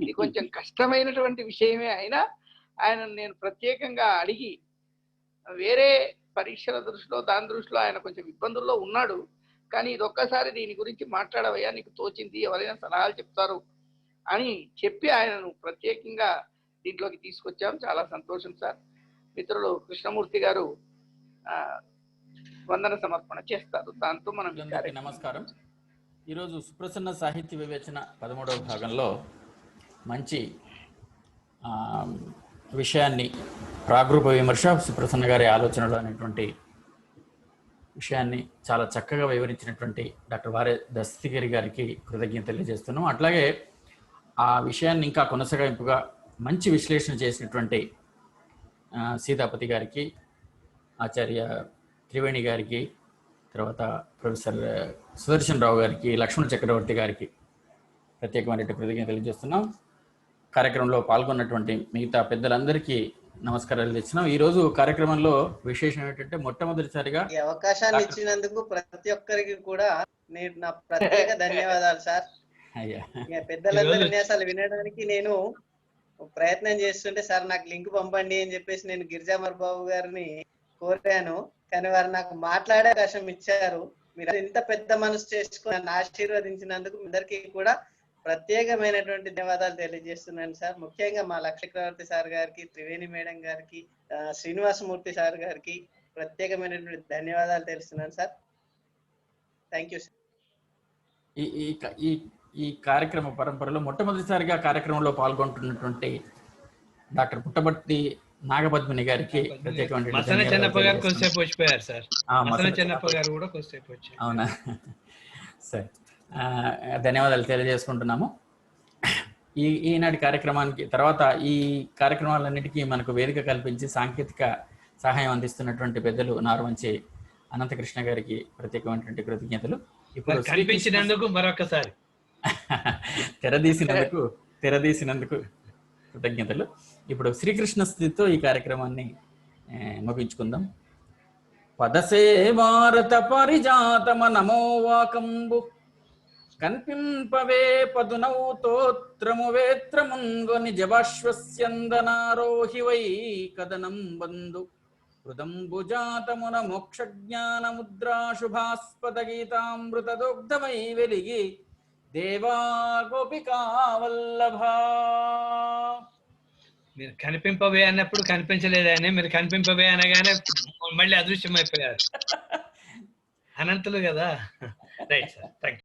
ఇది కొంచెం కష్టమైనటువంటి విషయమే అయినా ఆయన నేను ప్రత్యేకంగా అడిగి, వేరే పరీక్షల దృష్టిలో దాని దృష్టిలో ఆయన కొంచెం ఇబ్బందుల్లో ఉన్నాడు, కానీ ఇది ఒక్కసారి దీని గురించి మాట్లాడవయ్యా, నీకు తోచింది, ఎవరైనా సలహాలు చెప్తారు అని చెప్పి ఆయనను ప్రత్యేకంగా దీంట్లోకి తీసుకొచ్చాం. చాలా సంతోషం సార్. మిత్రులు కృష్ణమూర్తి గారు వందన సమర్పణ చేస్తారు. దాంతో మనం అందరికీ నమస్కారం. ఈరోజు సుప్రసన్న సాహిత్య వివేచన 13వ భాగంలో మంచి విషయాన్ని, ప్రాగ్రూప విమర్శ సుప్రసన్న గారి ఆలోచనలు అనేటువంటి విషయాన్ని చాలా చక్కగా వివరించినటువంటి డాక్టర్ వారే దస్తగిరి గారికి కృతజ్ఞతలు తెలియజేస్తున్నాం. అట్లాగే ఆ విషయాన్ని ఇంకా కొనసాగింపుగా మంచి విశ్లేషణ చేసినటువంటి సీతాపతి గారికి, ఆచార్య త్రివేణి గారికి, తర్వాత ప్రొఫెసర్ సుదర్శన్ రావు గారికి, లక్ష్మణ చక్రవర్తి గారికి ప్రత్యేకమైన కృతజ్ఞతలు తెలియజేస్తున్నాం. కార్యక్రమంలో పాల్గొన్నటువంటి మిగతా పెద్దలందరికీ నమస్కారాలు తెచ్చినాం. ఈ రోజు కార్యక్రమంలో విశేషం ఏంటంటే, మొట్టమొదటిసారిగా ఈ అవకాశాన్ని ఇచ్చినందుకు ప్రతి ఒక్కరికి కూడా నేను నా ప్రత్యేక ధన్యవాదాలు సార్. పెద్దలందరి విన్యాసాలు వినడానికి నేను ప్రయత్నం చేస్తుంటే, సార్ నాకు లింక్ పంపండి అని చెప్పేసి నేను గిరిజామర్ బాబు గారిని కోరాను, కానీ వారు నాకు మాట్లాడే అవకాశం ఇచ్చారు. మీరు ఇంత పెద్ద మనసు చేసుకుని నన్ను ఆశీర్వదించినందుకు అందరికీ కూడా ప్రత్యేకమైనటువంటి ధన్యవాదాలు తెలియజేస్తున్నాను సార్. ముఖ్యంగా మా లక్ష్మీకృష్ణవర్తి సార్ గారికి, త్రివేణి మేడం గారికి, శ్రీనివాసమూర్తి సార్ గారికి ప్రత్యేకమైనటువంటి ధన్యవాదాలు తెలుస్తున్నాను సార్. Thank you sir. ఈ కార్యక్రమ పరంపరలో మొట్టమొదటిసారిగా కార్యక్రమంలో పాల్గొంటున్నటువంటి డాక్టర్ పుట్టపర్తి నాగపద్మిని గారికి ప్రత్యేకమైన అవునా సరే, ధన్యవాదాలు తెలియజేసుకుంటున్నాము. ఈనాటి కార్యక్రమానికి తర్వాత ఈ కార్యక్రమాలన్నిటికీ మనకు వేదిక కల్పించి సాంకేతిక సహాయం అందిస్తున్నటువంటి పెద్దలు నారవంచి అనంతకృష్ణ గారికి ప్రత్యేకమైనటువంటి కృతజ్ఞతలు. ఇప్పుడు కనిపించినందుకు మరొకసారి తెరదీసినందుకు కృతజ్ఞతలు. ఇప్పుడు శ్రీకృష్ణ స్థితితో ఈ కార్యక్రమాన్ని ముగించుకుందాం. పదసేవారత పరిజాతమ నమోవాకంబు కన్పింపవే పదునౌ తోత్రము వేత్రముంగు నిజబాశ్వస్యందనారోహి వై కదనం బంధు హృదంబుజాతమున మోక్ష జ్ఞాన ముద్రా శుభాస్పద గీతామృత దోగ్ధమై వెలిగి దేవా గోపికా వల్లభా. మీరు కనిపింపవే అన్నప్పుడు కనిపించలేదని, మీరు కనిపింపవే అనగానే మళ్ళీ అదృశ్యం అయిపోయారు. అనంతులు కదా. Right sir, thank you.